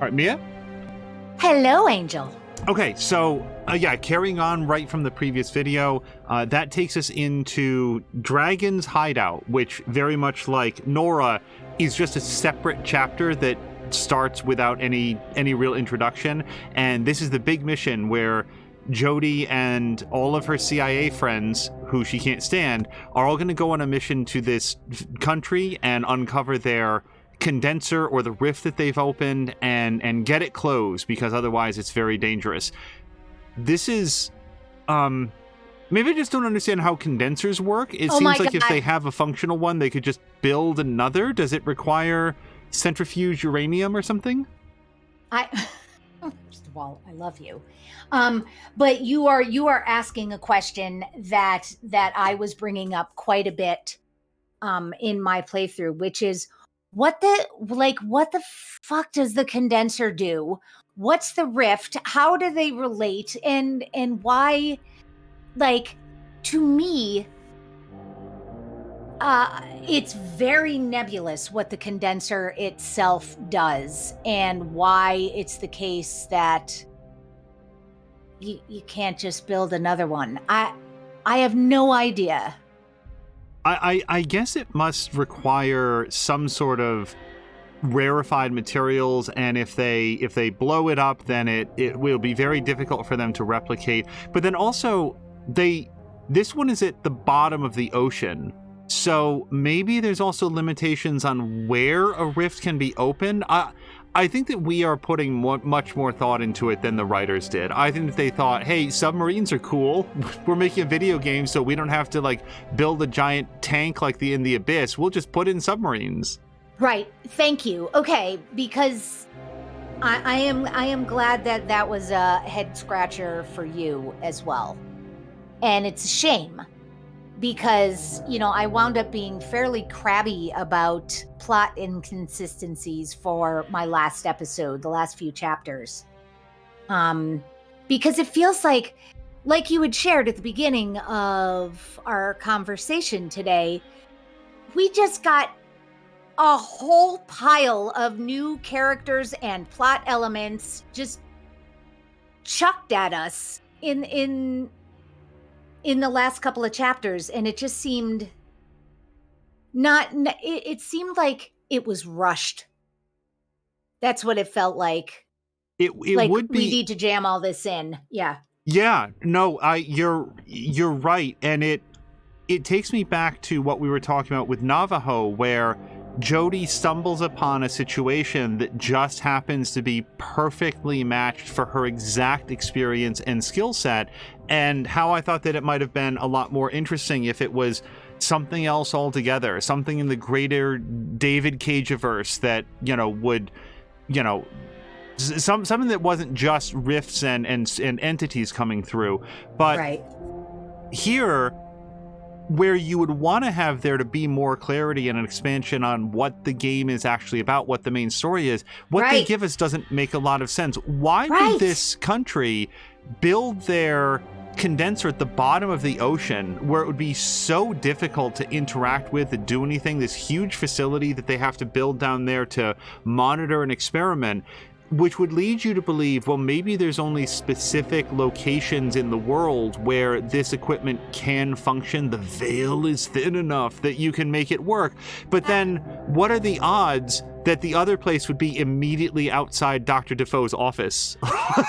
All right, Mia? Hello, Angel. Okay, so yeah, carrying on right from the previous video, that takes us into Dragon's Hideout, which very much like Nora is just a separate chapter that starts without any real introduction, and this is the big mission where Jodie and all of her CIA friends, who she can't stand, are all going to go on a mission to this country and uncover their condenser or the rift that they've opened and get it closed, because otherwise it's very dangerous. This is maybe I just don't understand how condensers work. It seems like if they have a functional one, they could just build another. Does it require centrifuge uranium or something? First of all, I love you. But you are asking a question that I was bringing up quite a bit in my playthrough, which is what the fuck does the condenser do? What's the rift? How do they relate? And why, like, to me, it's very nebulous what the condenser itself does and why it's the case that you can't just build another one. I have no idea. I guess it must require some sort of rarefied materials, and if they blow it up, then it will be very difficult for them to replicate. But then also this one is at the bottom of the ocean, so maybe there's also limitations on where a rift can be opened. I think that we are putting much more thought into it than the writers did. I think that they thought, hey, submarines are cool. We're making a video game, so we don't have to like build a giant tank like in the Abyss. We'll just put in submarines. Right. Thank you. Okay, because I am glad that was a head scratcher for you as well. And it's a shame because, I wound up being fairly crabby about plot inconsistencies for my last episode, the last few chapters. Because it feels like you had shared at the beginning of our conversation today, we just got a whole pile of new characters and plot elements just chucked at us in the last couple of chapters, and it just seemed it seemed like it was rushed. That's what it felt like. It would be. We need to jam all this in. Yeah. Yeah. No, you're right, and it takes me back to what we were talking about with Navajo, where Jodie stumbles upon a situation that just happens to be perfectly matched for her exact experience and skill set, and how I thought that it might have been a lot more interesting if it was something else altogether, something in the greater David Cage-averse that, would, something that wasn't just rifts and entities coming through. But right here, where you would want to have there to be more clarity and an expansion on what the game is actually about, what the main story is, what they give us doesn't make a lot of sense. Why would this country build their condenser at the bottom of the ocean where it would be so difficult to interact with and do anything, this huge facility that they have to build down there to monitor and experiment, which would lead you to believe, well, maybe there's only specific locations in the world where this equipment can function. The veil is thin enough that you can make it work. But then what are the odds that the other place would be immediately outside Dr. Defoe's office?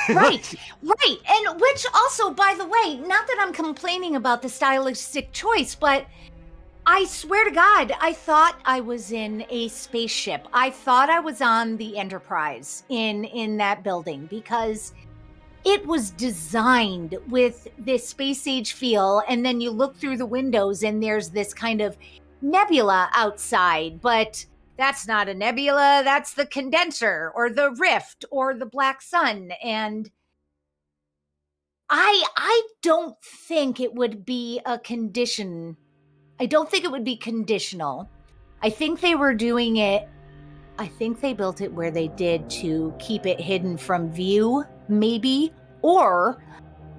Right. And which also, by the way, not that I'm complaining about the stylistic choice, but I swear to God, I thought I was in a spaceship. I thought I was on the Enterprise in that building, because it was designed with this space age feel. And then you look through the windows and there's this kind of nebula outside, but that's not a nebula. That's the condenser or the rift or the black sun. And I don't think it would be a condition. I don't think it would be conditional. I think they were doing it. I think they built it where they did to keep it hidden from view, maybe. Or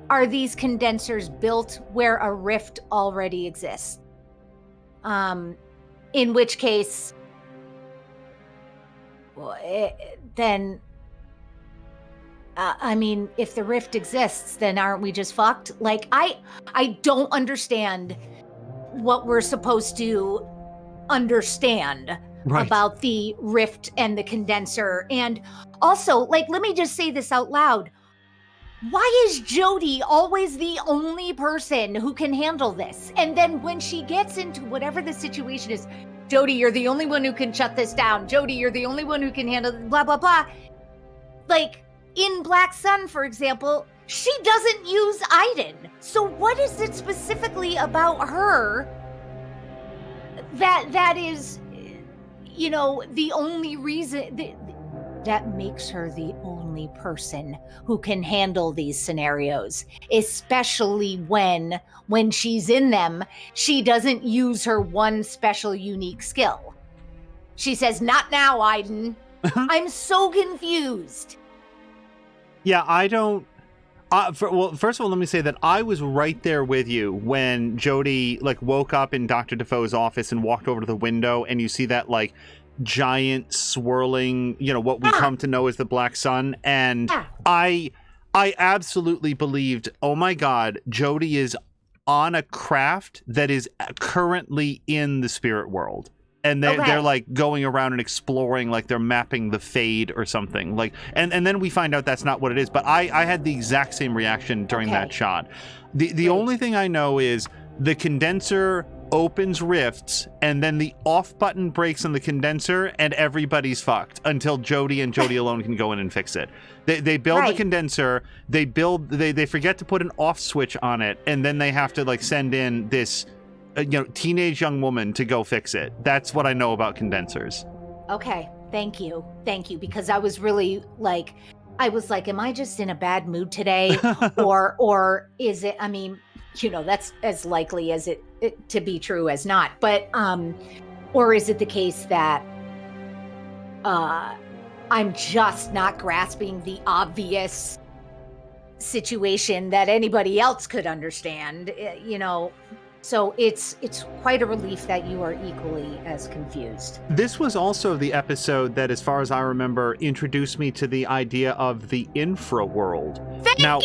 are these condensers built where a rift already exists? In which case, then I mean, if the rift exists, then aren't we just fucked? Like, I don't understand what we're supposed to understand Right. about the rift and the condenser. And also, like, let me just say this out loud. Why is Jody always the only person who can handle this? And then when she gets into whatever the situation is, Jody, you're the only one who can shut this down. Jody, you're the only one who can handle blah, blah, blah. Like in Black Sun, for example, she doesn't use Aiden. So what is it specifically about her that is, you know, the only reason that makes her the only person who can handle these scenarios, especially when she's in them, she doesn't use her one special unique skill. She says, "Not now, Aiden." I'm so confused. Yeah, I don't. Well, first of all, let me say that I was right there with you when Jody like woke up in Dr. Defoe's office and walked over to the window, and you see that like giant swirling, you know, what we come to know as the Black Sun, and I absolutely believed, oh my God, Jody is on a craft that is currently in the spirit world. And they're like going around and exploring, like they're mapping the Fade or something. Like, and then we find out that's not what it is. But I had the exact same reaction during that shot. The only thing I know is the condenser opens rifts, and then the off button breaks on the condenser, and everybody's fucked until Jody and Jody alone can go in and fix it. They build the condenser. They forget to put an off switch on it, and then they have to like send in this. Teenage young woman to go fix it. That's what I know about condensers. Okay, thank you, because I was really like, am I just in a bad mood today, or is it? I mean, you know, that's as likely as it to be true as not. But or is it the case that I'm just not grasping the obvious situation that anybody else could understand? You know. So it's quite a relief that you are equally as confused. This was also the episode that, as far as I remember, introduced me to the idea of the infra world. Thank you!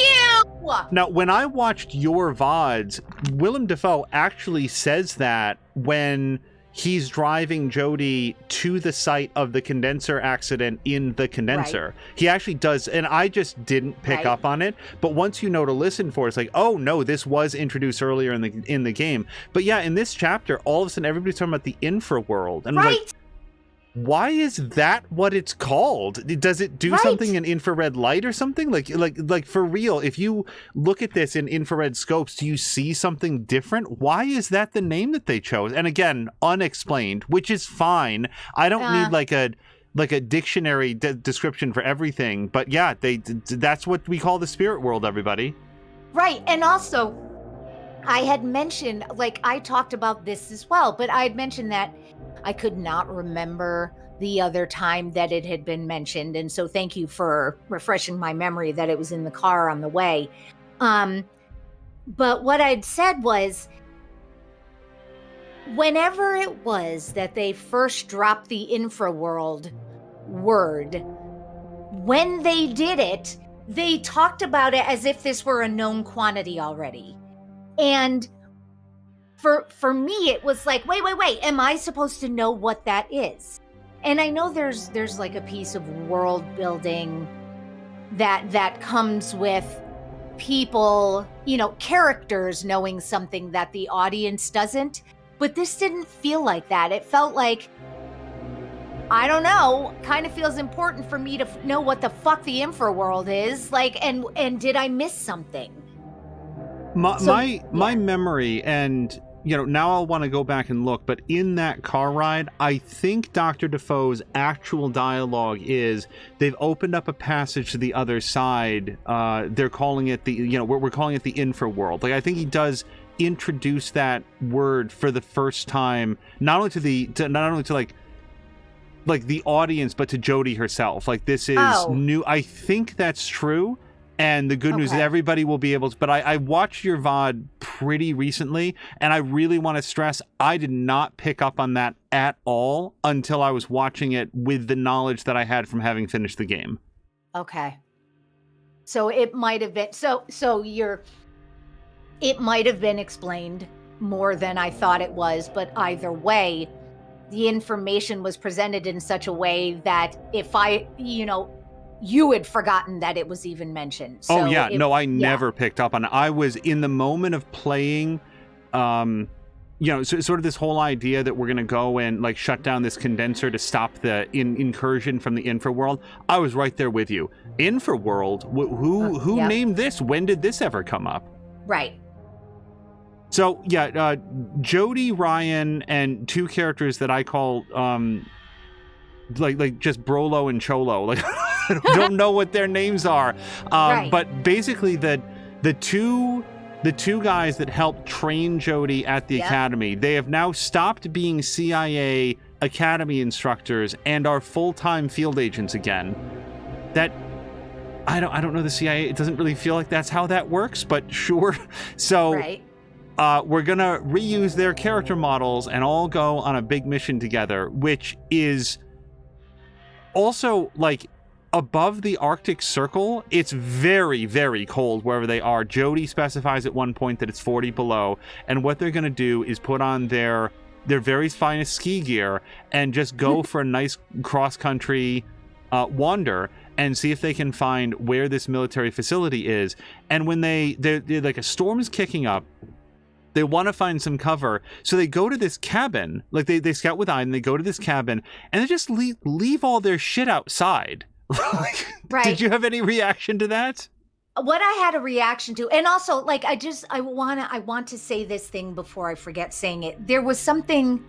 Now, when I watched your VODs, Willem Dafoe actually says that when he's driving Jody to the site of the condenser accident in the condenser. Right. He actually does, and I just didn't pick up on it. But once you know to listen for it, it's like, oh no, this was introduced earlier in the game. But yeah, in this chapter, all of a sudden everybody's talking about the infra world, and I'm like, why is that what it's called? Does it do something in infrared light or something? Like for real, if you look at this in infrared scopes, do you see something different? Why is that the name that they chose? And again, unexplained, which is fine. I don't need like a dictionary description for everything. But yeah, that's what we call the spirit world, everybody. Right. And also, I had mentioned, like, I talked about this as well, but I had mentioned that I could not remember the other time that it had been mentioned. And so thank you for refreshing my memory that it was in the car on the way. But what I'd said was, whenever it was that they first dropped the infraworld word, when they did it, they talked about it as if this were a known quantity already. And for me, it was like, wait, am I supposed to know what that is? And I know there's like a piece of world building that comes with people, you know, characters knowing something that the audience doesn't. But this didn't feel like that. It felt like, I don't know, kind of feels important for me to know what the fuck the infra world is. Like, and did I miss something? My memory, and you know, now I'll want to go back and look, but in that car ride, I think Dr. Defoe's actual dialogue is they've opened up a passage to the other side. They're calling it we're calling it the infra world. Like, I think he does introduce that word for the first time, not only to the audience, but to Jody herself. Like, this is new. I think that's true. And the good news is everybody will be able to, but I watched your VOD pretty recently, and I really want to stress, I did not pick up on that at all until I was watching it with the knowledge that I had from having finished the game. Okay. So it might have been it might have been explained more than I thought it was, but either way, the information was presented in such a way that if you had forgotten that it was even mentioned. So I never picked up on it. I was in the moment of playing, sort of this whole idea that we're going to go and like shut down this condenser to stop the incursion from the Infraworld. I was right there with you. Infraworld? Who named this? When did this ever come up? Right. So Jody, Ryan, and two characters that I call like just Brolo and Cholo. Like I don't know what their names are. Right. But basically the two guys that helped train Jody at the academy, they have now stopped being CIA academy instructors and are full-time field agents again. That I don't know the CIA. It doesn't really feel like that's how that works, but sure. So right. We're going to reuse their character models and all go on a big mission together, which is also like above the Arctic Circle. It's very, very cold wherever they are. Jody specifies at one point that it's 40 below. And what they're going to do is put on their very finest ski gear and just go for a nice cross-country wander and see if they can find where this military facility is. And when they're like a storm is kicking up, they want to find some cover, so they go to this cabin. Like they scout with Iden, they go to this cabin, and they just leave all their shit outside. Right. Did you have any reaction to that? What I had a reaction to, and also like I want to say this thing before I forget saying it. There was something,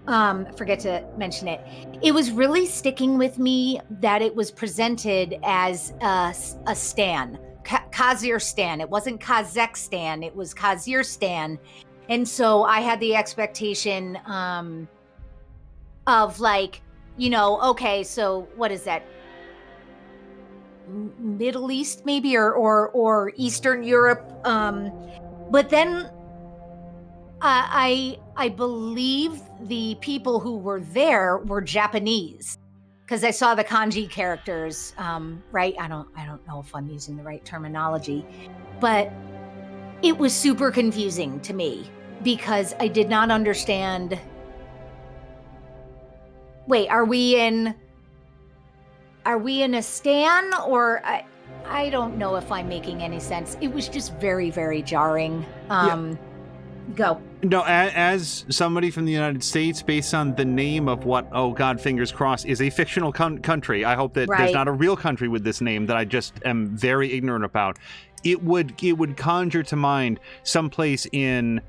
forget to mention it. It was really sticking with me that it was presented as a stan. Kazakhstan. It wasn't Kazakhstan. It was Kazakhstan. And so I had the expectation of like, okay, so what is that? Middle East maybe or Eastern Europe. But then I believe the people who were there were Japanese. Because I saw the kanji characters, right? I don't know if I'm using the right terminology, but it was super confusing to me because I did not understand. Wait, are we in a stan or I don't know if I'm making any sense. It was just very, very jarring. Go. No, as somebody from the United States, based on the name of what, oh God, fingers crossed, is a fictional country. I hope that there's not a real country with this name that I just am very ignorant about. It would conjure to mind someplace in,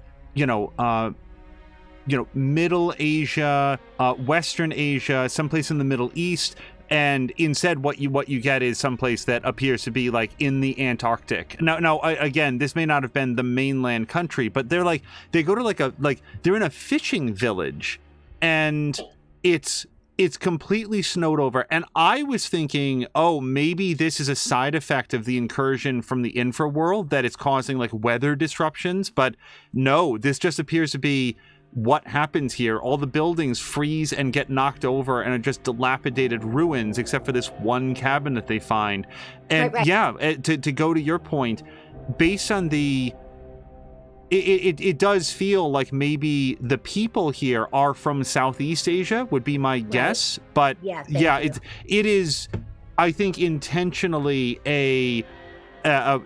Middle Asia, Western Asia, someplace in the Middle East. And instead, what you get is someplace that appears to be like in the Antarctic. Now, again, this may not have been the mainland country, but they go to they're in a fishing village, and it's completely snowed over. And I was thinking, oh, maybe this is a side effect of the incursion from the Infraworld, that it's causing like weather disruptions. But no, this just appears to be what happens here. All the buildings freeze and get knocked over and are just dilapidated ruins, except for this one cabin that they find. And right. To go to your point, based on it does feel like maybe the people here are from Southeast Asia, would be my guess. But it is, I think, intentionally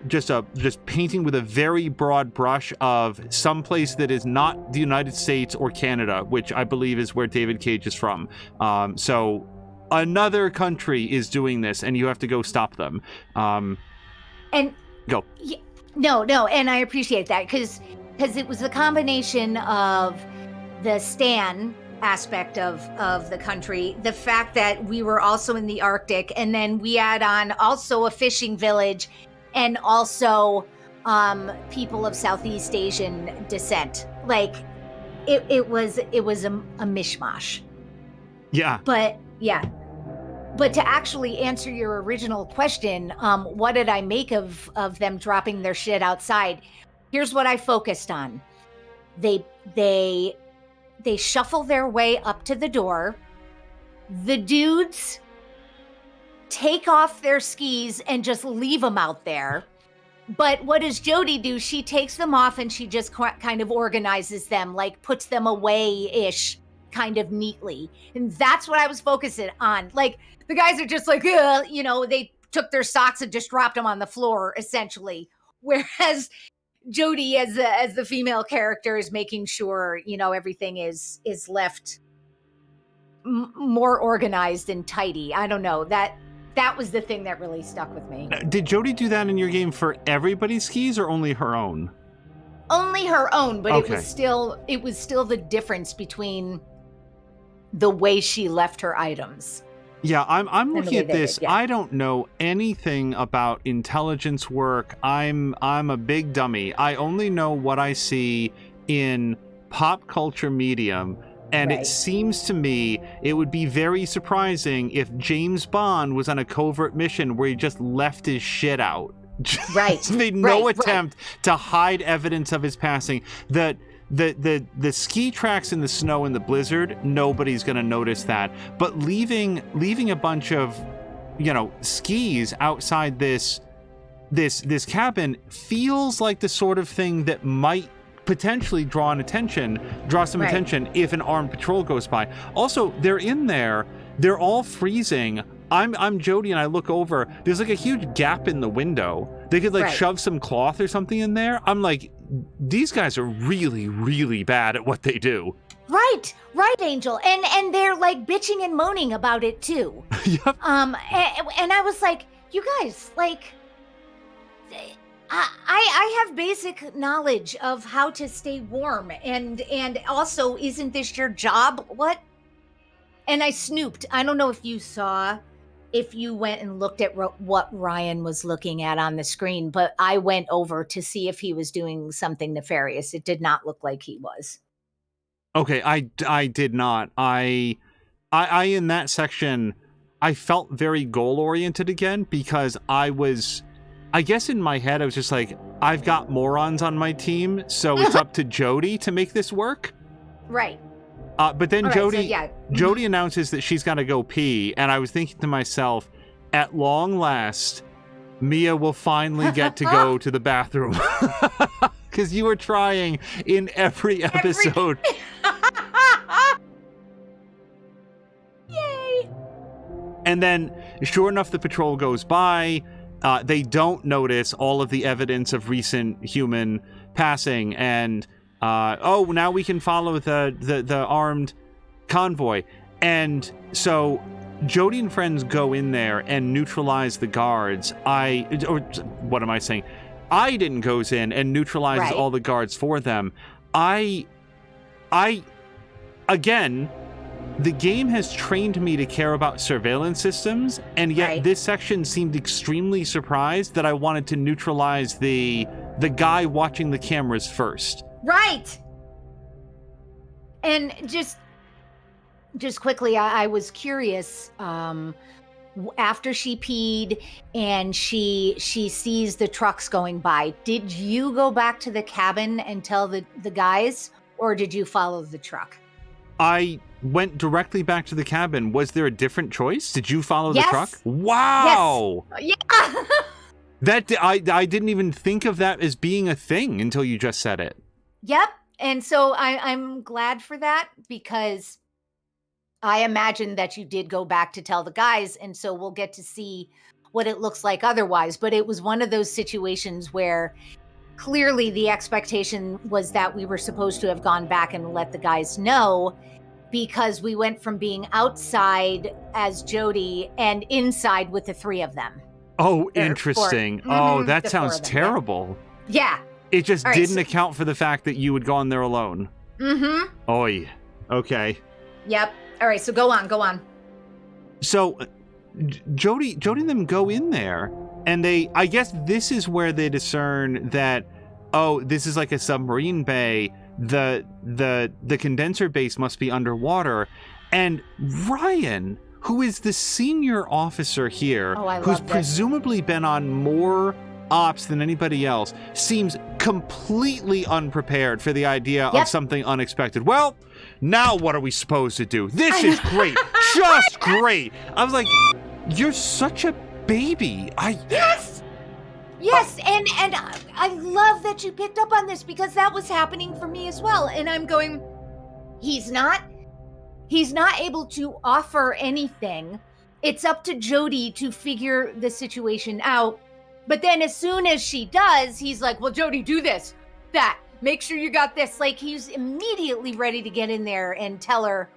just painting with a very broad brush of some place that is not the United States or Canada, which I believe is where David Cage is from. So another country is doing this, and you have to go stop them. And go. No, and I appreciate that because it was the combination of the Stan aspect of the country, the fact that we were also in the Arctic, and then we add on also a fishing village. And also people of Southeast Asian descent. Like, it was a mishmash. Yeah. But to actually answer your original question, what did I make of them dropping their shit outside? Here's what I focused on. They shuffle their way up to the door. The dudes take off their skis and just leave them out there. But what does Jody do? She takes them off and she just kind of organizes them, like puts them away-ish kind of neatly. And that's what I was focusing on. Like, the guys are just like, you know, they took their socks and just dropped them on the floor, essentially. Whereas Jody, as the female character, is making sure, you know, everything is left more organized and tidy. I don't know. That was the thing that really stuck with me. Did Jody do that in your game for everybody's skis or only her own? Only her own, but Okay. it was still the difference between the way she left her items. Yeah, I'm And the looking way at they this. did, yeah. I don't know anything about intelligence work. I'm a big dummy. I only know what I see in pop culture medium. And Right. it seems to me it would be very surprising if James Bond was on a covert mission where he just left his shit out. Right, Just made no right. attempt to hide evidence of his passing. The ski tracks in the snow and the blizzard, nobody's going to notice that. But leaving a bunch of, you know, skis outside this cabin feels like the sort of thing that might potentially draw some Right. attention if an armed patrol goes by. Also, they're in there, they're all freezing. I'm Jody and I look over, there's like a huge gap in the window. They could like Right. shove some cloth or something in there. I'm like, these guys are really, really bad at what they do. Right, Angel. And they're like bitching and moaning about it too. Yep. And I was like, you guys, like, I have basic knowledge of how to stay warm, and also, isn't this your job? What? And I snooped. I don't know if you went and looked at what Ryan was looking at on the screen, but I went over to see if he was doing something nefarious. It did not look like he was. Okay, I did not. I in that section, I felt very goal oriented again because I guess in my head I was just like, I've got morons on my team, so it's up to Jody to make this work. Right. But then All right, so Jody yeah. Jody announces that she's got to go pee, and I was thinking to myself, at long last, Mia will finally get to go to the bathroom. Because you were trying in every episode. Yay. And then, sure enough, the patrol goes by. They don't notice all of the evidence of recent human passing, and now we can follow the armed convoy. And so Jody and friends go in there and neutralize the guards. What am I saying? Aiden goes in and neutralizes Right. all the guards for them. Again, the game has trained me to care about surveillance systems, and yet Right. this section seemed extremely surprised that I wanted to neutralize the guy watching the cameras first. Right. And just quickly, I was curious. After she peed and she sees the trucks going by, did you go back to the cabin and tell the guys, or did you follow the truck? I went directly back to the cabin. Was there a different choice? Did you follow Yes. the truck? Wow! Yeah. I didn't even think of that as being a thing until you just said it. Yep. And so I'm glad for that, because I imagine that you did go back to tell the guys, and so we'll get to see what it looks like otherwise. But it was one of those situations where clearly the expectation was that we were supposed to have gone back and let the guys know, because we went from being outside as Jody and inside with the three of them. Oh, Or interesting. four. Oh, Mhm, that the sounds four of them, yeah. terrible. Yeah. It just All right, didn't so- account for the fact that you had gone there alone. Mm-hmm. Oy. Okay. Yep. All right. So go on. So Jody and them go in there, and I guess this is where they discern that, oh, this is like a submarine bay. The condenser base must be underwater. And Ryan, who is the senior officer here, Oh, I who's love this. presumably been on more ops than anybody else, seems completely unprepared for the idea Yep. of something unexpected. Well, now what are we supposed to do? This is great. Just great. I was like, You're such a baby. Yes, and I love that you picked up on this because that was happening for me as well. And I'm going, he's not able to offer anything. It's up to Jody to figure the situation out. But then as soon as she does, he's like, well, Jody, do this, that, make sure you got this. Like, he's immediately ready to get in there and tell her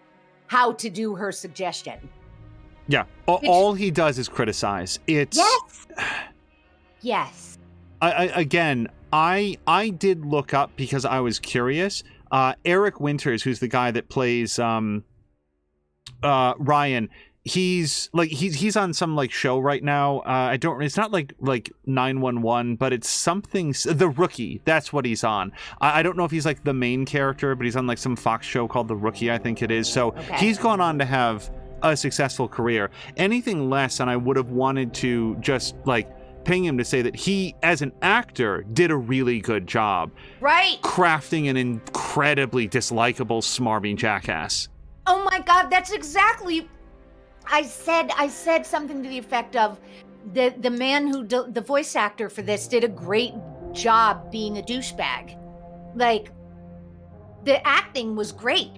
how to do her suggestion. Yeah. All he does is criticize. It's... Yes. I did look up because I was curious. Eric Winters, who's the guy that plays Ryan, he's on some like show right now. It's not like 911, but it's something, The Rookie. That's what he's on. I don't know if he's like the main character, but he's on like some Fox show called The Rookie, I think it is. So He's gone on to have a successful career. Anything less, and I would have wanted to just like ping him to say that he, as an actor, did a really good job. Right. Crafting an incredibly dislikable, smarmy jackass. Oh my God, that's exactly... I said something to the effect of the man who the voice actor for this did a great job being a douchebag. Like, the acting was great.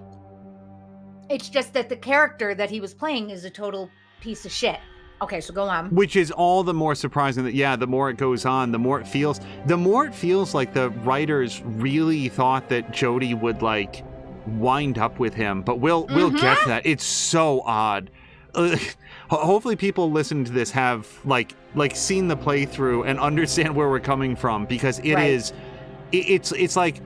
It's just that the character that he was playing is a total piece of shit. Okay, so go on. Which is all the more surprising that, the more it goes on, the more it feels like the writers really thought that Jody would like wind up with him. But we'll get to that. It's so odd. Hopefully people listening to this have like seen the playthrough and understand where we're coming from, because it's like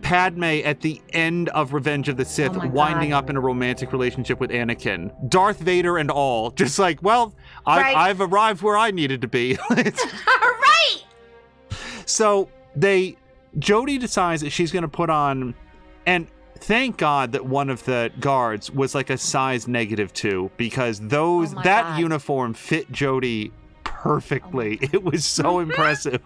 Padme at the end of Revenge of the Sith winding up in a romantic relationship with Anakin, Darth Vader and all, just like, well, I've arrived where I needed to be. Right. So Jody decides that she's going to put on, and thank God that one of the guards was like a size -2, because that uniform fit Jody perfectly. It was so impressive.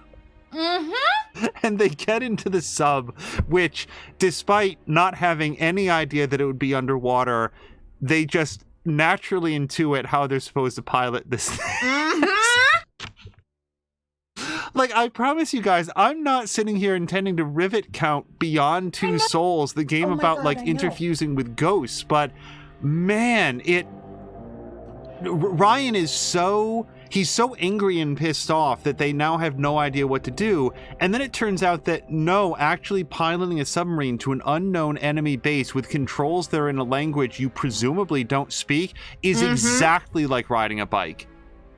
And they get into the sub, which, despite not having any idea that it would be underwater, they just naturally intuit how they're supposed to pilot this thing. Like, I promise you guys, I'm not sitting here intending to rivet count Beyond Two Souls, the game about interfusing with ghosts, but man, Ryan is he's so angry and pissed off that they now have no idea what to do. And then it turns out that no, actually piloting a submarine to an unknown enemy base with controls that are in a language you presumably don't speak is exactly like riding a bike.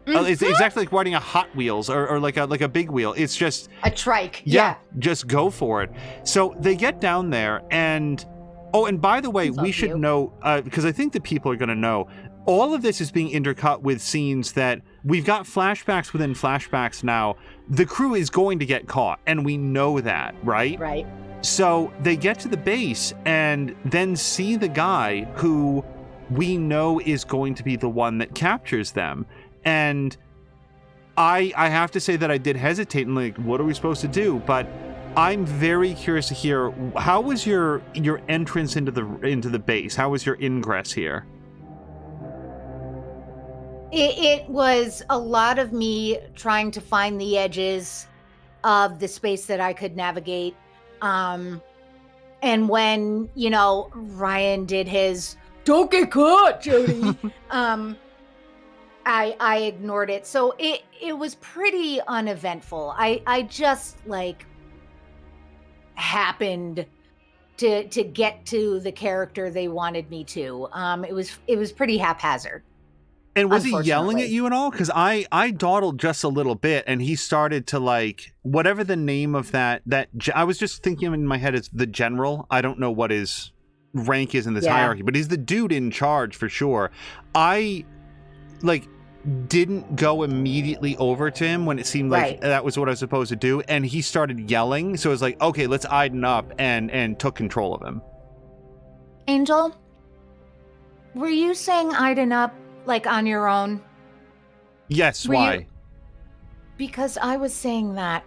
It's exactly like riding a Hot Wheels or like a big wheel. It's just a trike. Yeah, just go for it. So they get down there, and and by the way, we should know, because I think that people are going to know, all of this is being intercut with scenes that we've got flashbacks within flashbacks now. The crew is going to get caught, and we know that, right? Right. So they get to the base and then see the guy who we know is going to be the one that captures them. And I have to say that I did hesitate and like, what are we supposed to do? But I'm very curious to hear, how was your entrance into the base? How was your ingress here? It was a lot of me trying to find the edges of the space that I could navigate. And when, Ryan did his, don't get caught, Jody, I ignored it. So it was pretty uneventful. I just happened to get to the character they wanted me to. It was pretty haphazard. And was he yelling at you at all? Because I dawdled just a little bit, and he started to whatever the name of that I was just thinking in my head is the general. I don't know what his rank is in this hierarchy, but he's the dude in charge for sure. I didn't go immediately over to him when it seemed like that was what I was supposed to do, and he started yelling, so it was like, okay, let's Iden up, and took control of him. Angel, were you saying Iden up on your own? Yes. Why? Because I was saying that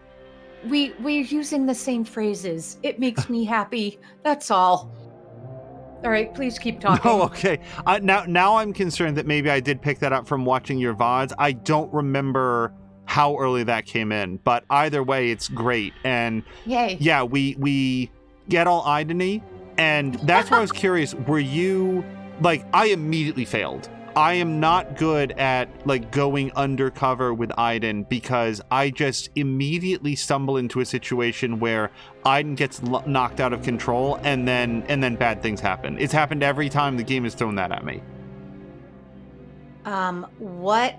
we're using the same phrases. It makes me happy, that's all. All right, please keep talking. Oh, okay. Now I'm concerned that maybe I did pick that up from watching your VODs. I don't remember how early that came in, but either way, it's great. And Yay. yeah, we get all Idony, and that's why I was curious. Were you like, I immediately failed. I am not good at like going undercover with Aiden because I just immediately stumble into a situation where Aiden gets knocked out of control and then bad things happen. It's happened every time the game has thrown that at me. What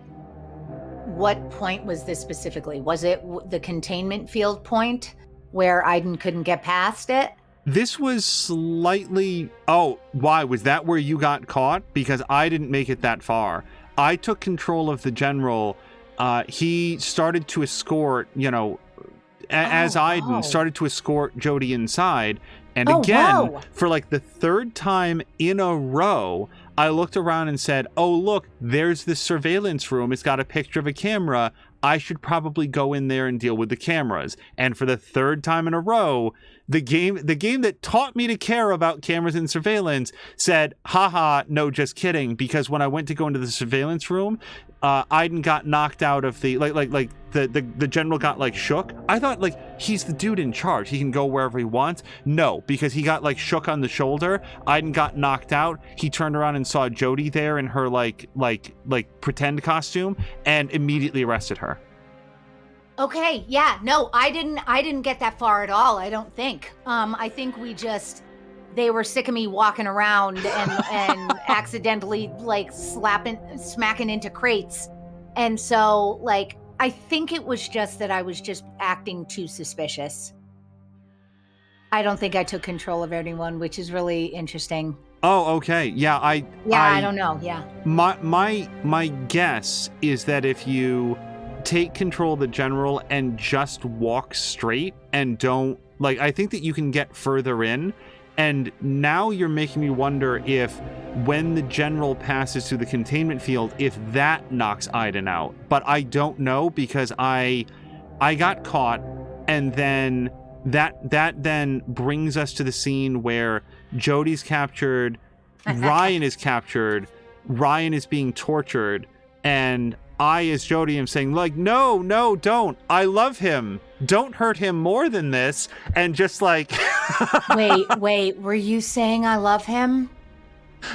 point was this specifically? Was it the containment field point where Aiden couldn't get past it? This was slightly... Oh, why? Was that where you got caught? Because I didn't make it that far. I took control of the general. He started to escort, as Aiden started to escort Jody inside. And again, for like the third time in a row, I looked around and said, oh, look, there's this surveillance room. It's got a picture of a camera. I should probably go in there and deal with the cameras. And for the third time in a row, the game that taught me to care about cameras and surveillance said, haha, no, just kidding. Because when I went to go into the surveillance room, Aiden got knocked out of the, the general got like shook. I thought like he's the dude in charge. He can go wherever he wants. No, because he got like shook on the shoulder. Aiden got knocked out. He turned around and saw Jody there in her like pretend costume and immediately arrested her. Okay, yeah, no, I didn't get that far at all, I don't think. I think they were sick of me walking around and accidentally like smacking into crates. And so like, I think it was just that I was just acting too suspicious. I don't think I took control of anyone, which is really interesting. Oh, okay. Yeah, I don't know. Yeah. My guess is that if you take control of the general and just walk straight and don't I think that you can get further in. And now you're making me wonder if when the general passes through the containment field, if that knocks Aiden out. But I don't know because I got caught, and then that then brings us to the scene where Jody's captured, Ryan is captured, Ryan is being tortured, and I, as Jody, am saying, like, no, don't. I love him. Don't hurt him more than this. And just like... Wait. Were you saying I love him?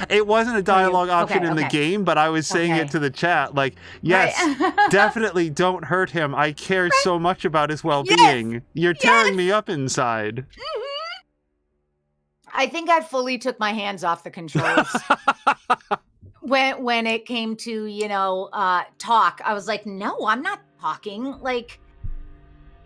It wasn't a dialogue option in the game, but I was saying it to the chat. Like, yes, definitely don't hurt him. I care so much about his well-being. Yes. You're tearing me up inside. Mm-hmm. I think I fully took my hands off the controls. When it came to, talk, I was like, no, I'm not talking. Like,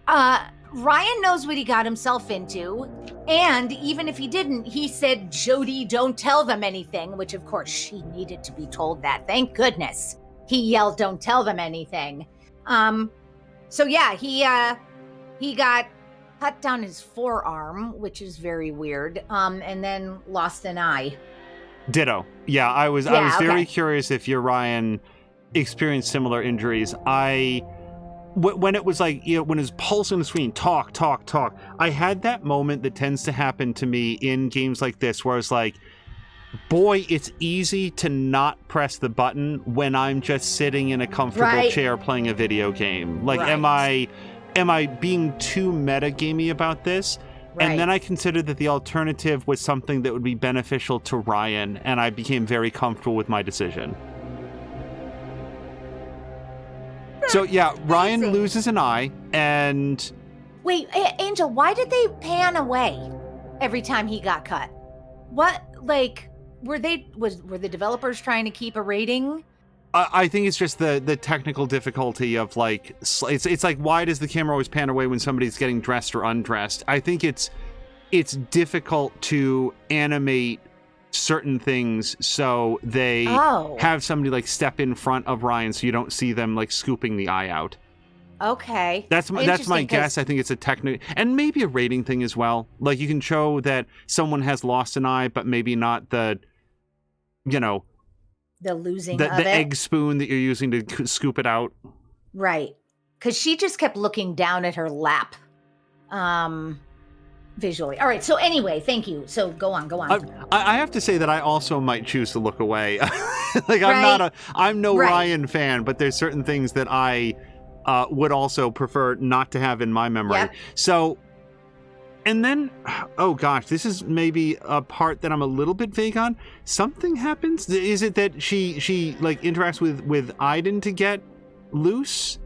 Ryan knows what he got himself into. And even if he didn't, he said, Jody, don't tell them anything, which of course she needed to be told that. Thank goodness. He yelled, don't tell them anything. So yeah, he got cut down his forearm, which is very weird. And then lost an eye. Ditto. Yeah, I was very curious if your Ryan experienced similar injuries. When it was like, when his pulse on the screen, talk, I had that moment that tends to happen to me in games like this where I was like, boy, it's easy to not press the button when I'm just sitting in a comfortable chair playing a video game. Like, am I being too metagamey about this? Right. And then I considered that the alternative was something that would be beneficial to Ryan, and I became very comfortable with my decision. So yeah, Ryan loses an eye, and... Wait, Angel, why did they pan away every time he got cut? What, were the developers trying to keep a rating? I think it's just the technical difficulty of it's like, why does the camera always pan away when somebody's getting dressed or undressed? I think it's difficult to animate certain things so they have somebody step in front of Ryan so you don't see them scooping the eye out. Okay. That's my guess. I think it's a technical and maybe a rating thing as well. Like, you can show that someone has lost an eye, but maybe not the losing of it. The egg spoon that you're using to scoop it out. Right. Because she just kept looking down at her lap visually. All right. So anyway, thank you. So go on. I have to say that I also might choose to look away. Like I'm no Right. Ryan fan, but there's certain things that I would also prefer not to have in my memory. Yep. So, and then, oh gosh, this is maybe a part that I'm a little bit vague on. Something happens. Is it that she like interacts with Iden to get loose?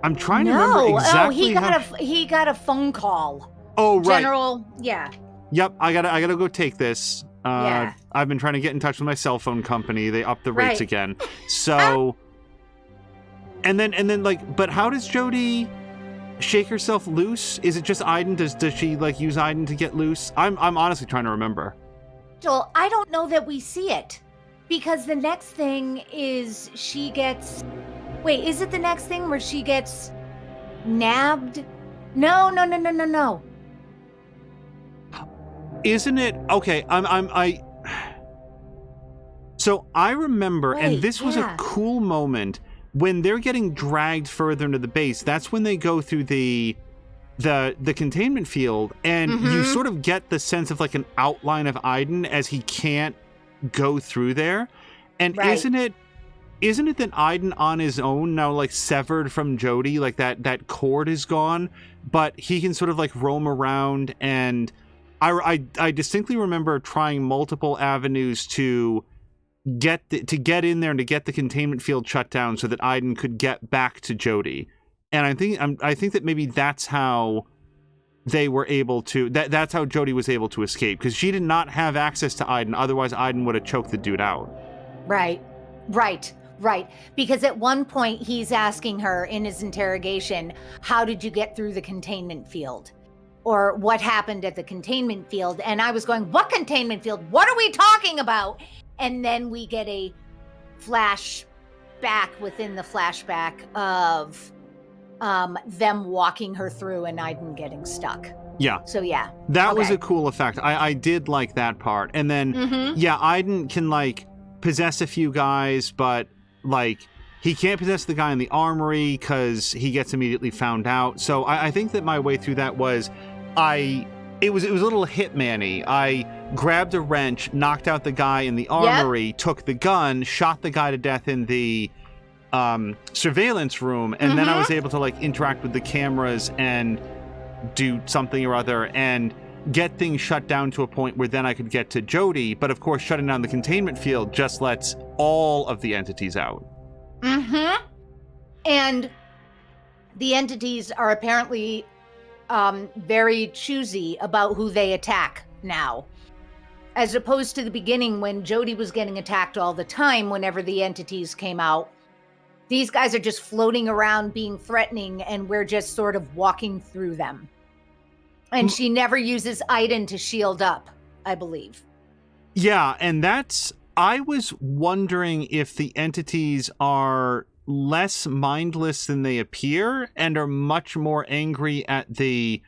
I'm trying to remember exactly. He got a phone call. Oh, right. General, yeah. Yep, I gotta go take this. Yeah. I've been trying to get in touch with my cell phone company. They upped the rates Right. again. So, and then like, but how does Jody shake herself loose? Is it just Iden? Does she like use Iden to get loose? I'm honestly trying to remember. Joel, I don't know that we see it, because the next thing is she gets. Wait, is it the next thing where she gets nabbed? No. Isn't it? Okay, So I remember, and Wait, this was a yeah. cool moment when they're getting dragged further into the base. That's when they go through the containment field, and you sort of get the sense of like an outline of Iden as he can't go through there. And Right. isn't it that Iden on his own now, like severed from Jody, like that cord is gone, but he can sort of like roam around. And I distinctly remember trying multiple avenues to get in there and to get the containment field shut down so that Iden could get back to Jody. And I think that maybe that's how they were able to. That's how Jody was able to escape, because she did not have access to Iden. Otherwise, Iden would have choked the dude out. Right. Because at one point he's asking her in his interrogation, how did you get through the containment field? Or what happened at the containment field? And I was going, what containment field? What are we talking about? And then we get a flashback within the flashback of them walking her through and Iden getting stuck. Yeah. So yeah. That was Okay. a cool effect. I did like that part. And then, yeah, Iden can like possess a few guys, but like he can't possess the guy in the armory because he gets immediately found out. So I think that my way through that was it was a little Hitman-y. I grabbed a wrench, knocked out the guy in the armory, took the gun, shot the guy to death in the surveillance room, and then I was able to like interact with the cameras and do something or other and get things shut down to a point where then I could get to Jody. But of course, shutting down the containment field just lets all of the entities out. And the entities are apparently very choosy about who they attack now, as opposed to the beginning when Jody was getting attacked all the time whenever the entities came out. These guys are just floating around being threatening, and we're just sort of walking through them. And she never uses Iden to shield up, I believe. Yeah, and I was wondering if the entities are less mindless than they appear and are much more angry at the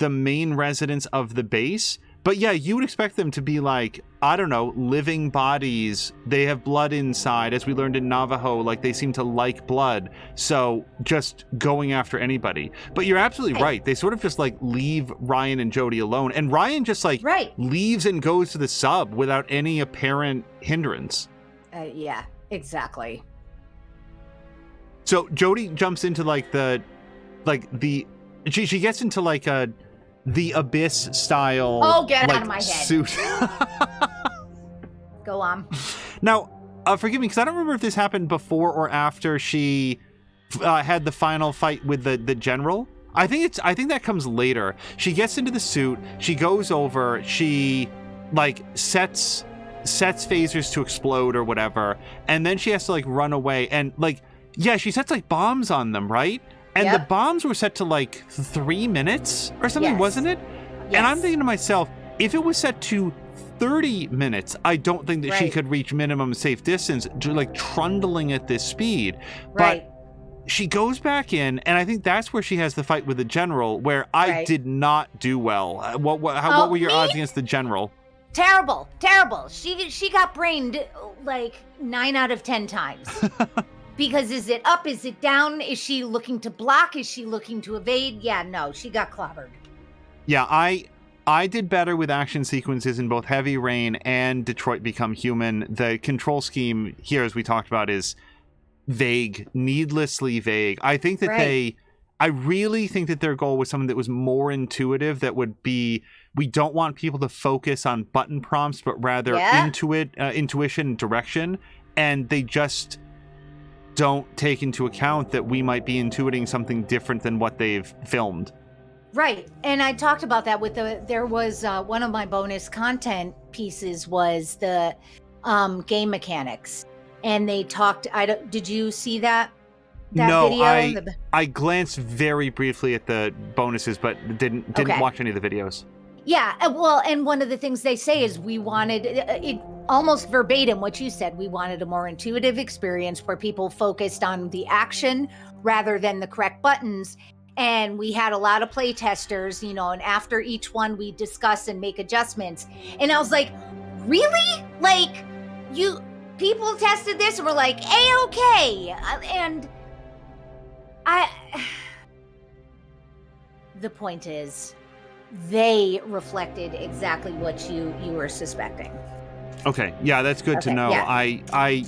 main residents of the base. But yeah, you would expect them to be like, I don't know, living bodies. They have blood inside. As we learned in Navajo, like they seem to like blood. So just going after anybody. But you're absolutely right. They sort of just like leave Ryan and Jody alone. And Ryan just like leaves and goes to the sub without any apparent hindrance. Yeah, exactly. So Jody jumps into she gets into like the Abyss style. Oh, get like, out of my head. Suit. Go on. Now, forgive me, because I don't remember if this happened before or after she had the final fight with the general. I think that comes later. She gets into the suit. She goes over. She like sets phasers to explode or whatever, and then she has to like run away and like she sets like bombs on them, right? And the bombs were set to like 3 minutes or something, wasn't it? Yes. And I'm thinking to myself, if it was set to 30 minutes, I don't think that she could reach minimum safe distance, like trundling at this speed. But she goes back in, and I think that's where she has the fight with the general, where I did not do well. What were your odds against the general? Terrible. She got brained like 9 out of 10 times. Because is it up? Is it down? Is she looking to block? Is she looking to evade? Yeah, no, she got clobbered. Yeah, I did better with action sequences in both Heavy Rain and Detroit Become Human. The control scheme here, as we talked about, is vague, needlessly vague. I think that I really think that their goal was something that was more intuitive, that would be, we don't want people to focus on button prompts, but rather intuition and direction. And they just don't take into account that we might be intuiting something different than what they've filmed. Right. And I talked about that with there was one of my bonus content pieces was the game mechanics. And they talked, did you see that no, video? I glanced very briefly at the bonuses, but didn't watch any of the videos. Yeah, well, and one of the things they say is we wanted it almost verbatim what you said. We wanted a more intuitive experience where people focused on the action rather than the correct buttons. And we had a lot of play testers, and after each one we discuss and make adjustments. And I was like, really? Like, people tested this and were like, A-okay. And the point is, they reflected exactly what you were suspecting. Okay, yeah, that's good to know. Yeah.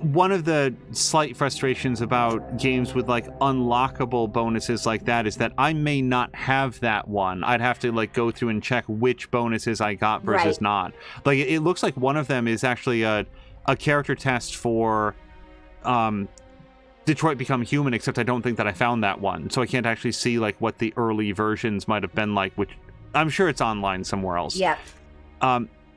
One of the slight frustrations about games with like unlockable bonuses like that is that I may not have that one. I'd have to like go through and check which bonuses I got versus not. Like it looks like one of them is actually a character test for Detroit Become Human, except I don't think that I found that one. So I can't actually see like what the early versions might have been like, which I'm sure it's online somewhere else. Yeah.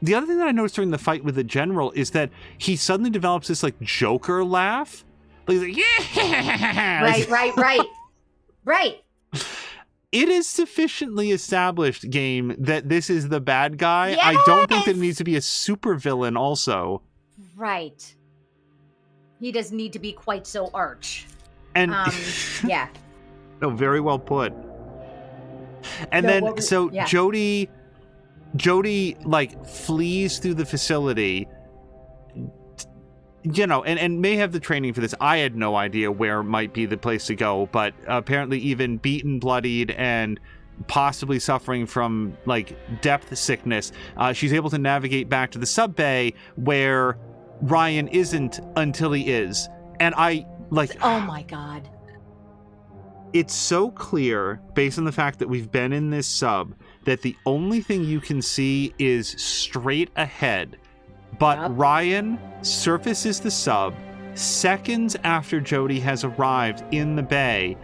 The other thing that I noticed during the fight with the general is that he suddenly develops this like Joker laugh. Like he's like, yeah! Right. It is sufficiently established, game, that this is the bad guy. Yes! I don't think that it needs to be a supervillain also. Right. He doesn't need to be quite so arch. And yeah. No, very well put. And Jody like flees through the facility, and may have the training for this. I had no idea where might be the place to go, but apparently even beaten, bloodied, and possibly suffering from like depth sickness, she's able to navigate back to the sub bay where Ryan isn't until he is. And I like, oh my God. It's so clear based on the fact that we've been in this sub that the only thing you can see is straight ahead. But Ryan surfaces the sub seconds after Jody has arrived in the bay,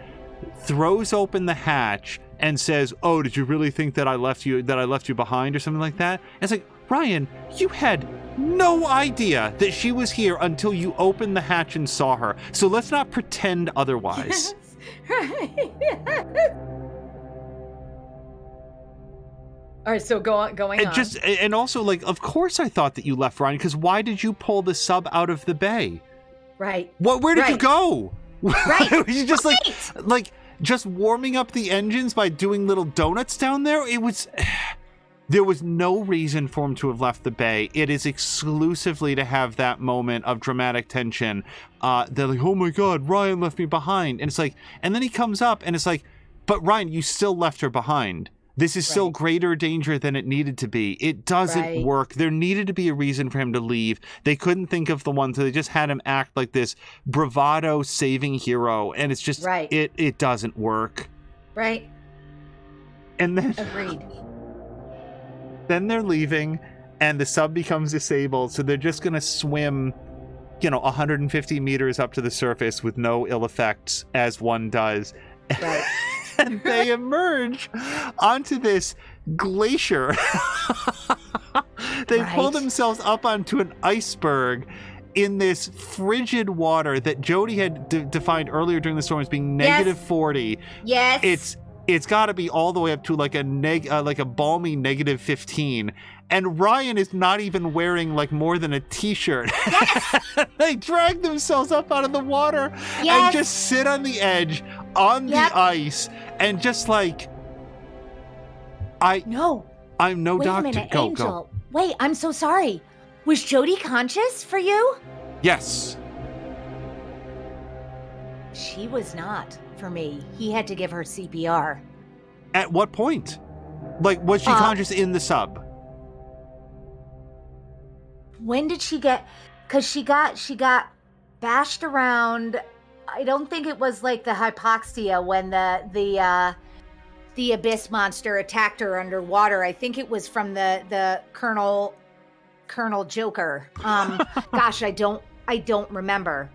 throws open the hatch, and says, "Oh, did you really think that I left you behind," or something like that? And it's like, Ryan, you had no idea that she was here until you opened the hatch and saw her. So let's not pretend otherwise. Right. All right, so going on. And also, like, of course I thought that you left Ryan, because why did you pull the sub out of the bay? Right. Where did you go? Right. You just like just warming up the engines by doing little donuts down there. There was no reason for him to have left the bay. It is exclusively to have that moment of dramatic tension. They're like, "Oh my God, Ryan left me behind," and it's like, and then he comes up and it's like, "But Ryan, you still left her behind. This is still greater danger than it needed to be. It doesn't work. There needed to be a reason for him to leave. They couldn't think of the one, so they just had him act like this bravado saving hero, and it's just it doesn't work." Right. And then agreed. Then they're leaving, and the sub becomes disabled, so they're just gonna swim, 150 meters up to the surface with no ill effects, as one does. Right. And they emerge onto this glacier. They pull themselves up onto an iceberg in this frigid water that Jody had defined earlier during the storm as being negative 40. Yes. It's got to be all the way up to like a balmy negative 15. And Ryan is not even wearing like more than a t-shirt. Yes. They drag themselves up out of the water and just sit on the edge on the ice and just like, I'm no Wait doctor. A minute, go, Angel. go. Wait, I'm so sorry. Was Jody conscious for you? Yes. She was not for me. He had to give her CPR. At what point? Like, was she conscious in the sub? When did she get? Because she got bashed around. I don't think it was like the hypoxia when the abyss monster attacked her underwater. I think it was from the Colonel Joker. Gosh, I don't remember.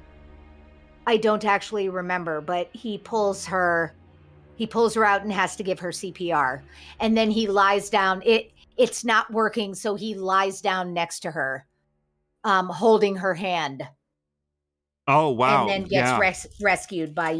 I don't actually remember, but he pulls her out and has to give her CPR. And then he lies down. It's not working, so he lies down next to her, holding her hand. Oh, wow. And then gets rescued by,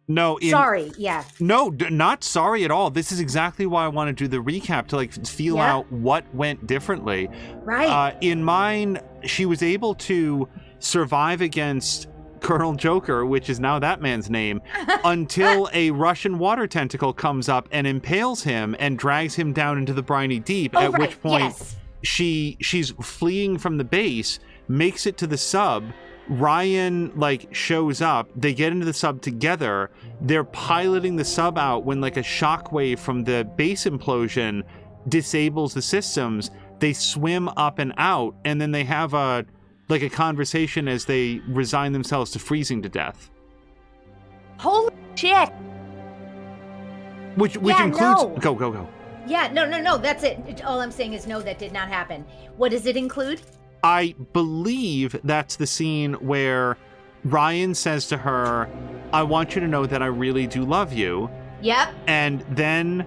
No, sorry, No, not sorry at all. This is exactly why I want to do the recap, to like feel out what went differently. Right. In mine, she was able to survive against Colonel Joker, which is now that man's name, until a Russian water tentacle comes up and impales him and drags him down into the briny deep, which point she's fleeing from the base, makes it to the sub. Ryan like shows up, they get into the sub together, they're piloting the sub out when like a shockwave from the base implosion disables the systems. They swim up and out, and then they have a conversation as they resign themselves to freezing to death. Holy shit. Which includes go. Yeah, no, that's it. All I'm saying is no, that did not happen. What does it include? I believe that's the scene where Ryan says to her, I want you to know that I really do love you. Yep. And then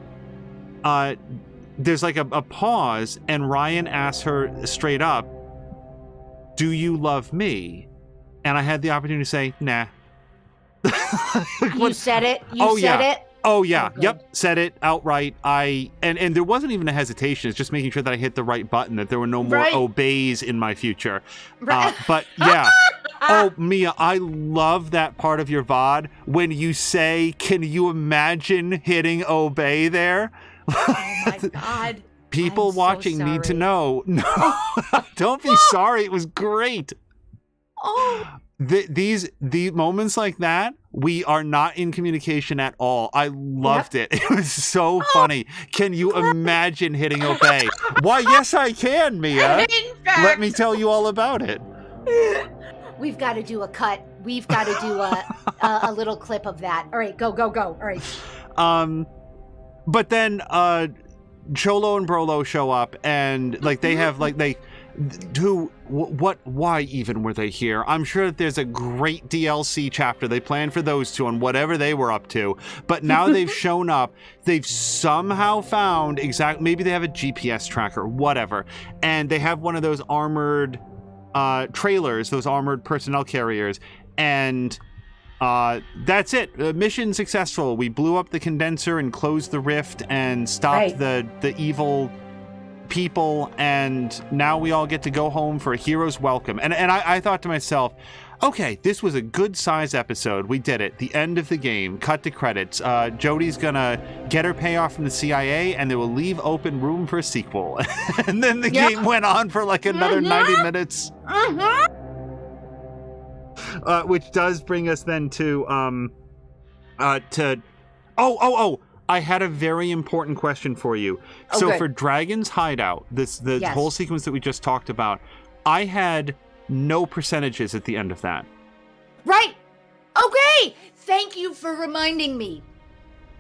there's like a pause, and Ryan asks her straight up, do you love me? And I had the opportunity to say, nah. You said it? You said it? Oh, yeah. Okay. Yep. Said it outright. And there wasn't even a hesitation. It's just making sure that I hit the right button, that there were no more obeys in my future. Right. But yeah. Oh, Mia, I love that part of your VOD when you say, can you imagine hitting obey there? Oh, my God. People watching need to know. No, don't be sorry. It was great. Oh. These moments like that, we are not in communication at all. I loved it. It was so funny. Can you imagine hitting obey? Why, yes, I can, Mia. Let me tell you all about it. We've got to do a cut. We've got to do a little clip of that. All right, go. All right. But then Cholo and Brolo show up, and like they have like why even were they here? I'm sure that there's a great DLC chapter they planned for those two on whatever they were up to, but now they've shown up. They've somehow found maybe they have a GPS tracker, whatever, and they have one of those armored trailers, those armored personnel carriers, and that's it. Mission successful. We blew up the condenser and closed the rift and stopped the evil people, and now we all get to go home for a hero's welcome. And I thought to myself, okay, this was a good size episode. We did it. The end of the game. Cut to credits. Jodie's gonna get her payoff from the CIA, and they will leave open room for a sequel. And then the game went on for like another 90 minutes. Which does bring us then to I had a very important question for you. So for Dragon's Hideout, the whole sequence that we just talked about, I had no percentages at the end of that. Right. Okay. Thank you for reminding me.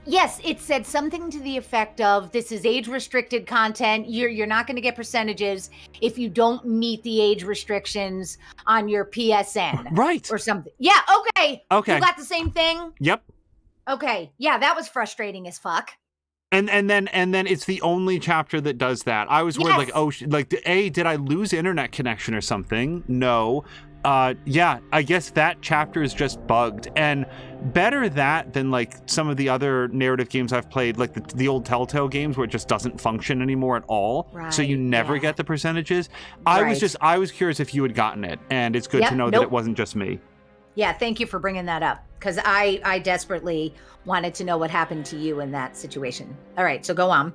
Yes, it said something to the effect of, this is age-restricted content. You're not going to get percentages if you don't meet the age restrictions on your PSN. Right. Or something. Yeah, okay. Okay. You got the same thing? Yep. Okay. Yeah, that was frustrating as fuck. And then it's the only chapter that does that. I was worried, did I lose internet connection or something? No. I guess that chapter is just bugged, and better that than like some of the other narrative games I've played, like the old Telltale games where it just doesn't function anymore at all. Right, so you never get the percentages. I was curious if you had gotten it, and it's good to know that it wasn't just me. Yeah, thank you for bringing that up, because I desperately wanted to know what happened to you in that situation. All right, so go on.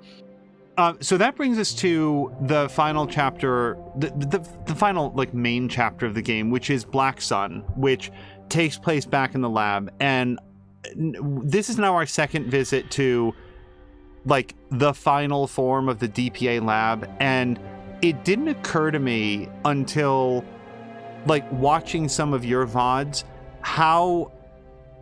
So that brings us to the final chapter, the final like main chapter of the game, which is Black Sun, which takes place back in the lab, and this is now our second visit to like the final form of the DPA lab, and it didn't occur to me until like watching some of your VODs how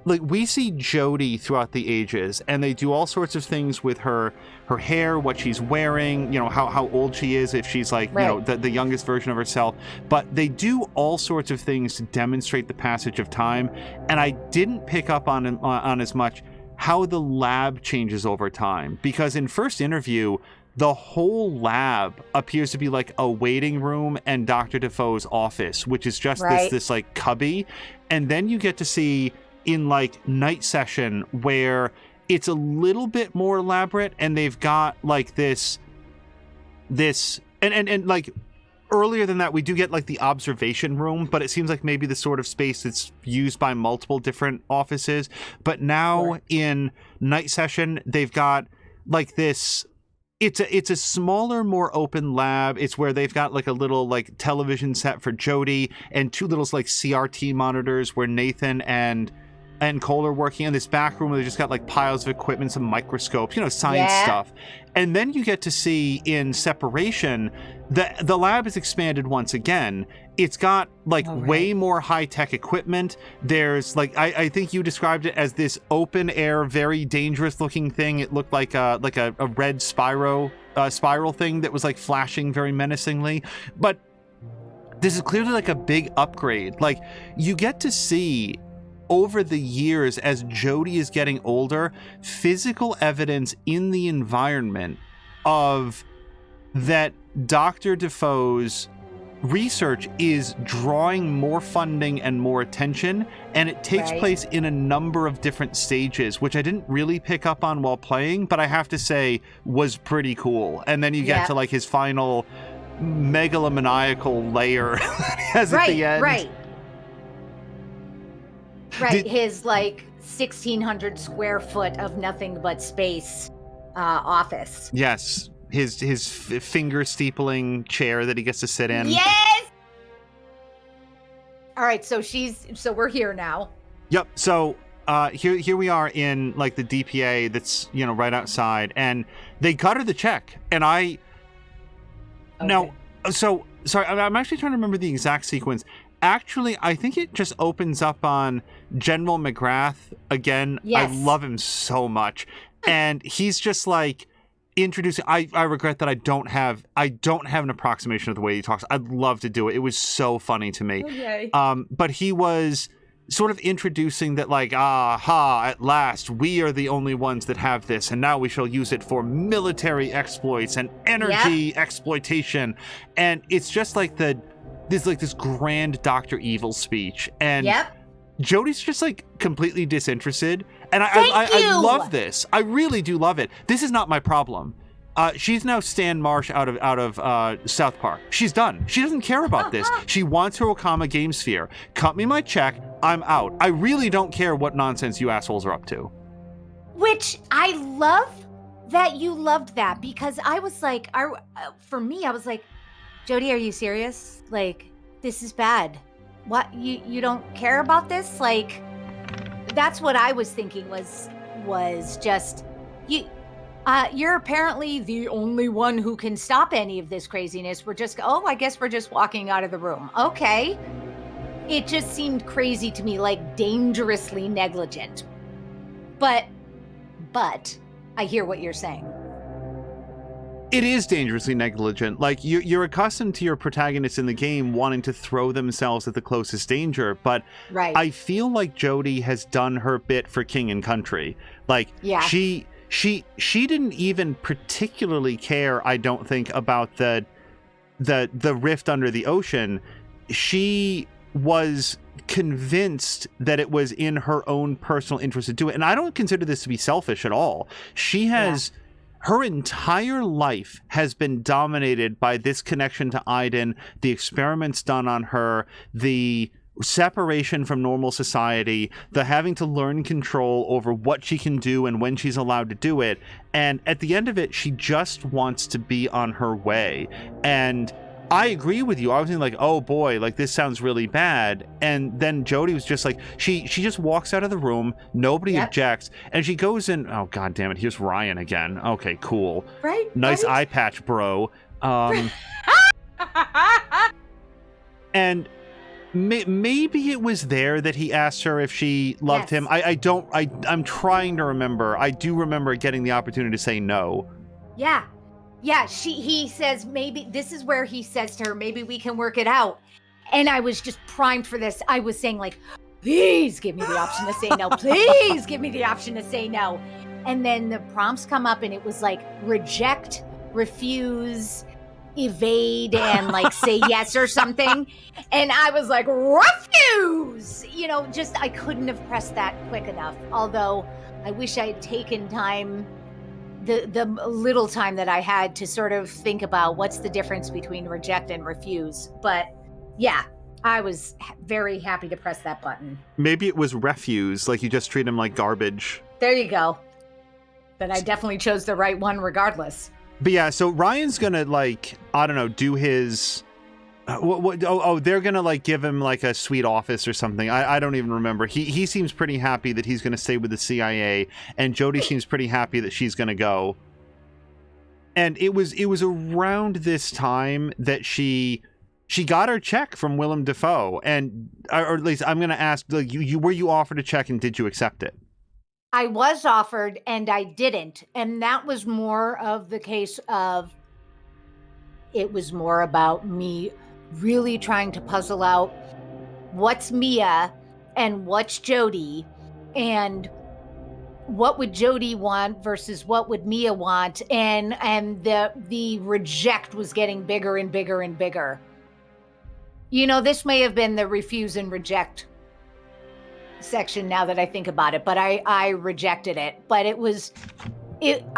like we see Jodie throughout the ages, and they do all sorts of things with her hair, what she's wearing, you know, how old she is, if she's like, right. you know, the youngest version of herself. But they do all sorts of things to demonstrate the passage of time, and I didn't pick up on as much how the lab changes over time, because in first interview, the whole lab appears to be like a waiting room and Dr. Defoe's office, which is just right. this like cubby, and then you get to see in like Night Session where it's a little bit more elaborate, and they've got like this and like earlier than that we do get like the observation room, but it seems like maybe the sort of space that's used by multiple different offices. But now Sure. in Night Session they've got like this, it's a smaller, more open lab. It's where they've got like a little like television set for Jodie and two little like CRT monitors where Nathan and Cole are working in this back room where they just got like piles of equipment, some microscopes, you know, science stuff. And then you get to see in Separation the lab is expanded once again. It's got like way more high-tech equipment. There's like I think you described it as this open air, very dangerous looking thing. It looked like a red spiral thing that was like flashing very menacingly. But this is clearly like a big upgrade. Like you get to see over the years, as Jodie is getting older, physical evidence in the environment of that Dr. Defoe's research is drawing more funding and more attention, and it takes place in a number of different stages, which I didn't really pick up on while playing, but I have to say was pretty cool. And then you get to like his final megalomaniacal layer that he has at the end. Right, his like 1,600 square foot of nothing but space office. Yes, his finger steepling chair that he gets to sit in. Yes. All right, so we're here now. Yep. So here we are in like the DPA that's, you know, right outside, and they cut her the check, and now. So sorry, I'm actually trying to remember the exact sequence. Actually, I think it just opens up on General McGrath again. Yes. I love him so much. And he's just like introducing, I regret that I don't have an approximation of the way he talks. I'd love to do it. It was so funny to me. Okay. But he was sort of introducing that like, aha, at last, we are the only ones that have this, and now we shall use it for military exploits and energy exploitation. And it's just like this grand Dr. Evil speech, and Jodie's just like completely disinterested, and I love this. I really do love it. This is not my problem. She's now Stan Marsh out of South Park. She's done. She doesn't care about this. She wants her Okama Game Sphere. Cut me my check. I'm out. I really don't care what nonsense you assholes are up to. Which I love that you loved that, because I was like, for me, I was like, Jodie, are you serious? Like, this is bad. What, you don't care about this? Like, that's what I was thinking was just, you're apparently the only one who can stop any of this craziness. I guess we're just walking out of the room. Okay. It just seemed crazy to me, like dangerously negligent. But I hear what you're saying. It is dangerously negligent. Like, you're accustomed to your protagonists in the game wanting to throw themselves at the closest danger, but I feel like Jodie has done her bit for King and Country. Like, she didn't even particularly care, I don't think, about the rift under the ocean. She was convinced that it was in her own personal interest to do it, and I don't consider this to be selfish at all. She has... Her entire life has been dominated by this connection to Aiden, the experiments done on her, the separation from normal society, the having to learn control over what she can do and when she's allowed to do it. And at the end of it, she just wants to be on her way. And I agree with you. I was thinking like, oh boy, like this sounds really bad. And then Jody was just like, she just walks out of the room. Nobody objects. And she goes in. Oh, God damn it. Here's Ryan again. Okay, cool. Right. Nice eye patch, bro. And maybe it was there that he asked her if she loved him. I'm trying to remember. I do remember getting the opportunity to say no. Yeah. Yeah, he says, maybe this is where he says to her, maybe we can work it out. And I was just primed for this. I was saying like, please give me the option to say no. Please give me the option to say no. And then the prompts come up and it was like reject, refuse, evade, and like say yes or something. And I was like, refuse! You know, just I couldn't have pressed that quick enough. Although I wish I had taken time, the little time that I had to sort of think about what's the difference between reject and refuse. But yeah, I was very happy to press that button. Maybe it was refuse, like you just treat him like garbage. There you go. But I definitely chose the right one regardless. But yeah, so Ryan's gonna like, I don't know, do his they're gonna like give him like a sweet office or something. I don't even remember. He seems pretty happy that he's gonna stay with the CIA, and Jody seems pretty happy that she's gonna go. And it was around this time that she got her check from Willem Dafoe, and or at least I'm gonna ask, like, you were you offered a check and did you accept it? I was offered and I didn't. And that was more of the case of, it was more about me really trying to puzzle out what's Mia and what's Jody, and what would Jody want versus what would Mia want. And the reject was getting bigger and bigger and bigger. You know, this may have been the refuse and reject section now that I think about it, but I rejected it. But I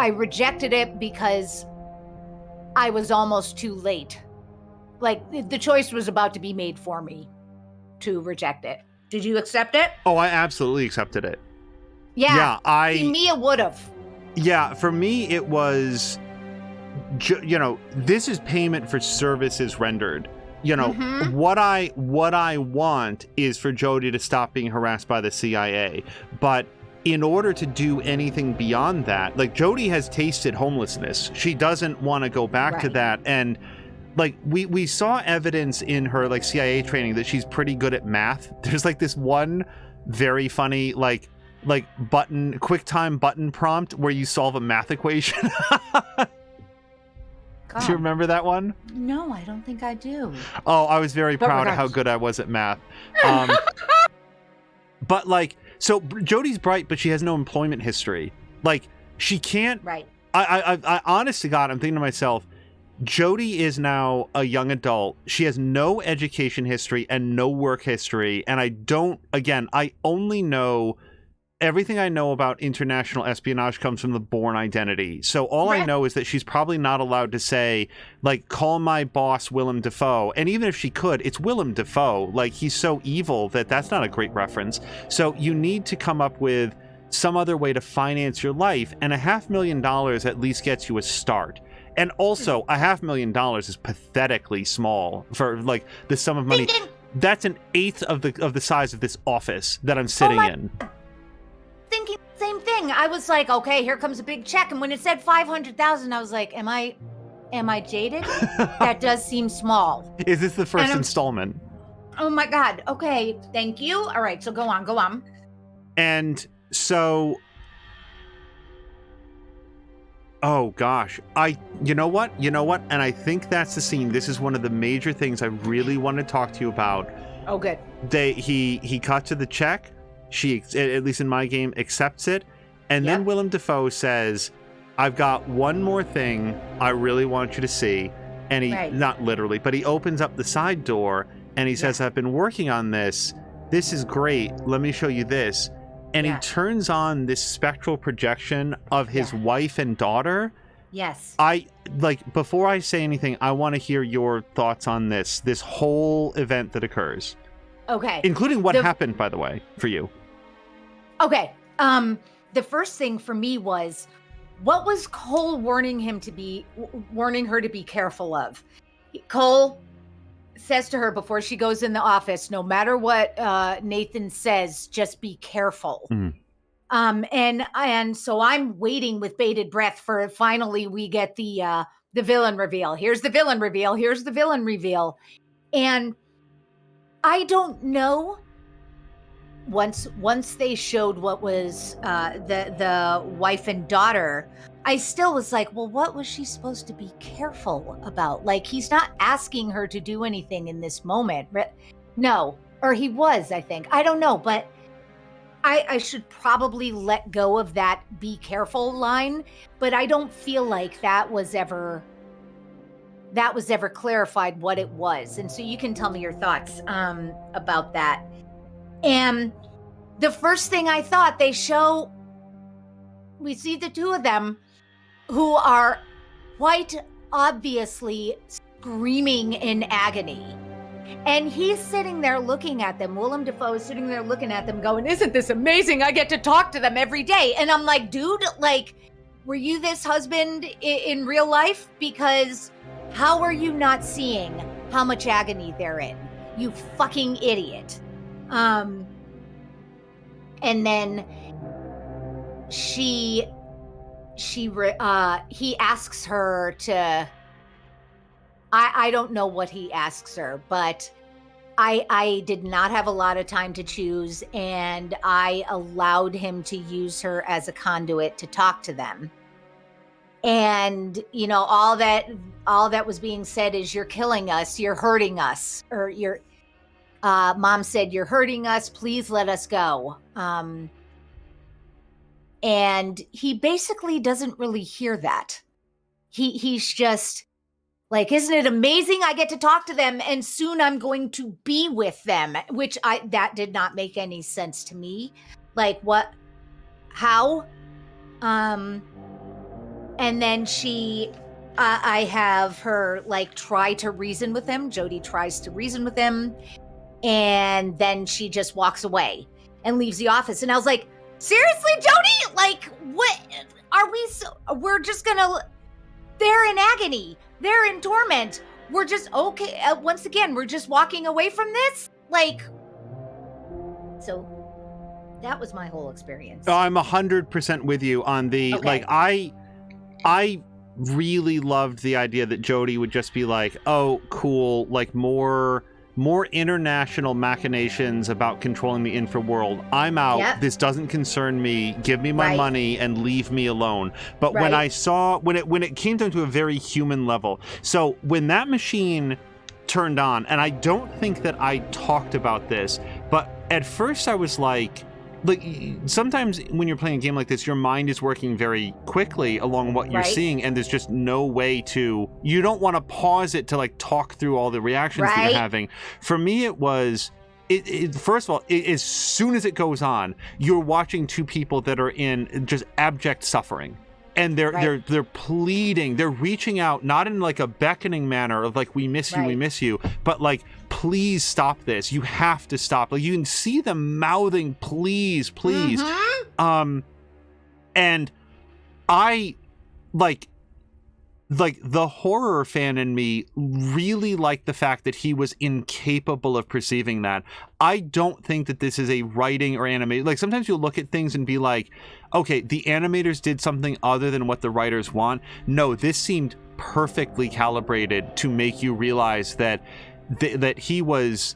rejected it because I was almost too late. Like the choice was about to be made for me to reject it. Did you accept it? Oh, I absolutely accepted it. Yeah. Mia would have. Yeah, for me it was, you know, this is payment for services rendered. You know, what I want is for Jody to stop being harassed by the CIA. But in order to do anything beyond that, like, Jody has tasted homelessness. She doesn't want to go back to that. And like we saw evidence in her like CIA training that she's pretty good at math. There's like this one very funny like QuickTime button prompt where you solve a math equation. Do you remember that one? No, I don't think I do. Oh, I was very proud of how good I was at math. But like, so Jody's bright, but she has no employment history. Like, she can't. Right. I honest to God, I'm thinking to myself, Jody is now a young adult. She has no education history and no work history. And I only know, everything I know about international espionage comes from the Bourne Identity. So all I know is that she's probably not allowed to say, like, call my boss Willem Dafoe. And even if she could, it's Willem Dafoe. Like, he's so evil that's not a great reference. So you need to come up with some other way to finance your life. And $500,000 at least gets you a start. And also, $500,000 is pathetically small for like the sum of money. That's an eighth of the size of this office that I'm sitting in. Thinking the same thing. I was like, okay, here comes a big check. And when it said 500,000, I was like, am I jaded? That does seem small. Is this the first installment? Oh my God. Okay. Thank you. All right. So go on. And so, oh gosh, you know what? And I think that's the scene. This is one of the major things I really want to talk to you about. Oh, good. He cut to the check. She, at least in my game, accepts it. And then Willem Dafoe says, I've got one more thing I really want you to see. And he, not literally, but he opens up the side door and he says, I've been working on this. This is great. Let me show you this. And he turns on this spectral projection of his wife and daughter. Yes. Before I say anything, I want to hear your thoughts on this whole event that occurs. Okay. Including what happened, by the way, for you. Okay. The first thing for me was, what was Cole warning her to be careful of? Cole says to her before she goes in the office, no matter what Nathan says, just be careful. And so I'm waiting with bated breath for finally we get the villain reveal. Here's the villain reveal. Here's the villain reveal. And I don't know. Once they showed what was the wife and daughter, I still was like, well, what was she supposed to be careful about? Like, he's not asking her to do anything in this moment. No, or he was, I think. I don't know, but I should probably let go of that be careful line, but I don't feel like that was ever clarified what it was. And so you can tell me your thoughts about that. And the first thing I thought, we see the two of them who are quite obviously screaming in agony. And he's sitting there looking at them. Willem Dafoe is sitting there looking at them going, isn't this amazing? I get to talk to them every day. And I'm like, dude, like, were you this husband in real life? Because how are you not seeing how much agony they're in? You fucking idiot. And then he asks her to, I don't know what he asks her, but I did not have a lot of time to choose, and I allowed him to use her as a conduit to talk to them. And, you know, all that was being said is, you're killing us, you're hurting us, or Mom said, you're hurting us, please let us go. And he basically doesn't really hear that. He's just like, isn't it amazing? I get to talk to them and soon I'm going to be with them, which that did not make any sense to me. Like, what, how? And then I have her like try to reason with him. Jodie tries to reason with him. And then she just walks away and leaves the office. And I was like, seriously, Jodie? Like, what are we? We're just gonna, they're in agony. They're in torment. We're just, okay. Once again, we're just walking away from this. Like, so that was my whole experience. I'm 100% with you on the, Okay. like, I really loved the idea that Jodie would just be like, oh, cool, like more international machinations about controlling the infraworld. I'm out. Yep. This doesn't concern me. Give me my Right. money and leave me alone. But when Right. I saw, when it came down to a very human level, so when that machine turned on, and I don't think that I talked about this, but at first I was like, sometimes when you're playing a game like this, your mind is working very quickly along what you're Right. seeing, and there's just no way to, you don't want to pause it to like talk through all the reactions that Right. you're having. For me, it was, first of all, as soon as it goes on, you're watching two people that are in just abject suffering. And Right. they're pleading, they're reaching out, not in like a beckoning manner of like, we miss you, we Right. miss you, but like, please stop this. You have to stop. Like, you can see them mouthing, please, please. Mhm. And I like the horror fan in me really liked the fact that he was incapable of perceiving that. I don't think that this is a writing or animation. Like, sometimes you'll look at things and be like, okay, the animators did something other than what the writers want. No, this seemed perfectly calibrated to make you realize that that he was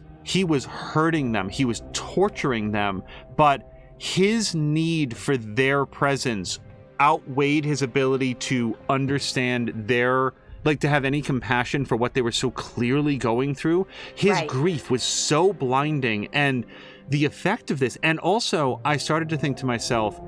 hurting them, he was torturing them, but his need for their presence outweighed his ability to understand their, like, to have any compassion for what they were so clearly going through. His Right. grief was so blinding, and the effect of this. And also, I started to think to myself,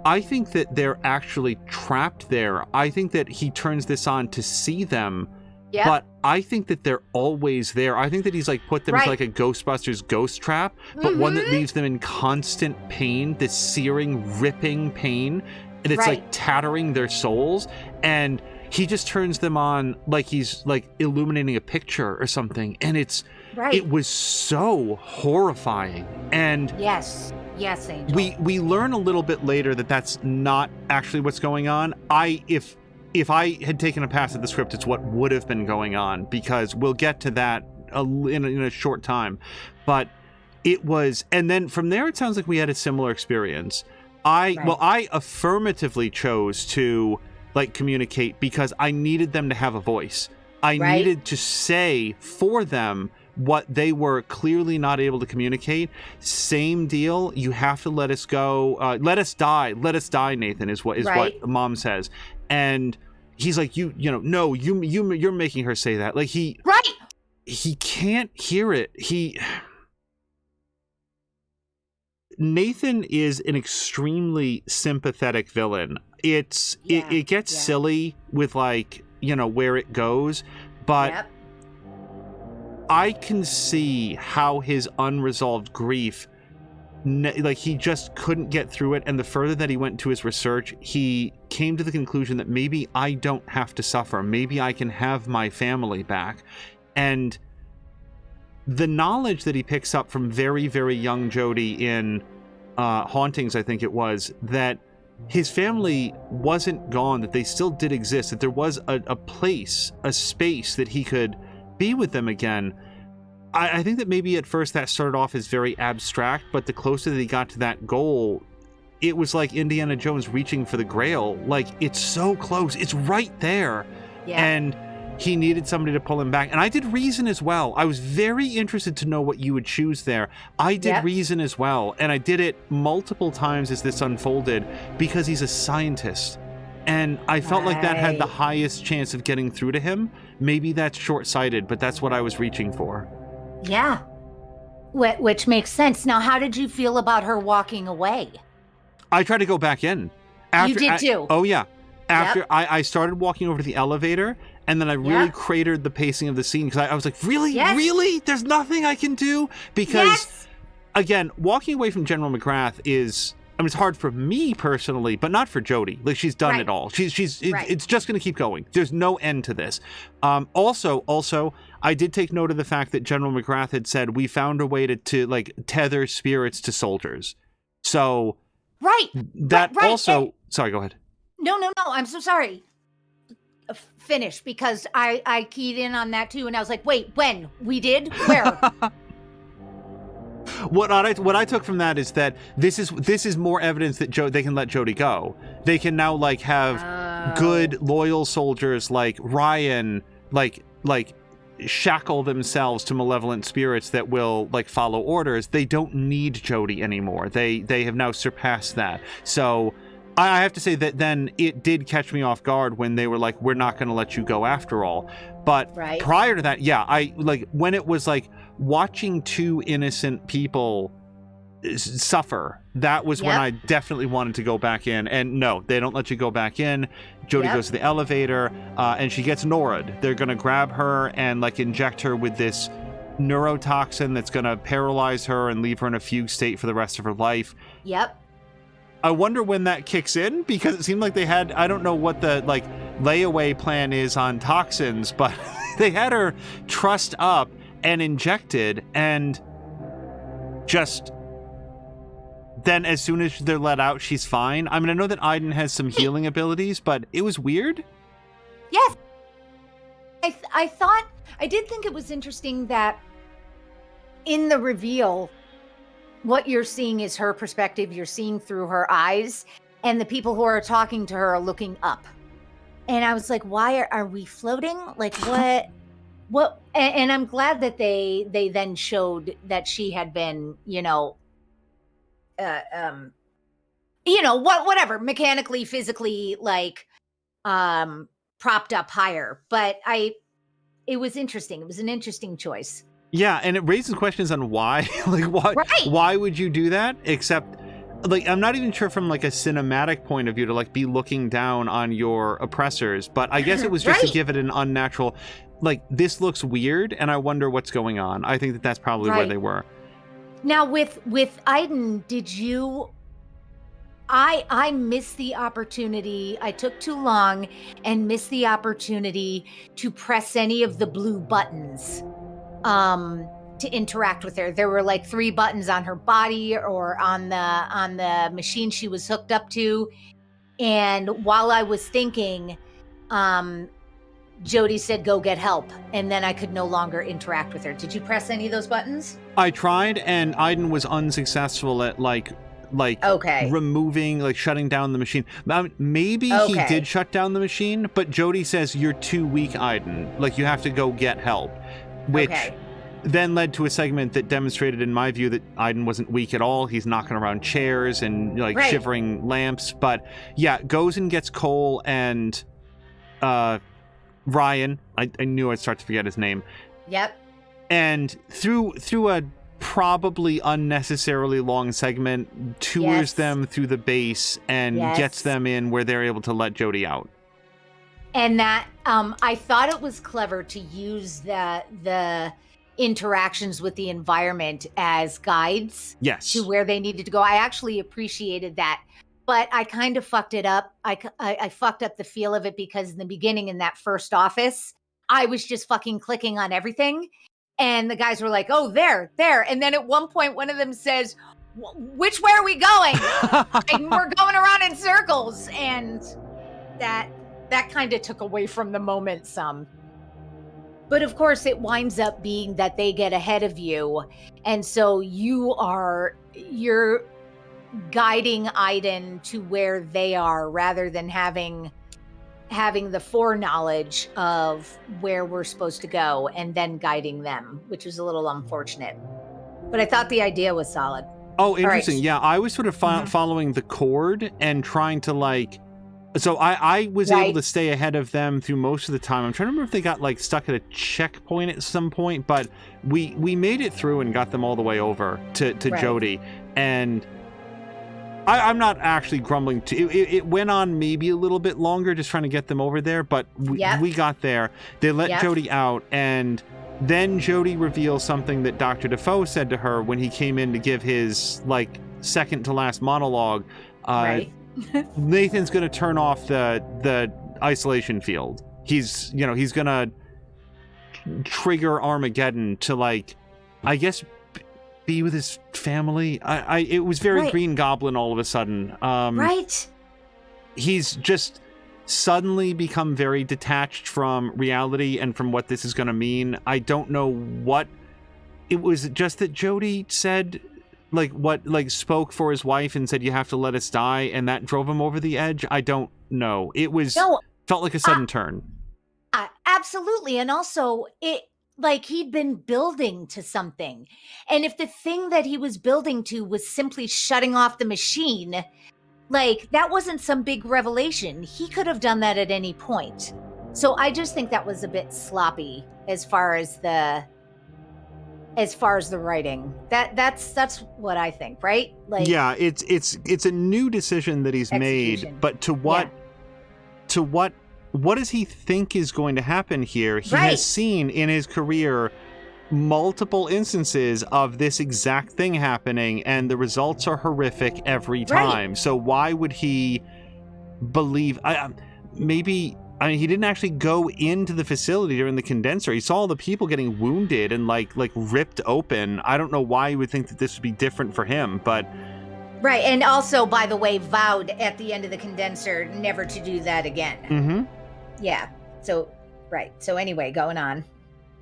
I think that they're actually trapped there. I think that he turns this on to see them, Yep. but I think that they're always there. I think that he's like put them Right. into like a Ghostbusters ghost trap, but one that Mhm. leaves them in constant pain, this searing, ripping pain that's Right. like tattering their souls. And he just turns them on like he's like illuminating a picture or something. And Right. it was so horrifying. And Yes, Angel. we learn a little bit later that that's not actually what's going on. If if I had taken a pass at the script, it's what would have been going on, because we'll get to that in a short time. But it was, and then from there, it sounds like we had a similar experience. I affirmatively chose to like communicate because I needed them to have a voice. I needed to say for them what they were clearly not able to communicate. Same deal. You have to let us go. Let us die. Let us die, Nathan, is what Mom says. And he's like, no, you're making her say that. Like he can't hear it. Nathan is an extremely sympathetic villain. It gets silly with like, where it goes, but I can see how his unresolved grief, like he just couldn't get through it. And the further that he went to his research, he came to the conclusion that maybe I don't have to suffer. Maybe I can have my family back. And the knowledge that he picks up from very, very young Jodie in Hauntings, I think it was, that his family wasn't gone, that they still did exist, that there was a place, a space that he could be with them again. I think that maybe at first that started off as very abstract, but the closer that he got to that goal, it was like Indiana Jones reaching for the Grail. Like, it's so close. It's right there. Yeah. And he needed somebody to pull him back. And I did Reason as well. I was very interested to know what you would choose there. I did Reason as well. And I did it multiple times as this unfolded because he's a scientist. And I felt like that had the highest chance of getting through to him. Maybe that's short-sighted, but that's what I was reaching for. Yeah. Which makes sense. Now, how did you feel about her walking away? I tried to go back in. You did too? Oh, yeah. After I started walking over to the elevator, and then I really cratered the pacing of the scene because I was like, really? Yes. Really? There's nothing I can do? Because, again, walking away from General McGrath is, I mean, it's hard for me personally, but not for Jodie. Like, she's done it all. It's just going to keep going. There's no end to this. Also, I did take note of the fact that General McGrath had said, we found a way to like, tether spirits to soldiers. So, also, sorry, go ahead. No, I'm so sorry. Finish, because I keyed in on that too, and I was like, wait, when? We did? Where? What I took from that is that this is more evidence that they can let Jodie go. They can now like have good, loyal soldiers like Ryan, like shackle themselves to malevolent spirits that will like follow orders. They don't need Jodie anymore. They have now surpassed that. So I have to say that then it did catch me off guard when they were like, we're not going to let you go after all. But prior to that, I like when it was like watching two innocent people suffer, that was when I definitely wanted to go back in. And no, they don't let you go back in. Jodie goes to the elevator and she gets Nora'd. They're going to grab her and like inject her with this neurotoxin that's going to paralyze her and leave her in a fugue state for the rest of her life. Yep. I wonder when that kicks in, because it seemed like they had, I don't know what the like layaway plan is on toxins, but they had her trussed up and injected, and just then as soon as they're let out, she's fine. I mean, I know that Aiden has some healing abilities, but it was weird. Yes. I did think it was interesting that in the reveal, what you're seeing is her perspective. You're seeing through her eyes, and the people who are talking to her are looking up. And I was like, why are we floating? Like, what? And I'm glad that they then showed that she had been, whatever, mechanically, physically, like, propped up higher. But it was interesting. It was an interesting choice. Yeah, and it raises questions on why. Like, why would you do that? Except, like, I'm not even sure from, like, a cinematic point of view to, like, be looking down on your oppressors. But I guess it was just to give it an unnatural, like, this looks weird, and I wonder what's going on. I think that's probably where they were. Now, with Aiden, did you... I missed the opportunity. I took too long and missed the opportunity to press any of the blue buttons to interact with her. There were like 3 buttons on her body or on the machine she was hooked up to. And while I was thinking, Jody said, go get help. And then I could no longer interact with her. Did you press any of those buttons? I tried, and Aiden was unsuccessful at Okay. removing, like shutting down the machine. Maybe he did shut down the machine, but Jody says you're too weak, Aiden. Like, you have to go get help, which then led to a segment that demonstrated, in my view, that Aiden wasn't weak at all. He's knocking around chairs and shivering lamps. But yeah, goes and gets Cole and Ryan. I knew I'd start to forget his name. Yep. And through a probably unnecessarily long segment, tours them through the base and gets them in where they're able to let Jody out. And that I thought it was clever to use the interactions with the environment as guides to where they needed to go. I actually appreciated that, but I kind of fucked it up. I fucked up the feel of it because in the beginning, in that first office, I was just fucking clicking on everything. And the guys were like, oh, there. And then at one point, one of them says, which way are we going? And we're going around in circles. And that kind of took away from the moment some. But of course, it winds up being that they get ahead of you. And so you're guiding Aiden to where they are rather than having the foreknowledge of where we're supposed to go and then guiding them, which is a little unfortunate. But I thought the idea was solid. Oh, interesting. Right. Yeah, I was sort of following the cord and trying to so I was able to stay ahead of them through most of the time. I'm trying to remember if they got stuck at a checkpoint at some point, but we made it through and got them all the way over to Jody. And I'm not actually grumbling. It went on maybe a little bit longer just trying to get them over there, but we got there. They let Jody out, and then Jody reveals something that Dr. Defoe said to her when he came in to give his second to last monologue. Nathan's going to turn off the isolation field. He's going to trigger Armageddon to I guess be with his family. It was very Green Goblin all of a sudden. He's just suddenly become very detached from reality and from what this is going to mean. I don't know what it was. Just that Jody said spoke for his wife and said, you have to let us die, and that drove him over the edge. I don't know. It was felt like a sudden turn. Absolutely. And also he'd been building to something. And if the thing that he was building to was simply shutting off the machine, that wasn't some big revelation. He could have done that at any point. So I just think that was a bit sloppy as far as the writing. That's what I think, right? It's a new decision that he's made, but to what does he think is going to happen here? He has seen in his career multiple instances of this exact thing happening, and the results are horrific every time. So why would he believe? He didn't actually go into the facility during the condenser. He saw all the people getting wounded and ripped open. I don't know why he would think that this would be different for him, but right. And also, by the way, vowed at the end of the condenser never to do that again. Mm-hmm. Yeah. So So anyway, going on.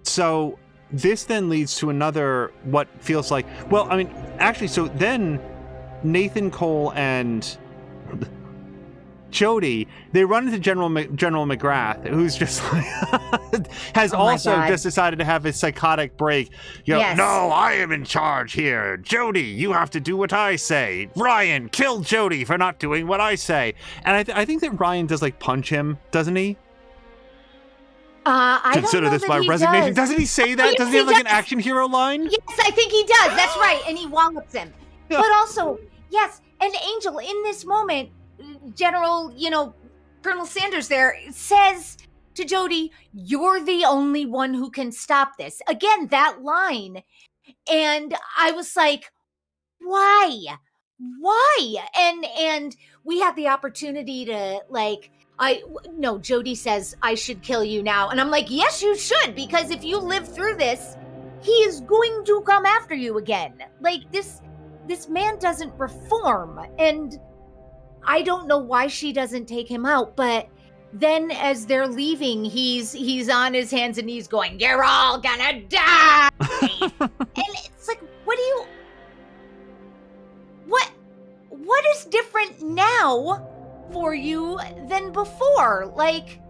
So this then leads to another what feels like. So then Nathan, Cole, and Jody, they run into General McGrath, who's just has just decided to have his psychotic break. No, I am in charge here. Jody, you have to do what I say. Ryan, kill Jody for not doing what I say. And I think that Ryan does punch him, doesn't he? I consider this my resignation. Doesn't he say that? Doesn't he have an action hero line? Yes, I think he does. That's right. And he wallops him. But also, yes, and Angel, in this moment, General, Colonel Sanders there says to Jody, you're the only one who can stop this. Again, that line. And I was like, why? And we had the opportunity to Jody says, I should kill you now. And I'm like, yes, you should, because if you live through this, he is going to come after you again. This man doesn't reform. And I don't know why she doesn't take him out, but then as they're leaving, he's on his hands and knees going, "You're all gonna die." And it's like, what is different now for you than before? Like,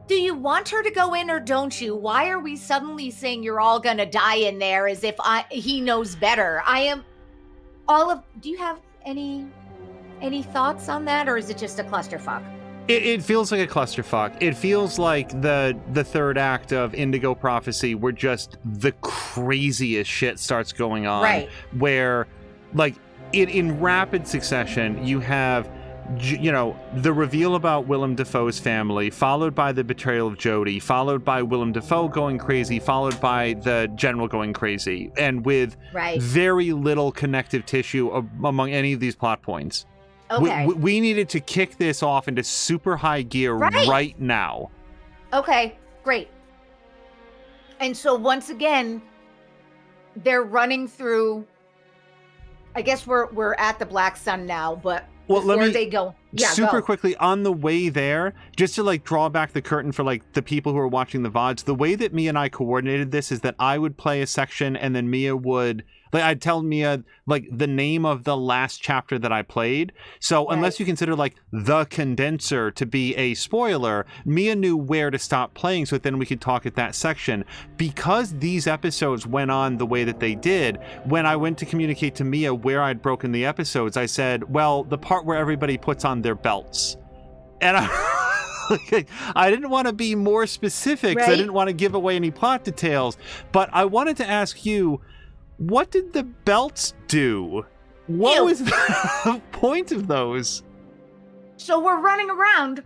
do you want her to go in or don't you? Why are we suddenly saying you're all gonna die in there as if he knows better? Do you have any thoughts on that, or is it just a clusterfuck? It feels like a clusterfuck. It feels like the third act of Indigo Prophecy, where just the craziest shit starts going on. Right. Where, like, in rapid succession, you have, the reveal about Willem Dafoe's family, followed by the betrayal of Jodie, followed by Willem Dafoe going crazy, followed by the general going crazy, and with very little connective tissue among any of these plot points. Okay. We needed to kick this off into super high gear right now. Okay, great. And so once again, they're running through. I guess we're at the Black Sun now, but before they go, super quickly on the way there, just to like draw back the curtain for like the people who are watching the VODs. The way that Mia and I coordinated this is that I would play a section, and then Mia would. Like, I'd tell Mia, like, the name of the last chapter that I played. So unless you consider, like, the condenser to be a spoiler, Mia knew where to stop playing so that then we could talk at that section. Because these episodes went on the way that they did, when I went to communicate to Mia where I'd broken the episodes, I said, well, the part where everybody puts on their belts. And I didn't want to be more specific, 'cause I didn't want to give away any plot details. But I wanted to ask you, what did the belts do? What was the point of those? So we're running around,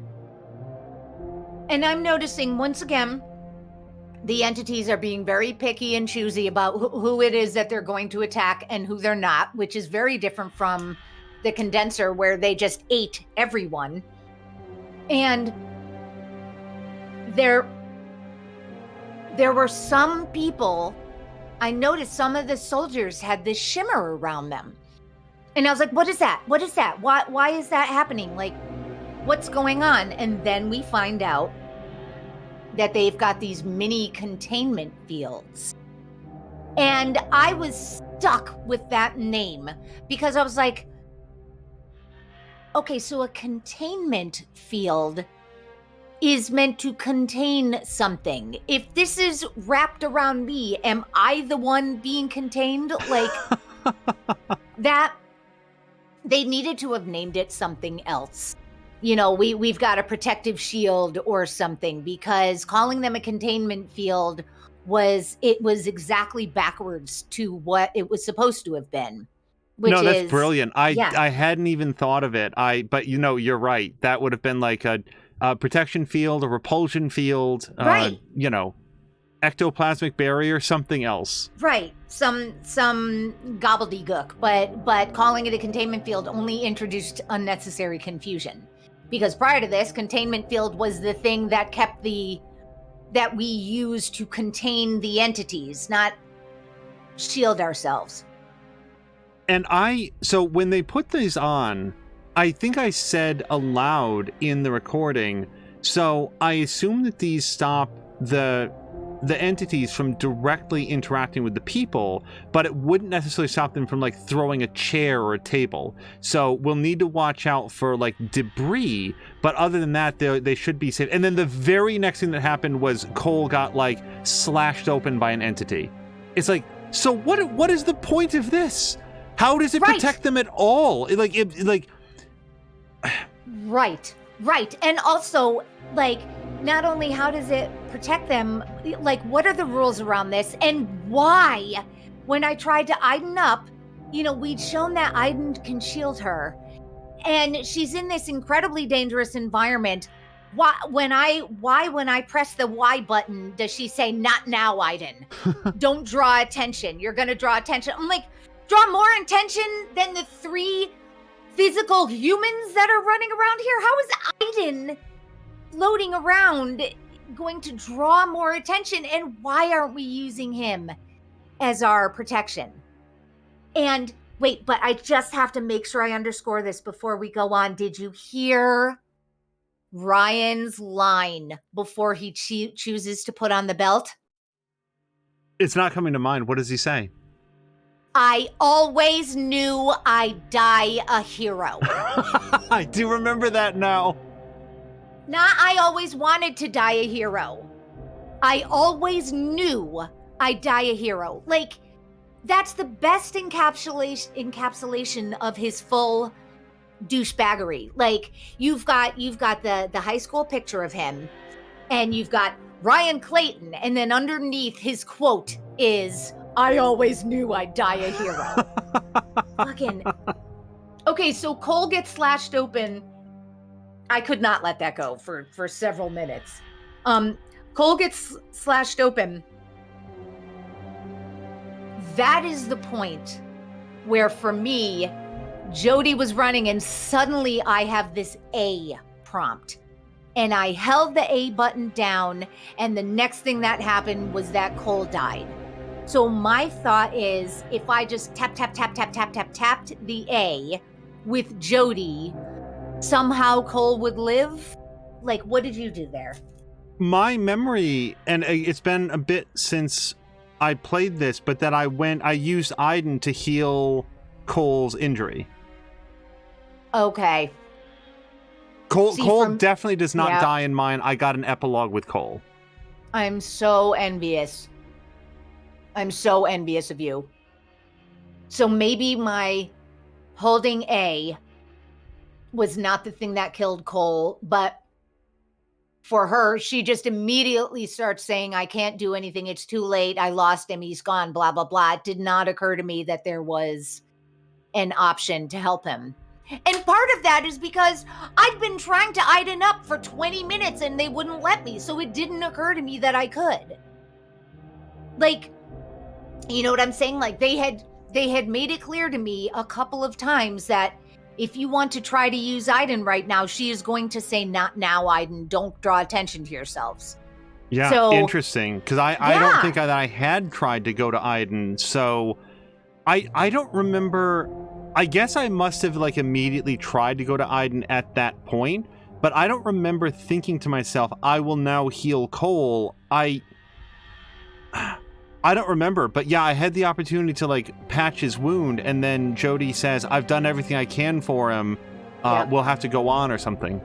and I'm noticing once again, the entities are being very picky and choosy about who it is that they're going to attack and who they're not, which is very different from the condenser where they just ate everyone. And there were some people. I noticed some of the soldiers had this shimmer around them. And I was like, what is that? What is that? Why is that happening? Like, what's going on? And then we find out that they've got these mini containment fields. And I was stuck with that name because I was like, okay, so a containment field is meant to contain something. If this is wrapped around me, am I the one being contained? Like, that, they needed to have named it something else. You know, we've got a protective shield or something, because calling them a containment field was exactly backwards to what it was supposed to have been. No, that's brilliant. I hadn't even thought of it. But you're right. That would have been like a protection field, a repulsion field, ectoplasmic barrier, something else. Right. Some gobbledygook, but calling it a containment field only introduced unnecessary confusion. Because prior to this, containment field was the thing that kept that we used to contain the entities, not shield ourselves. And so when they put these on, I think I said aloud in the recording, so I assume that these stop the entities from directly interacting with the people, but it wouldn't necessarily stop them from like throwing a chair or a table. So we'll need to watch out for like debris, but other than that, they should be safe. And then the very next thing that happened was Cole got like slashed open by an entity. It's like, so what is the point of this? How does it protect them at all? Right. And also, like, not only how does it protect them, like, what are the rules around this? And why, when I tried to Aiden up, we'd shown that Aiden can shield her. And she's in this incredibly dangerous environment. Why, when I press the Y button, does she say, "Not now, Aiden. Don't draw attention. You're going to draw attention." I'm like, draw more attention than the 3 physical humans that are running around here? How is Aiden floating around going to draw more attention? And why aren't we using him as our protection? And wait, but I just have to make sure I underscore this before we go on. Did you hear Ryan's line before he chooses to put on the belt? It's not coming to mind. What does he say? I always knew I'd die a hero. I do remember that now. Not I always wanted to die a hero. I always knew I'd die a hero. Like, that's the best encapsulation of his full douchebaggery. Like, you've got the high school picture of him, and you've got Ryan Clayton, and then underneath his quote is, I always knew I'd die a hero. Fucking. Okay, so Cole gets slashed open. I could not let that go for several minutes. Cole gets slashed open. That is the point where, for me, Jody was running and suddenly I have this A prompt. And I held the A button down, and the next thing that happened was that Cole died. So my thought is, if I just tapped the A with Jody, somehow Cole would live? Like, what did you do there? My memory, and it's been a bit since I played this, but that I used Aiden to heal Cole's injury. Okay. Cole definitely does not die in mine. I got an epilogue with Cole. I'm so envious. I'm so envious of you. So maybe my holding A was not the thing that killed Cole, but for her, she just immediately starts saying, I can't do anything. It's too late. I lost him. He's gone, blah, blah, blah. It did not occur to me that there was an option to help him. And part of that is because I'd been trying to Aiden up for 20 minutes and they wouldn't let me. So it didn't occur to me that I could. Like, you know what I'm saying? Like, they had made it clear to me a couple of times that if you want to try to use Aiden right now, she is going to say, not now, Aiden. Don't draw attention to yourselves. Yeah, so, interesting. Because I don't think that I had tried to go to Aiden. So I don't remember. I guess I must have like immediately tried to go to Aiden at that point. But I don't remember thinking to myself, I will now heal Cole. I don't remember, but yeah, I had the opportunity to like patch his wound, and then Jody says, I've done everything I can for him. We'll have to go on or something.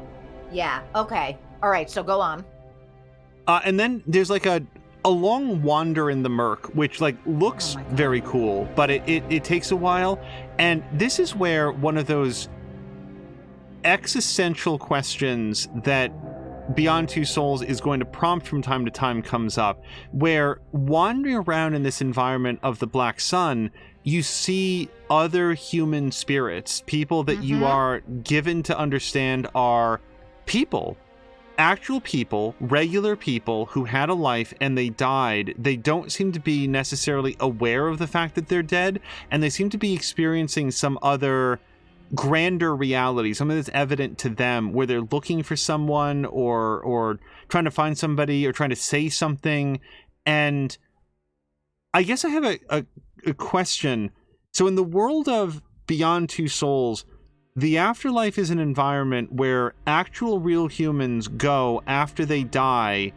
Yeah, okay. All right, so go on. And then there's like a long wander in the murk, which like looks very cool, but it takes a while. And this is where one of those existential questions that Beyond Two Souls is going to prompt from time to time comes up, where wandering around in this environment of the Black Sun, you see other human spirits, people that you are given to understand are people, actual people, regular people who had a life and they died. They don't seem to be necessarily aware of the fact that they're dead, and they seem to be experiencing some other grander reality, something that's evident to them, where they're looking for someone or trying to find somebody or trying to say something. And I guess I have a question. So in the world of Beyond Two Souls, the afterlife is an environment where actual real humans go after they die,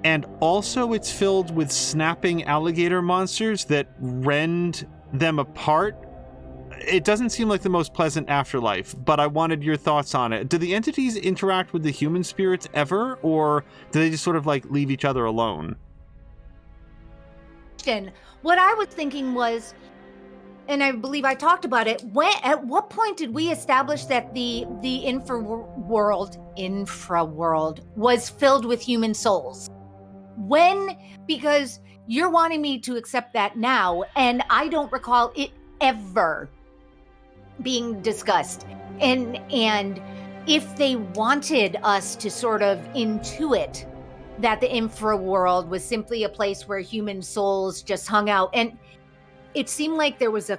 and also it's filled with snapping alligator monsters that rend them apart. It doesn't seem like the most pleasant afterlife, but I wanted your thoughts on it. Do the entities interact with the human spirits ever, or do they just sort of like leave each other alone? What I was thinking was, and I believe I talked about it, at what point did we establish that the infraworld was filled with human souls? When? Because you're wanting me to accept that now, and I don't recall it ever being discussed. And if they wanted us to sort of intuit that the infraworld was simply a place where human souls just hung out, and it seemed like there was a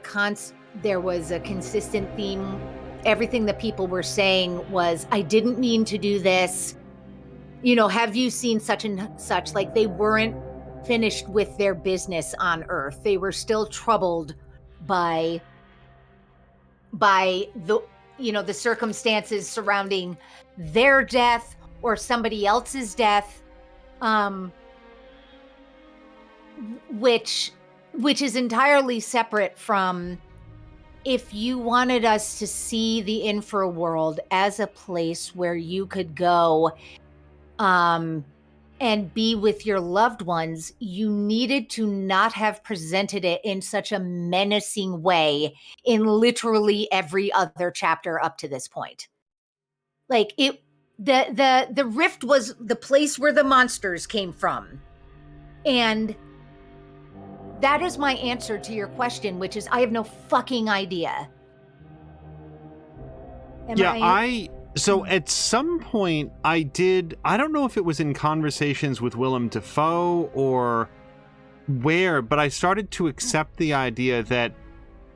consistent theme. Everything that people were saying was, I didn't mean to do this. You know, have you seen such and such? Like, they weren't finished with their business on Earth. They were still troubled by the circumstances surrounding their death or somebody else's death, which is entirely separate from if you wanted us to see the infra world as a place where you could go and be with your loved ones, you needed to not have presented it in such a menacing way in literally every other chapter up to this point. Like the rift was the place where the monsters came from. And that is my answer to your question, which is I have no fucking idea. So at some point I don't know if it was in conversations with Willem Dafoe or where, but I started to accept the idea that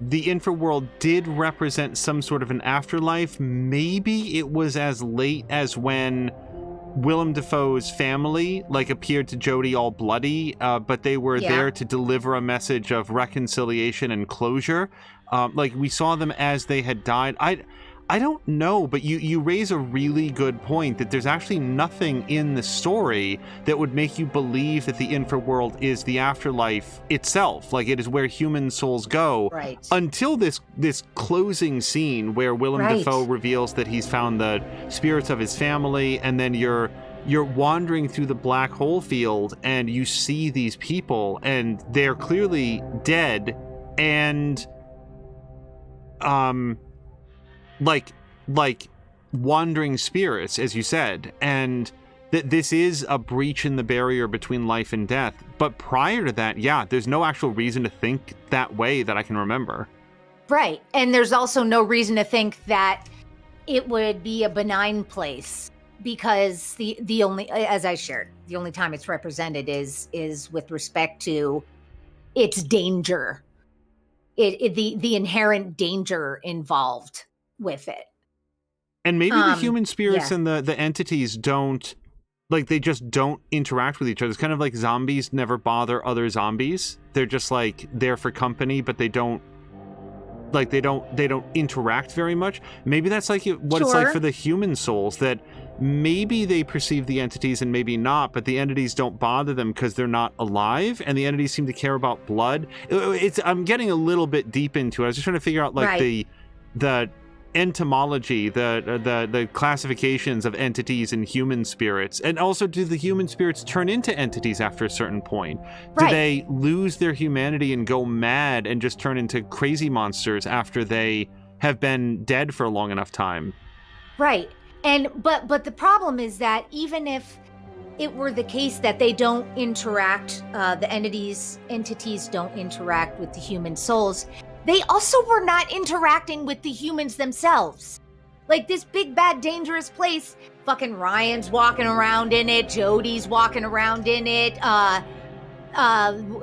the infraworld did represent some sort of an afterlife. Maybe it was as late as when Willem Dafoe's family appeared to Jodie all bloody, but they were there to deliver a message of reconciliation and closure. We saw them as they had died. I don't know, but you raise a really good point that there's actually nothing in the story that would make you believe that the infraworld is the afterlife itself. It is where human souls go. Right. Until this closing scene where Willem Dafoe reveals that he's found the spirits of his family, and then you're wandering through the black hole field and you see these people and they're clearly dead and like wandering spirits, as you said, and that this is a breach in the barrier between life and death. But prior to that, there's no actual reason to think that way that I can remember. Right. And there's also no reason to think that it would be a benign place, because the only, as I shared, the only time it's represented is with respect to its danger, the inherent danger involved with it. And maybe the human spirits and the entities don't, they just don't interact with each other. It's kind of like zombies never bother other zombies. They're just there for company, but they don't interact very much. Maybe that's what it's like for the human souls, that maybe they perceive the entities and maybe not, but the entities don't bother them because they're not alive, and the entities seem to care about blood. I'm getting a little bit deep into it. I was just trying to figure out the entomology, the classifications of entities and human spirits. And also, do the human spirits turn into entities after a certain point? Do they lose their humanity and go mad and just turn into crazy monsters after they have been dead for a long enough time? Right. And but the problem is that even if it were the case that they don't interact, the entities don't interact with the human souls, they also were not interacting with the humans themselves. This big, bad, dangerous place, fucking Ryan's walking around in it, Jodie's walking around in it,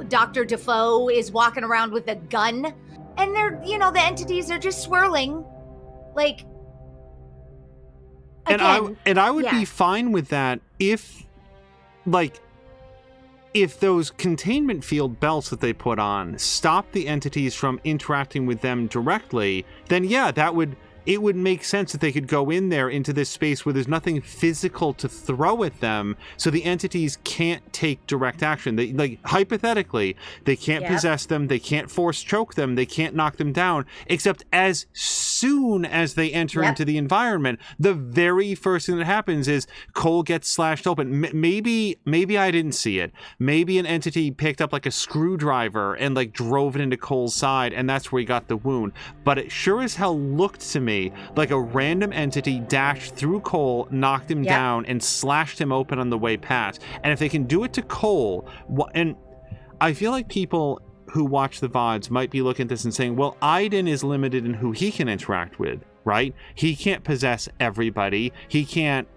Dr. Defoe is walking around with a gun, and they're, the entities are just swirling. And I would be fine with that if those containment field belts that they put on stop the entities from interacting with them directly, then it would make sense that they could go in there into this space where there's nothing physical to throw at them, so the entities can't take direct action. They, hypothetically, they can't possess them, they can't force choke them, they can't knock them down, except as soon as they enter into the environment, the very first thing that happens is Cole gets slashed open. Maybe I didn't see it. Maybe an entity picked up a screwdriver and drove it into Cole's side, and that's where he got the wound. But it sure as hell looked to me like a random entity dashed through Cole, knocked him down, and slashed him open on the way past. And if they can do it to Cole, and I feel like people who watch the VODs might be looking at this and saying, well, Aiden is limited in who he can interact with, right? He can't possess everybody. He can't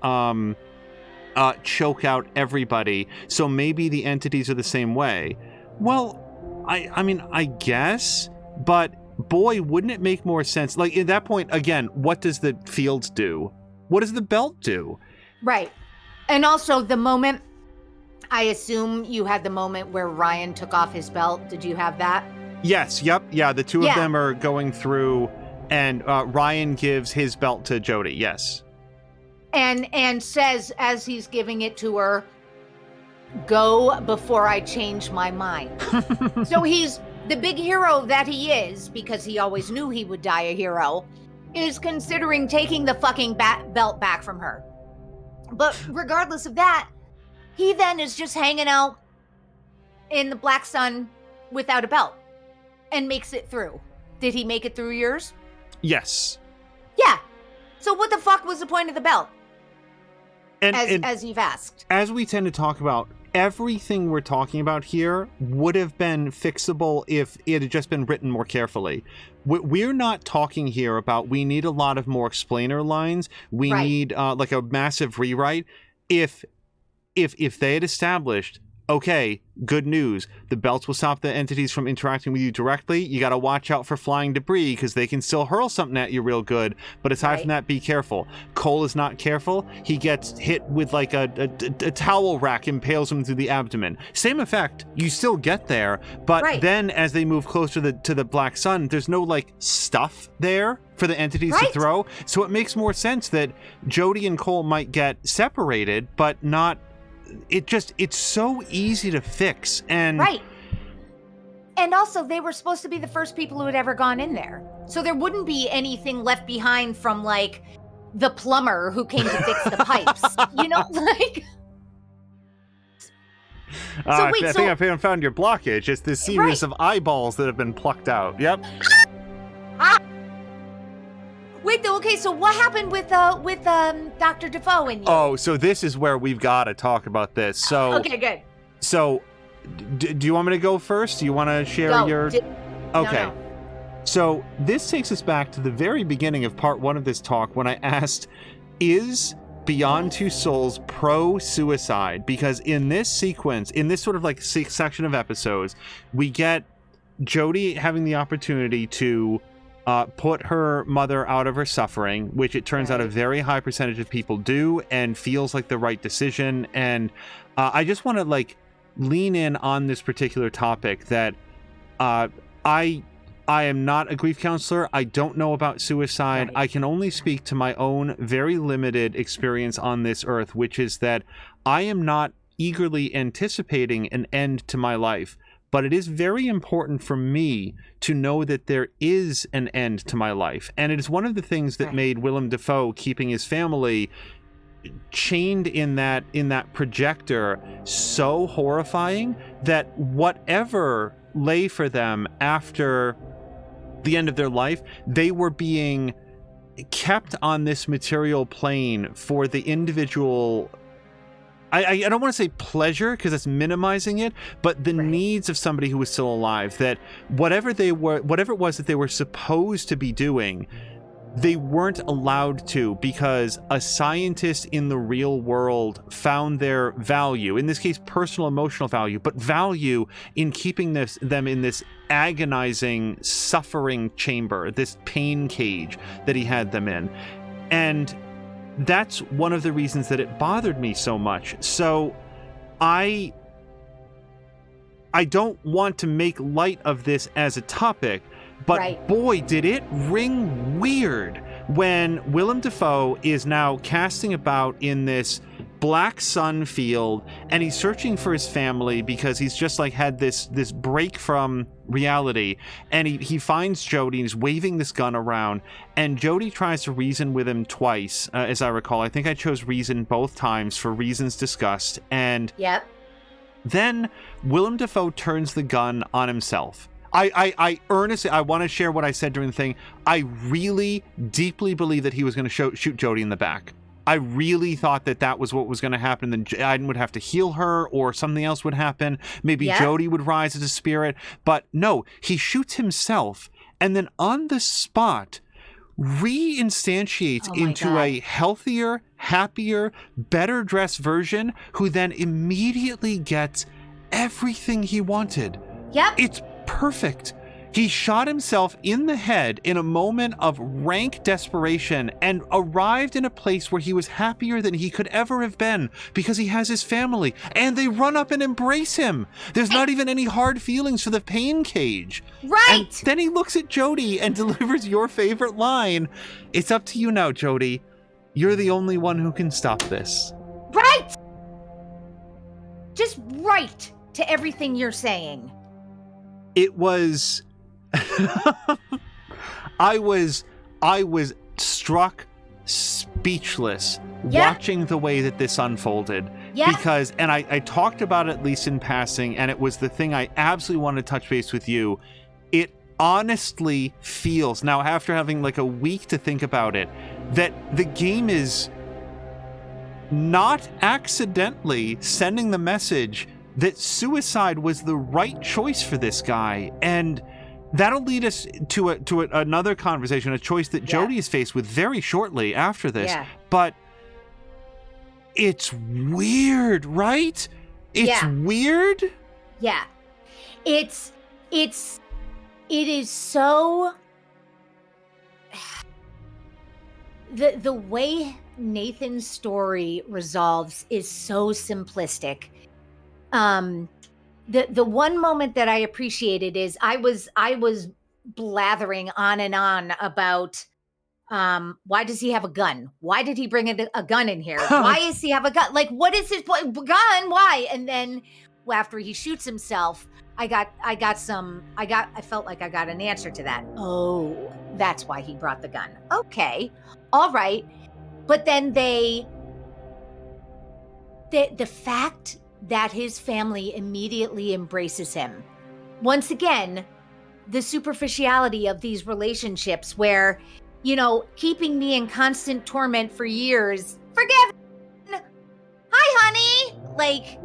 choke out everybody. So maybe the entities are the same way. Well, I mean, I guess, but boy, wouldn't it make more sense? At that point, again, what does the field do? What does the belt do? Right. And also the moment, I assume you had the moment where Ryan took off his belt. Did you have that? Yes. Yep. Yeah. The two of them are going through, and Ryan gives his belt to Jodie. Yes. and says as he's giving it to her, "Go before I change my mind." So he's the big hero that he is, because he always knew he would die a hero, is considering taking the fucking belt back from her. But regardless of that, he then is just hanging out in the black sun without a belt and makes it through. Did he make it through yours? Yes. Yeah. So what the fuck was the point of the belt? And As you've asked. as we tend to talk about, everything we're talking about here would have been fixable if it had just been written more carefully. We're not talking here about we need a lot of more explainer lines. We Right. need like a massive rewrite. If they had established, okay, good news, the belts will stop the entities from interacting with you directly. You got to watch out for flying debris because they can still hurl something at you real good. But aside from that, be careful. Cole is not careful. He gets hit with like a towel rack, impales him through the abdomen. Same effect. You still get there. But then as they move closer to the black sun, there's no like stuff there for the entities to throw. So it makes more sense that Jody and Cole might get separated, but not. It's so easy to fix. And Right. And also, they were supposed to be the first people who had ever gone in there. So there wouldn't be anything left behind from, like, the plumber who came to fix the pipes. You know, like... So wait, I think I found your blockage. It's this series of eyeballs that have been plucked out. Yep. Wait, though, okay, so what happened with Dr. Defoe and you? Oh, so this is where we've got to talk about this. So okay, good. So, do you want me to go first? Do you want to share your... Okay. No. So, this takes us back to the very beginning of part 1 of this talk when I asked, is Beyond Two Souls pro-suicide? Because in this sequence, in this sort of like section of episodes, we get Jody having the opportunity to put her mother out of her suffering, which it turns out a very high percentage of people do and feels like the right decision. And I just want to like lean in on this particular topic that I am not a grief counselor. I don't know about suicide. I can only speak to my own very limited experience on this earth, which is that I am not eagerly anticipating an end to my life. But it is very important for me to know that there is an end to my life. And it is one of the things that made Willem Dafoe keeping his family chained in that projector so horrifying that whatever lay for them after the end of their life, they were being kept on this material plane for the individual... I don't want to say pleasure because that's minimizing it, but the needs of somebody who was still alive, that whatever it was that they were supposed to be doing, they weren't allowed to because a scientist in the real world found their value, in this case, personal emotional value, but value in keeping them in this agonizing, suffering chamber, this pain cage that he had them in. And that's one of the reasons that it bothered me so much. So I don't want to make light of this as a topic, but boy, did it ring weird when Willem Dafoe is now casting about in this black sun field and he's searching for his family because he's just like had this break from reality, and he finds Jody and he's waving this gun around, and Jody tries to reason with him twice, as I recall. I think I chose reason both times for reasons discussed, and then Willem Dafoe turns the gun on himself. I earnestly, I want to share what I said during the thing. I really deeply believe that he was going to shoot Jody in the back. I really thought that was what was going to happen. Then Aiden would have to heal her or something else would happen. Maybe Jody would rise as a spirit. But no, he shoots himself and then on the spot reinstantiates into a healthier, happier, better dressed version who then immediately gets everything he wanted. It's perfect. He shot himself in the head in a moment of rank desperation and arrived in a place where he was happier than he could ever have been because he has his family and they run up and embrace him. There's not even any hard feelings for the pain cage. And then he looks at Jody and delivers your favorite line. It's up to you now, Jody. You're the only one who can stop this. Right! Just right to everything you're saying. It was... I was struck speechless watching the way that this unfolded. Yeah. Because, and I talked about it at least in passing, and it was the thing I absolutely wanted to touch base with you. It honestly feels, now after having like a week to think about it, that the game is not accidentally sending the message that suicide was the right choice for this guy. And that'll lead us to another conversation, a choice that Jody is faced with very shortly after this. Yeah. But it's weird, right? It's weird. Yeah. It is so... The way Nathan's story resolves is so simplistic. The one moment that I appreciated is I was blathering on and on about why does he have a gun? Why did he bring a gun in here? Why does he have a gun? Like, what is his gun? Why? And then after he shoots himself, I felt like I got an answer to that. Oh, that's why he brought the gun. Okay. All right. But then the fact that his family immediately embraces him. Once again, the superficiality of these relationships where, keeping me in constant torment for years. Forgive. Hi, honey. Like,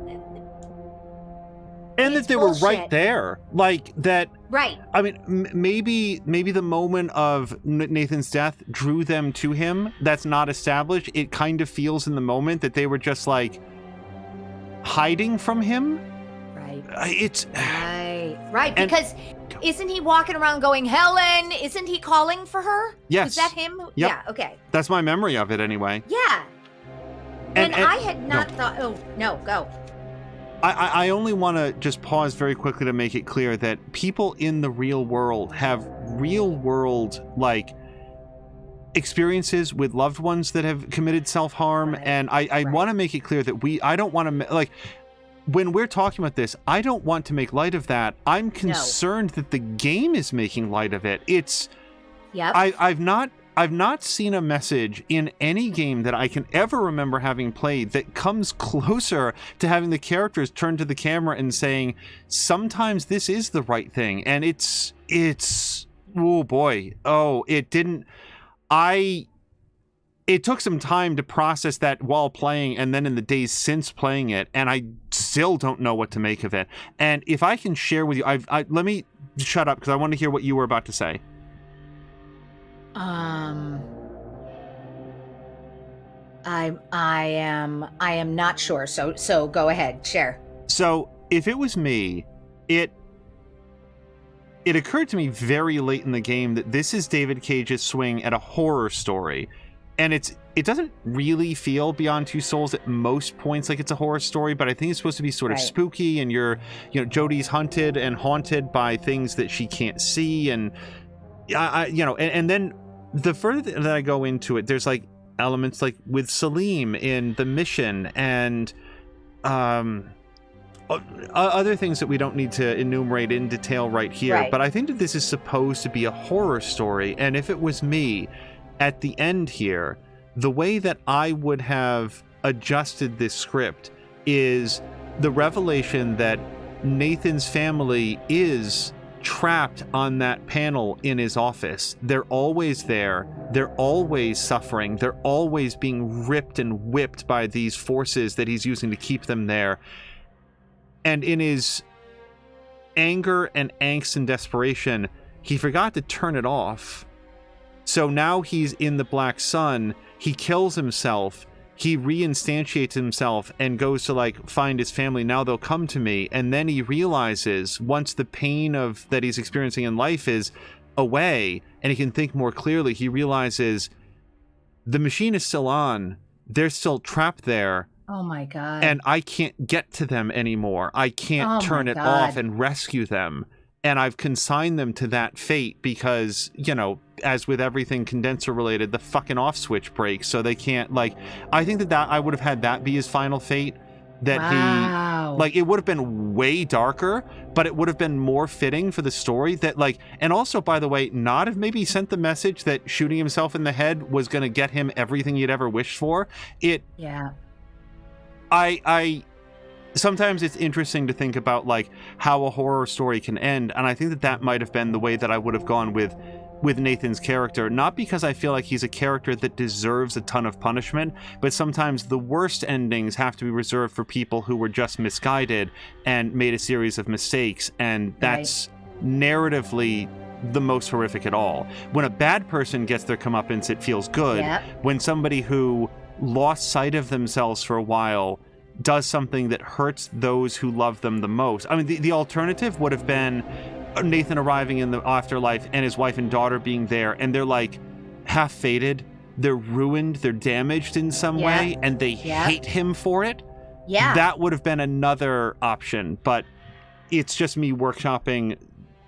and that they bullshit. were right there, like that. Right. I mean, maybe the moment of Nathan's death drew them to him. That's not established. It kind of feels in the moment that they were just like hiding from him. Right. It's right. Because isn't he walking around going, Helen? Isn't he calling for her? Yes. Is that him? Yep. Yeah. Okay. That's my memory of it anyway. Yeah. And I had not thought. Oh no, go. I only want to just pause very quickly to make it clear that people in the real world have real world, like, experiences with loved ones that have committed self-harm. Right. And I want to make it clear that I don't want to, like, when we're talking about this, I don't want to make light of that. I'm concerned that the game is making light of it. It's, I've not seen a message in any game that I can ever remember having played that comes closer to having the characters turn to the camera and saying, sometimes this is the right thing. And it's, oh boy. Oh, it took some time to process that while playing and then in the days since playing it. And I still don't know what to make of it. And if I can share with you, let me shut up because I want to hear what you were about to say. I am not sure. So go ahead, share. So if it was me, it occurred to me very late in the game that this is David Cage's swing at a horror story. And it doesn't really feel Beyond Two Souls at most points like it's a horror story, but I think it's supposed to be sort of spooky, and Jody's hunted and haunted by things that she can't see, and and then the further that I go into it, there's like elements like with Salim in The Mission and other things that we don't need to enumerate in detail right here. Right. But I think that this is supposed to be a horror story, and if it was me, at the end here, the way that I would have adjusted this script is the revelation that Nathan's family is trapped on that panel in his office. They're always there. They're always suffering. They're always being ripped and whipped by these forces that he's using to keep them there. And in his anger and angst and desperation, he forgot to turn it off. So now he's in the Black Sun. He kills himself. He reinstantiates himself and goes to like find his family. Now they'll come to me. And then he realizes once the pain that he's experiencing in life is away and he can think more clearly, he realizes the machine is still on. They're still trapped there. Oh my God. And I can't get to them anymore. I can't turn it off and rescue them. and I've consigned them to that fate because, you know, as with everything condenser related, the fucking off switch breaks, so they can't, like, I think that I would have had that be his final fate. That wow. he, like, it would have been way darker, but it would have been more fitting for the story. That, like, and also, by the way, not have maybe sent the message that shooting himself in the head was going to get him everything he'd ever wished for. Yeah. I sometimes it's interesting to think about, like, how a horror story can end, and I think that might have been the way that I would have gone with Nathan's character, not because I feel like he's a character that deserves a ton of punishment, but sometimes the worst endings have to be reserved for people who were just misguided and made a series of mistakes, and that's narratively the most horrific at all. When a bad person gets their comeuppance, it feels good. Yep. When somebody who lost sight of themselves for a while does something that hurts those who love them the most. I mean, the alternative would have been Nathan arriving in the afterlife and his wife and daughter being there, and they're like half faded, they're ruined, they're damaged in some way, and they hate him for it. Yeah. That would have been another option, but it's just me workshopping.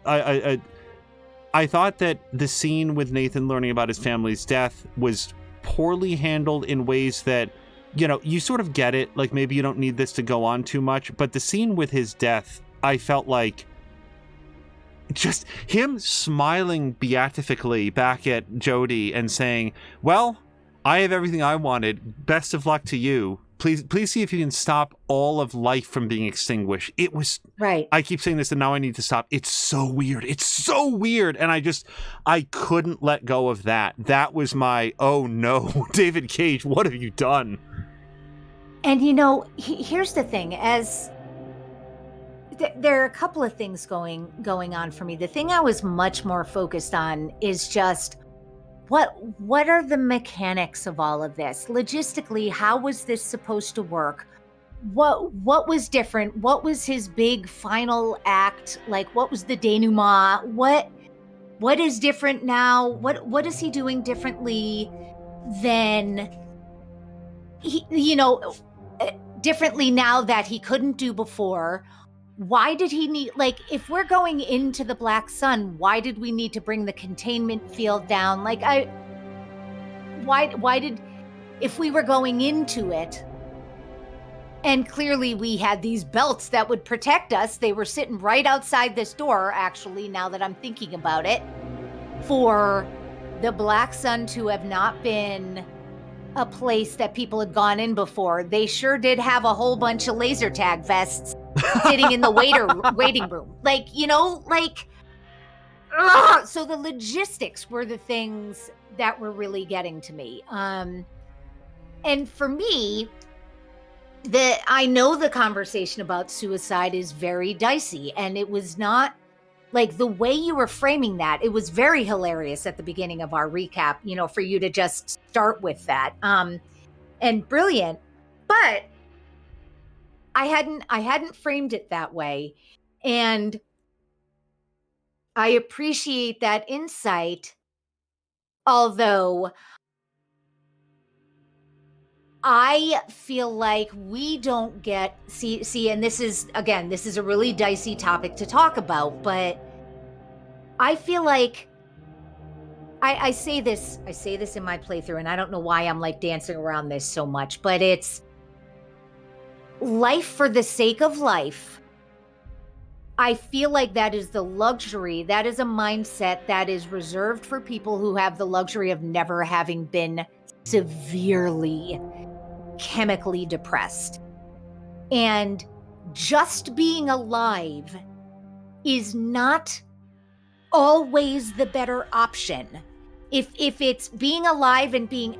I thought that the scene with Nathan learning about his family's death was poorly handled in ways that, you know, you sort of get it, like maybe you don't need this to go on too much, but the scene with his death, I felt like just him smiling beatifically back at Jodie and saying, well, I have everything I wanted. Best of luck to you. Please see if you can stop all of life from being extinguished. It was right. I keep saying this and now I need to stop. It's so weird. It's so weird. And I couldn't let go of that. That was my, oh no, David Cage, what have you done? And you know, here's the thing, as there are a couple of things going on for me. The thing I was much more focused on is just what are the mechanics of all of this? Logistically, how was this supposed to work? What was different? What was his big final act? Like, what was the denouement? What is different now? What is he doing differently than he, you know, differently now that he couldn't do before? Why did he need, like, if we're going into the Black Sun, why did we need to bring the containment field down? Like, why did, if we were going into it, and clearly we had these belts that would protect us, they were sitting right outside this door, actually, now that I'm thinking about it, for the Black Sun to have not been a place that people had gone in before. They sure did have a whole bunch of laser tag vests sitting in the waiting room. Like, you know, like, ugh! So the logistics were the things that were really getting to me. And for me, I know the conversation about suicide is very dicey, and it was not, like, the way you were framing that, it was very hilarious at the beginning of our recap, you know, for you to just start with that. And brilliant. But I hadn't framed it that way. And I appreciate that insight, although I feel like we don't get see, and this is a really dicey topic to talk about, but I feel like I say this in my playthrough, and I don't know why I'm like dancing around this so much, but it's life for the sake of life. I feel like that is the luxury, that is a mindset that is reserved for people who have the luxury of never having been severely chemically depressed. And just being alive is not always the better option. If it's being alive and being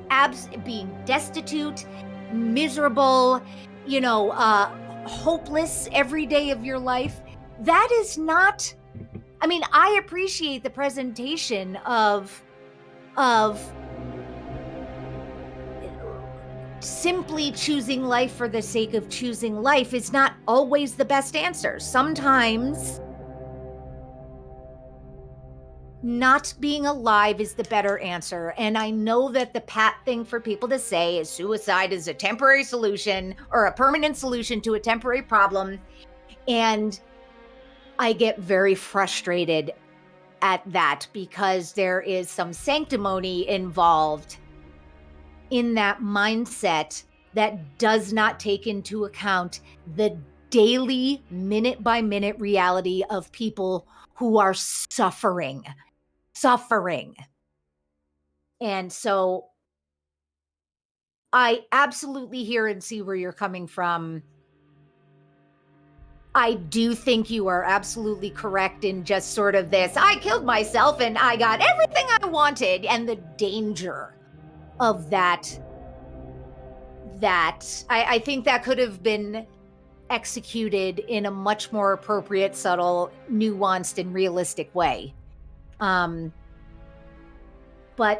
destitute, miserable, you know, hopeless every day of your life, that is not, I mean, I appreciate the presentation of simply choosing life for the sake of choosing life is not always the best answer. Sometimes not being alive is the better answer. And I know that the pat thing for people to say is suicide is a temporary solution or a permanent solution to a temporary problem. And I get very frustrated at that because there is some sanctimony involved in that mindset that does not take into account the daily, minute by minute reality of people who are suffering. And so I absolutely hear and see where you're coming from. I do think you are absolutely correct in just sort of this, I killed myself and I got everything I wanted, and the danger of that. I think that could have been executed in a much more appropriate, subtle, nuanced, and realistic way. But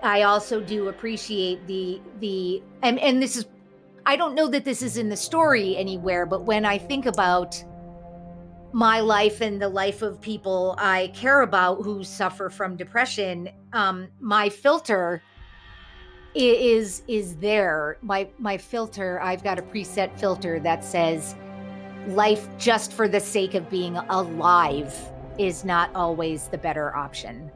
I also do appreciate and this is, I don't know that this is in the story anywhere, but when I think about my life and the life of people I care about who suffer from depression, my filter is there. My filter, I've got a preset filter that says life just for the sake of being alive is not always the better option.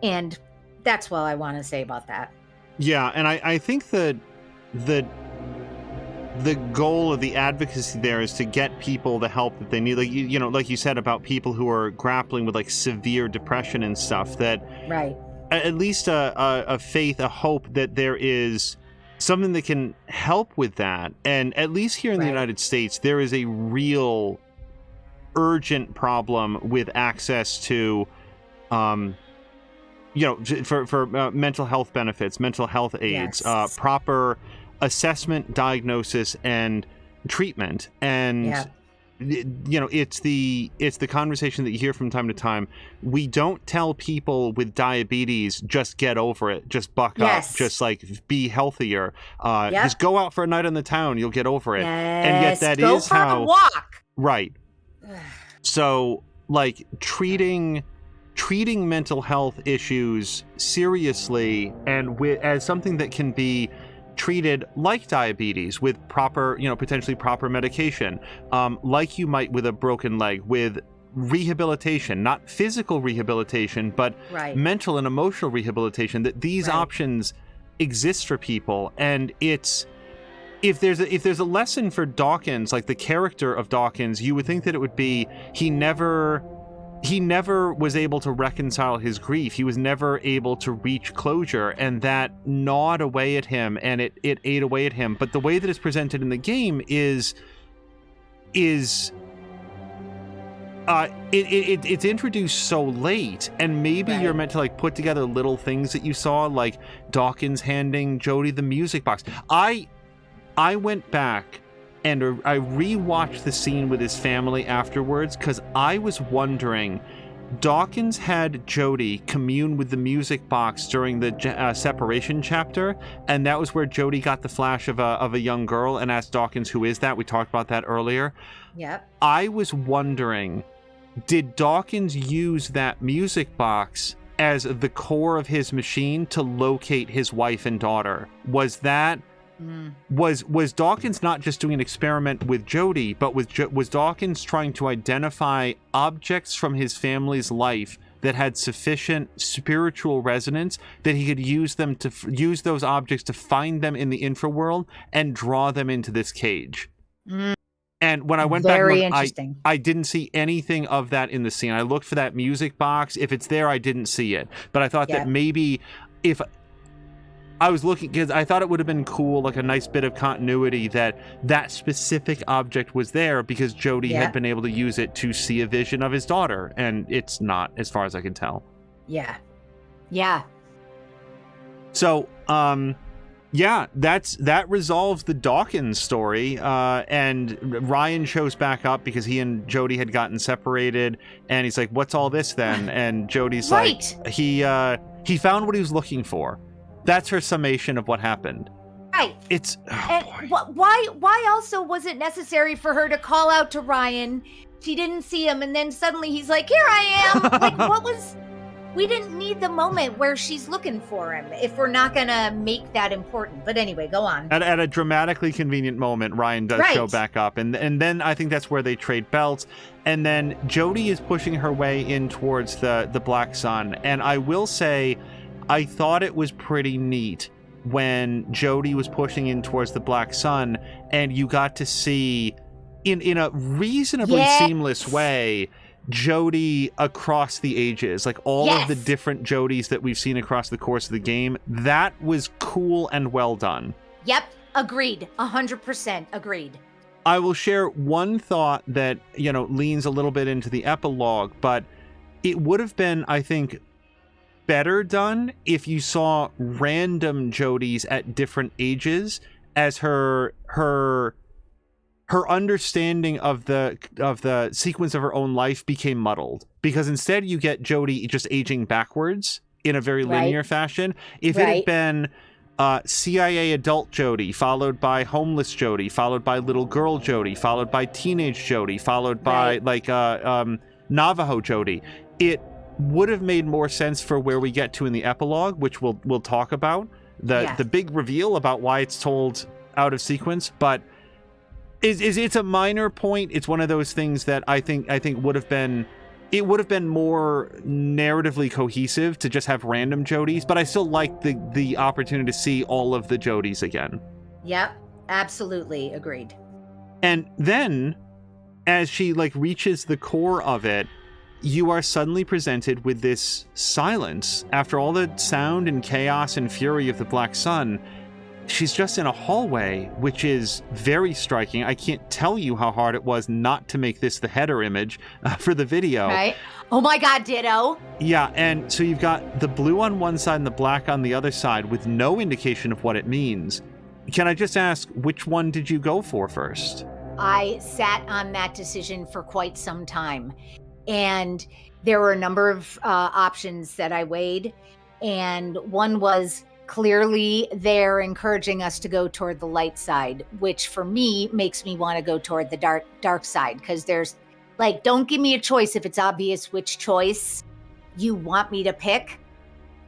And that's what I want to say about that. Yeah, and I think that the goal of the advocacy there is to get people the help that they need. Like you know, like you said about people who are grappling with like severe depression and stuff, that right. At least a faith, a hope that there is something that can help with that. And at least here in the United States, there is a real urgent problem with access to, for mental health benefits, mental health aids, proper assessment, diagnosis, and treatment. And it's the conversation that you hear from time to time. We don't tell people with diabetes, just get over it, just buck up, just like be healthier, just go out for a night on the town, you'll get over it. And yet that go is for how the walk. Right. So like treating mental health issues seriously and as something that can be treated like diabetes with proper, potentially proper medication, like you might with a broken leg, with rehabilitation, not physical rehabilitation, but mental and emotional rehabilitation, that these options exist for people. And it's, if there's a lesson for Dawkins, like the character of Dawkins, you would think that it would be he never was able to reconcile his grief. He was never able to reach closure, and that gnawed away at him, and it ate away at him. But the way that it's presented in the game is it's introduced so late, and maybe you're meant to like put together little things that you saw, like Dawkins handing Jody the music box. I went back and I rewatched the scene with his family afterwards, because I was wondering, Dawkins had Jody commune with the music box during the separation chapter, and that was where Jody got the flash of a young girl and asked Dawkins, who is that? We talked about that earlier. Yep. I was wondering, did Dawkins use that music box as the core of his machine to locate his wife and daughter? Was that... Was Dawkins not just doing an experiment with Jody, but was Dawkins trying to identify objects from his family's life that had sufficient spiritual resonance that he could use those objects to find them in the infraworld and draw them into this cage? And when I went back, I didn't see anything of that in the scene. I looked for that music box. If it's there, I didn't see it. But I thought that maybe if I was looking, because I thought it would have been cool, like a nice bit of continuity, that specific object was there because Jody had been able to use it to see a vision of his daughter, and it's not, as far as I can tell. Yeah. So, that resolves the Dawkins story, and Ryan shows back up because he and Jody had gotten separated, and he's like, "What's all this then?" And Jody's like, he found what he was looking for. That's her summation of what happened. Right. It's why also was it necessary for her to call out to Ryan? She didn't see him, and then suddenly he's like, "Here I am." Like, we didn't need the moment where she's looking for him if we're not gonna make that important. But anyway, go on. At a dramatically convenient moment, Ryan does show back up, and then I think that's where they trade belts. And then Jody is pushing her way in towards the Black Sun. And I will say, I thought it was pretty neat when Jody was pushing in towards the Black Sun, and you got to see, in a reasonably seamless way, Jody across the ages, like all of the different Jodys that we've seen across the course of the game. That was cool and well done. Yep, agreed. 100% agreed. I will share one thought that, leans a little bit into the epilogue, but it would have been, I think, better done if you saw random Jodys at different ages, as her understanding of the sequence of her own life became muddled, because instead you get Jody just aging backwards in a very linear fashion. If it had been CIA adult Jody, followed by homeless Jody, followed by little girl Jody, followed by teenage Jody, followed by Navajo Jody, it would have made more sense for where we get to in the epilogue, which we'll talk about, the big reveal about why it's told out of sequence. But it's a minor point. It's one of those things that I think would have been more narratively cohesive to just have random Jodys, but I still like the opportunity to see all of the Jodys again. Yep, absolutely agreed. And then, as she reaches the core of it, you are suddenly presented with this silence. After all the sound and chaos and fury of the Black Sun, she's just in a hallway, which is very striking. I can't tell you how hard it was not to make this the header image for the video. Right. Oh my God, ditto. Yeah, and so you've got the blue on one side and the black on the other side with no indication of what it means. Can I just ask, which one did you go for first? I sat on that decision for quite some time. And there were a number of options that I weighed. And one was, clearly they're encouraging us to go toward the light side, which for me makes me want to go toward the dark side, because there's don't give me a choice if it's obvious which choice you want me to pick.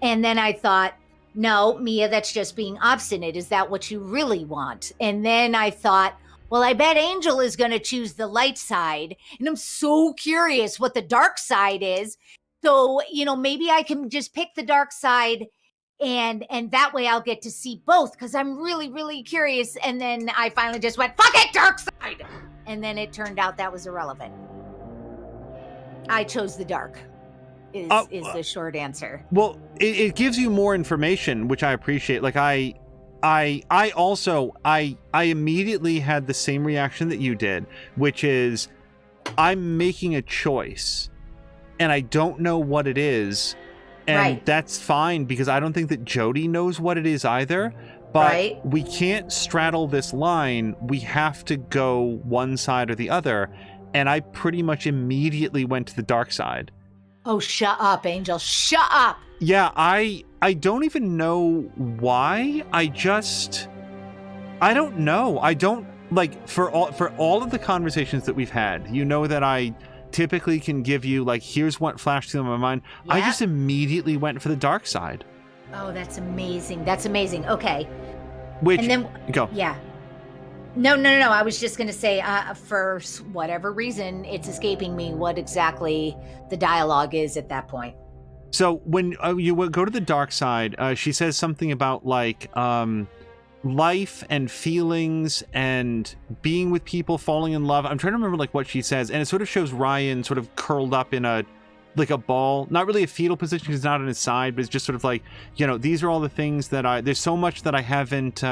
And then I thought, no, Mia, that's just being obstinate. Is that what you really want? And then I thought, well, I bet Angel is going to choose the light side, and I'm so curious what the dark side is. So, maybe I can just pick the dark side, and that way I'll get to see both, because I'm really, really curious. And then I finally just went, fuck it, dark side. And then it turned out that was irrelevant. I chose the dark, is the short answer. Well, it gives you more information, which I appreciate. I immediately had the same reaction that you did, which is, I'm making a choice and I don't know what it is. And that's fine, because I don't think that Jody knows what it is either. But we can't straddle this line. We have to go one side or the other. And I pretty much immediately went to the dark side. Oh, shut up, Angel. Shut up. Yeah, I don't even know why. I don't know. I don't, for all of the conversations that we've had, that I typically can give you, here's what flashed through my mind. Yeah. I just immediately went for the dark side. Oh, that's amazing. That's amazing. Okay. And then, go. Yeah. No. I was just going to say, for whatever reason, it's escaping me what exactly the dialogue is at that point. So when you go to the dark side, she says something about life and feelings and being with people, falling in love. I'm trying to remember what she says, and it sort of shows Ryan sort of curled up in a ball, not really a fetal position because he's not on his side, but it's just sort of these are all the things that there's so much that I haven't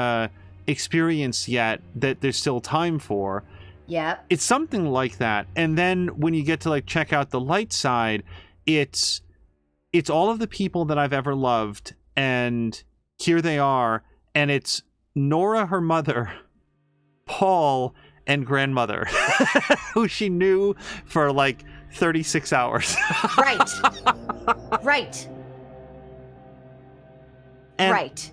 experienced yet that there's still time for. Yeah, it's something like that. And then when you get to check out the light side, it's all of the people that I've ever loved, and here they are, and it's Nora, her mother, Paul, and grandmother, who she knew for 36 hours. Right. And right.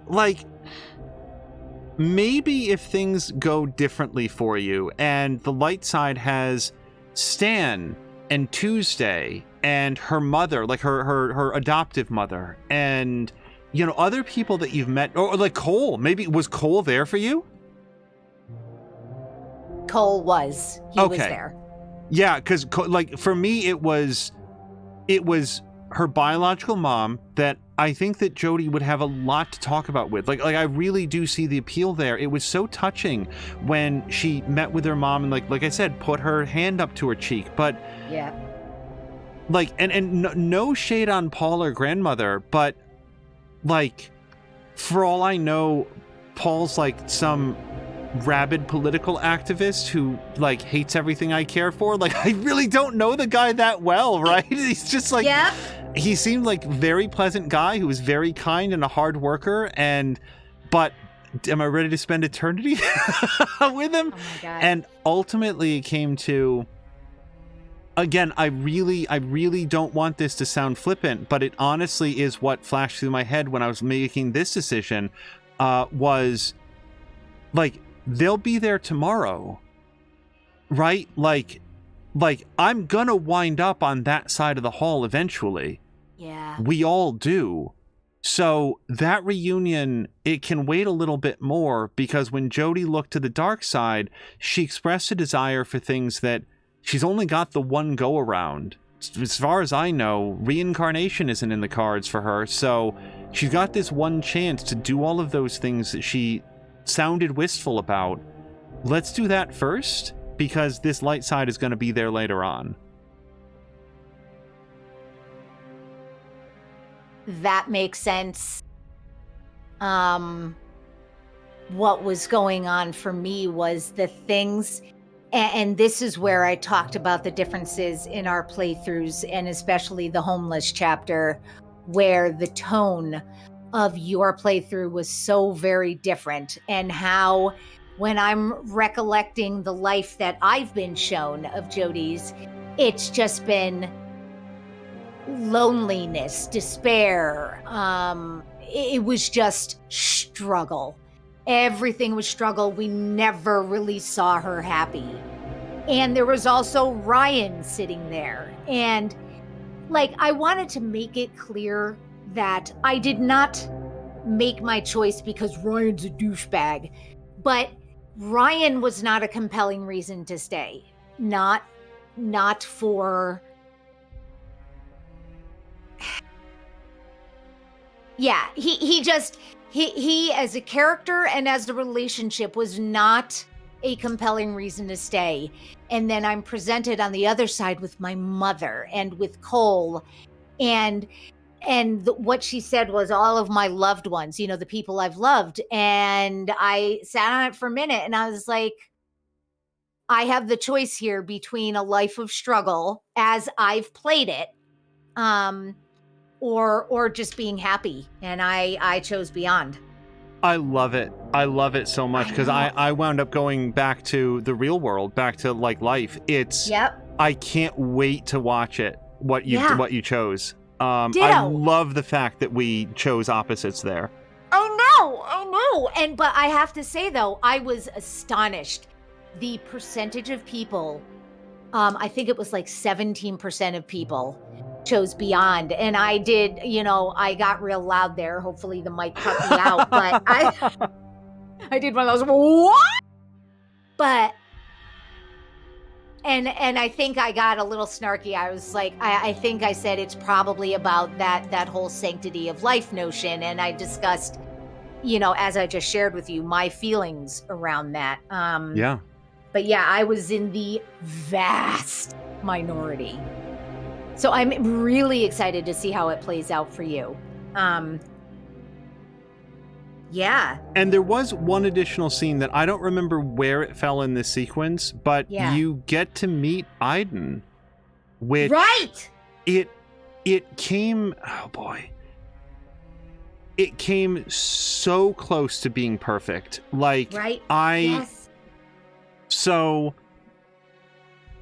Maybe if things go differently for you, and the light side has Stan and Tuesday and her mother, like her adoptive mother, and other people that you've met, or like Cole. Maybe was Cole there for you? Cole was. He was there. Yeah, because like for me, it was her biological mom that I think that Jody would have a lot to talk about with. Like I really do see the appeal there. It was so touching when she met with her mom and like I said, put her hand up to her cheek. But yeah, like and no shade on Paul or grandmother, but like for all I know, Paul's like some rabid political activist who like hates everything I care for. Like I really don't know the guy that well, right? He's just like, he seemed like very pleasant guy who was very kind and a hard worker, but am I ready to spend eternity with him? Oh my God. And ultimately it came to, again, I really don't want this to sound flippant, but it honestly is what flashed through my head when I was making this decision, was like, they'll be there tomorrow, right? Like I'm gonna wind up on that side of the hall eventually. Yeah. We all do. So that reunion, it can wait a little bit more, because when Jody looked to the dark side, she expressed a desire for things that she's only got the one go around. As far as I know, reincarnation isn't in the cards for her. So she's got this one chance to do all of those things that she sounded wistful about. Let's do that first, because this light side is going to be there later on. That makes sense. What was going on for me was the things, and this is where I talked about the differences in our playthroughs, and especially the homeless chapter, where the tone of your playthrough was so very different, and how when I'm recollecting the life that I've been shown of Jody's, it's just been loneliness, despair. It was just struggle. Everything was struggle. We never really saw her happy. And there was also Ryan sitting there. And like, I wanted to make it clear that I did not make my choice because Ryan's a douchebag, but Ryan was not a compelling reason to stay. Not for... Yeah, he as a character and as a relationship was not a compelling reason to stay. And then I'm presented on the other side with my mother and with Cole, and what she said was all of my loved ones, the people I've loved. And I sat on it for a minute and I was like, I have the choice here between a life of struggle as I've played it, or just being happy. And I chose Beyond. I love it. I love it so much, because I wound up going back to the real world, back to like life. I can't wait to watch it. What you chose. I love the fact that we chose opposites there. I know. But I have to say though, I was astonished. The percentage of people, I think it was like 17% of people chose Beyond. And I did, I got real loud there. Hopefully the mic cut me out, but I did one of those, what? But, and I think I got a little snarky. I was like, I think I said it's probably about that whole sanctity of life notion. And I discussed, as I just shared with you, my feelings around that. Yeah. But yeah, I was in the vast minority. So I'm really excited to see how it plays out for you. Yeah. And there was one additional scene that I don't remember where it fell in this sequence, but you get to meet Aiden, which it came, oh boy, it came so close to being perfect. Like so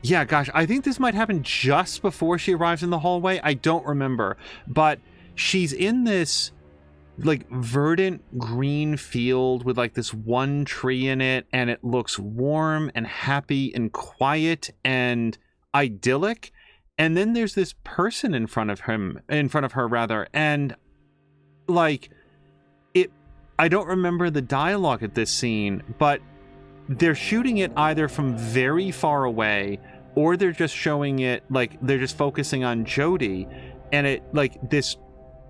yeah, gosh, I think this might happen just before she arrives in the hallway. I don't remember, but she's in this like verdant green field with like this one tree in it, and it looks warm and happy and quiet and idyllic. and then there's this person in front of her rather, and like I don't remember the dialogue at this scene, but they're shooting it either from very far away, or they're just showing it like they're just focusing on Jodie, and it like this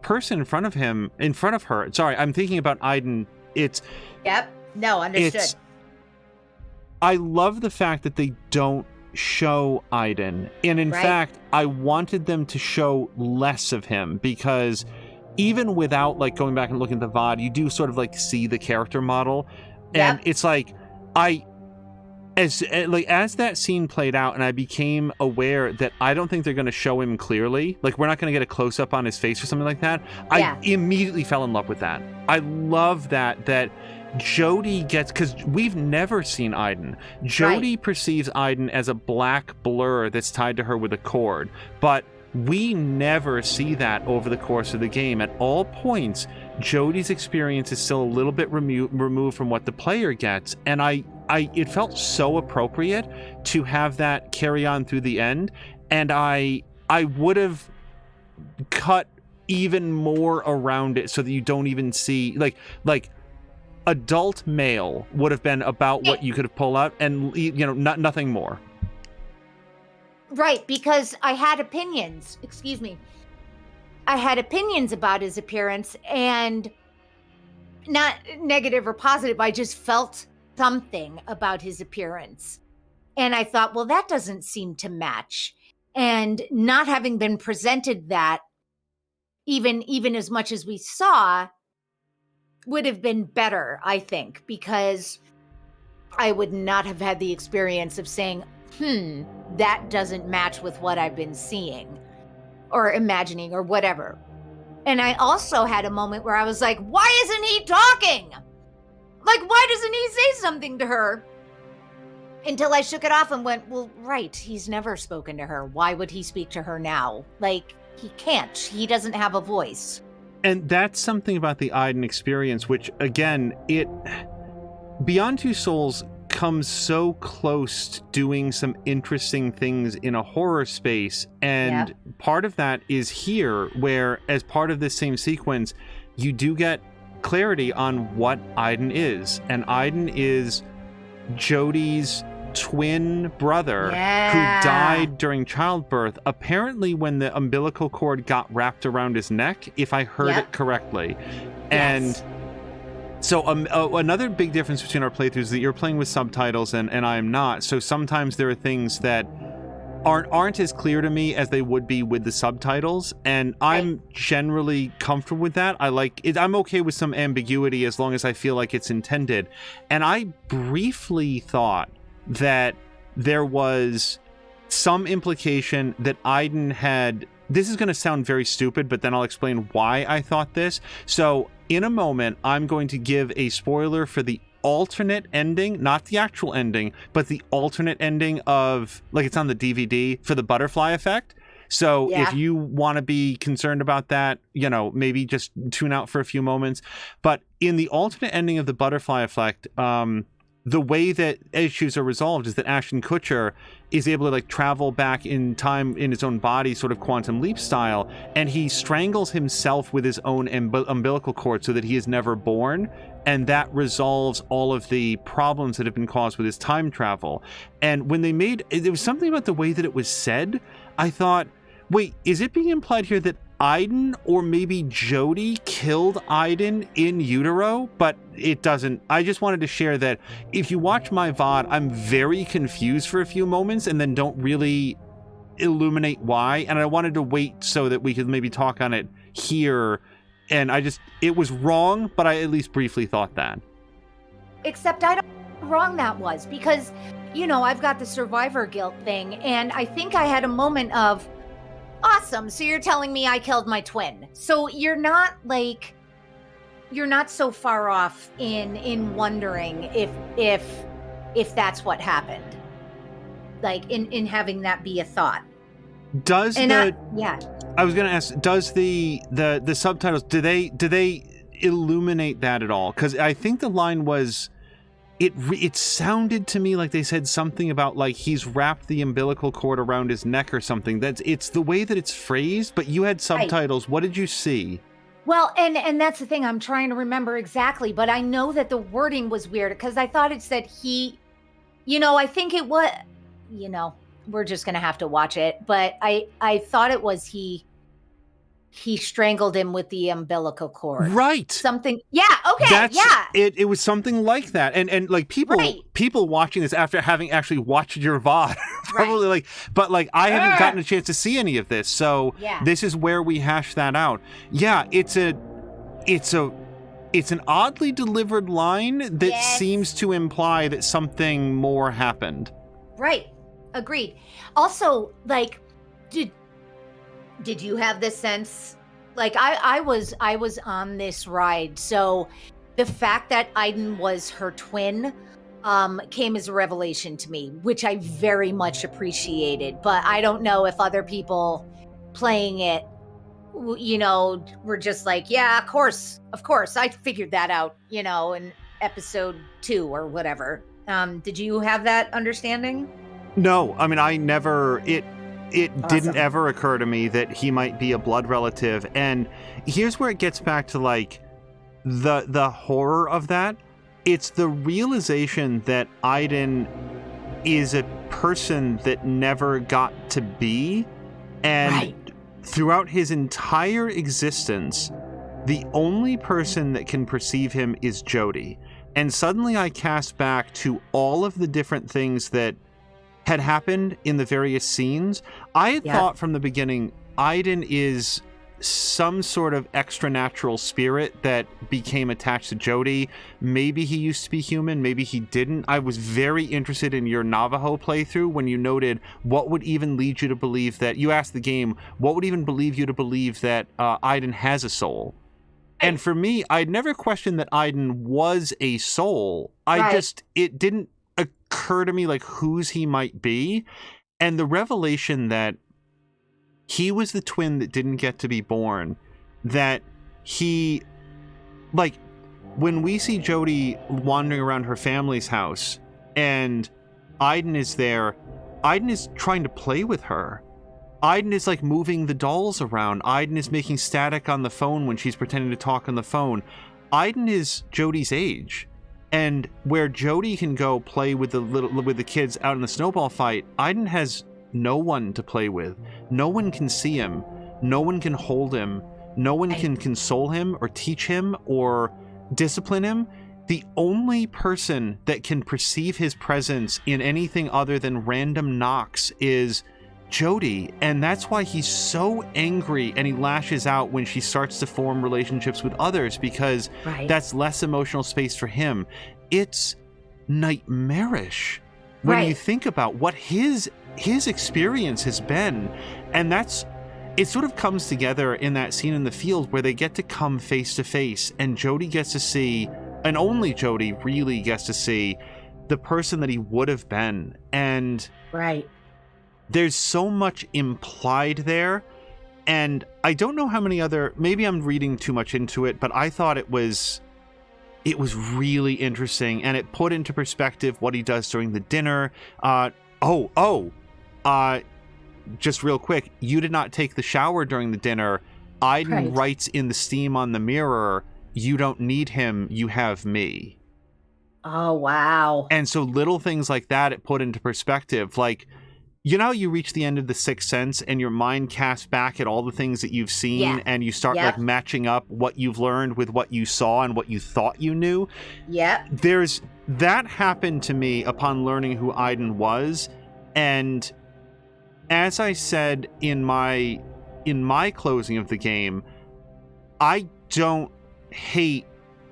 person in front of her. Sorry, I'm thinking about Aiden. Understood. I love the fact that they don't show Aiden, and in fact, I wanted them to show less of him, because even without like going back and looking at the VOD, you do sort of like see the character model, and it's like as that scene played out, and I became aware that I don't think they're going to show him clearly. Like, we're not going to get a close up on his face or something like that. I immediately fell in love with that. I love that Jodie gets, because we've never seen Aiden. Jodie perceives Aiden as a black blur that's tied to her with a cord, but we never see that over the course of the game. At all points, Jodie's experience is still a little bit removed from what the player gets, and it felt so appropriate to have that carry on through the end, and I would have cut even more around it so that you don't even see like adult male would have been about what you could have pulled out, and nothing more. Right, because I had opinions. Excuse me. I had opinions about his appearance, and not negative or positive. I just felt something about his appearance. And I thought, well, that doesn't seem to match. And not having been presented that, even as much as we saw, would have been better, I think, because I would not have had the experience of saying, that doesn't match with what I've been seeing or imagining or whatever. And I also had a moment where I was like, why isn't he talking? Like, why doesn't he say something to her? Until I shook it off and went, well, right, he's never spoken to her. Why would he speak to her now? Like, he can't. He doesn't have a voice. And that's something about the Aiden experience, which, again, Beyond Two Souls comes so close to doing some interesting things in a horror space, and part of that is here, where as part of this same sequence you do get clarity on what Aiden is, and Aiden is Jodie's twin brother who died during childbirth, apparently when the umbilical cord got wrapped around his neck, if I heard it correctly. And so another big difference between our playthroughs is that you're playing with subtitles and I am not. So sometimes there are things that aren't as clear to me as they would be with the subtitles, and I'm generally comfortable with that. I like it. I'm okay with some ambiguity as long as I feel like it's intended. And I briefly thought that there was some implication that Aiden had... This is going to sound very stupid, but then I'll explain why I thought this. So in a moment, I'm going to give a spoiler for the alternate ending, not the actual ending, but the alternate ending of, like, it's on the DVD for the butterfly effect. So if you want to be concerned about that, maybe just tune out for a few moments. But in the alternate ending of the butterfly effect, the way that issues are resolved is that Ashton Kutcher is able to travel back in time in his own body, sort of Quantum Leap style, and he strangles himself with his own umbilical cord so that he is never born, and that resolves all of the problems that have been caused with his time travel. And when they made it, there was something about the way that it was said. I thought, wait, is it being implied here that Aiden or maybe Jodie killed Aiden in utero? But it doesn't. I just wanted to share that if you watch my VOD, I'm very confused for a few moments and then don't really illuminate why. And I wanted to wait so that we could maybe talk on it here. And it was wrong, but I at least briefly thought that. Except I don't know how wrong that was, because, I've got the survivor guilt thing, and I think I had a moment of, awesome, so you're telling me I killed my twin. So you're not so far off in wondering if that's what happened. Like in having that be a thought. I was going to ask, does the subtitles, do they illuminate that at all? Because I think the line was, it sounded to me like they said something about like he's wrapped the umbilical cord around his neck or something. It's the way that it's phrased, but you had subtitles. What did you see? Well, and that's the thing. I'm trying to remember exactly, but I know that the wording was weird because I thought it said he, I think it was, we're just going to have to watch it. But I thought it was he strangled him with the umbilical cord. Right. Something. Yeah. Okay. It was something like that. And like people watching this after having actually watched your VOD probably I haven't gotten a chance to see any of this. So this is where we hash that out. Yeah. It's an oddly delivered line that seems to imply that something more happened. Right. Agreed. Also, like, did you have this sense? Like I was on this ride, so the fact that Aiden was her twin came as a revelation to me, which I very much appreciated. But I don't know if other people playing it, were just like, yeah, of course, I figured that out, in episode 2 or whatever. Did you have that understanding? No, I mean, I never. It Awesome. didn't ever occur to me that he might be a blood relative. And here's where it gets back to like the horror of that. It's the realization that Aiden is a person that never got to be. And throughout his entire existence, the only person that can perceive him is Jody. And suddenly I cast back to all of the different things that had happened in the various scenes. I had thought from the beginning, Aiden is some sort of extra-natural spirit that became attached to Jody. Maybe he used to be human, maybe he didn't. I was very interested in your Navajo playthrough when you noted what would even lead you to believe that, you asked the game, what would even believe you to believe that Aiden has a soul? And for me, I'd never questioned that Aiden was a soul. It didn't occur to me like whose he might be. And the revelation that he was the twin that didn't get to be born, that he, like, when we see Jody wandering around her family's house and Aiden is there, Aiden is trying to play with her. Aiden is like moving the dolls around. Aiden is making static on the phone when she's pretending to talk on the phone. Aiden is Jody's age. And where Jody can go play with the kids out in the snowball fight, Aiden has no one to play with. No one can see him. No one can hold him. No one can console him or teach him or discipline him. The only person that can perceive his presence in anything other than random knocks is Jody, and that's why he's so angry and he lashes out when she starts to form relationships with others, because that's less emotional space for him. It's nightmarish when you think about what his experience has been. And it sort of comes together in that scene in the field where they get to come face to face, and Jody gets to see, and only Jody really gets to see, the person that he would have been. And there's so much implied there, and I don't know how many other, maybe I'm reading too much into it, but I thought it was really interesting, and it put into perspective what he does during the dinner. Just real quick, you did not take the shower during the dinner. Aiden writes in the steam on the mirror, "You don't need him, you have me." Oh, wow. And so little things like that, it put into perspective. Like, you know, you reach the end of The Sixth Sense and your mind casts back at all the things that you've seen, and you start like matching up what you've learned with what you saw and what you thought you knew. That happened to me upon learning who Aiden was. And as I said in my closing of the game, I don't hate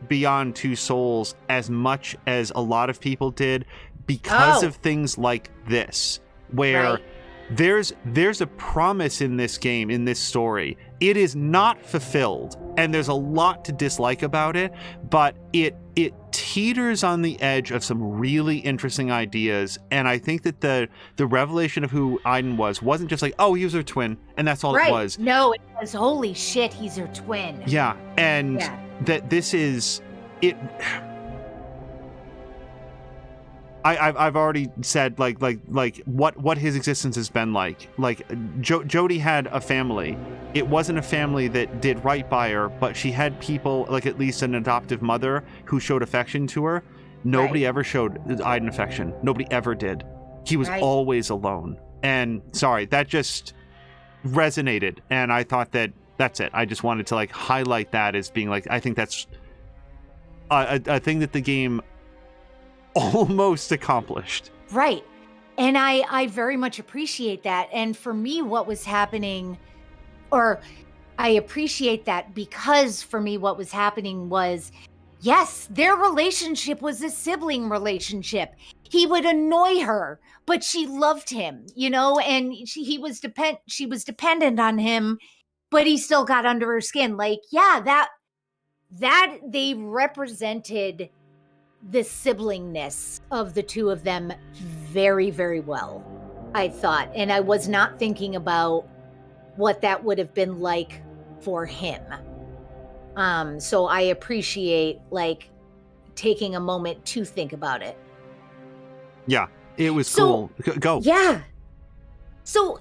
Beyond Two Souls as much as a lot of people did because of things like this, where there's a promise in this game, in this story. It is not fulfilled, and there's a lot to dislike about it, but it teeters on the edge of some really interesting ideas. And I think that the revelation of who Aiden wasn't just like, oh, he was her twin, and that's all it was. No, it was, holy shit, he's her twin. Yeah, and that this is it. I've already said like what his existence has been like. Like Jodie had a family. It wasn't a family that did right by her, but she had people, like at least an adoptive mother, who showed affection to her. Nobody ever showed Aiden affection. Nobody ever did. He was always alone. And sorry, that just resonated, and I thought that's it. I just wanted to like highlight that as being like, I think that's a thing that the game almost accomplished. Right. And I very much appreciate that. And for me, what was happening, or I appreciate that because for me, what was happening was, yes, their relationship was a sibling relationship. He would annoy her, but she loved him, you know, and she was dependent on him, but he still got under her skin. Like, yeah, that they represented the siblingness of the two of them very, very well, I thought. And I was not thinking about what that would have been like for him. So I appreciate like taking a moment to think about it. Yeah, it was cool. Go. Yeah. So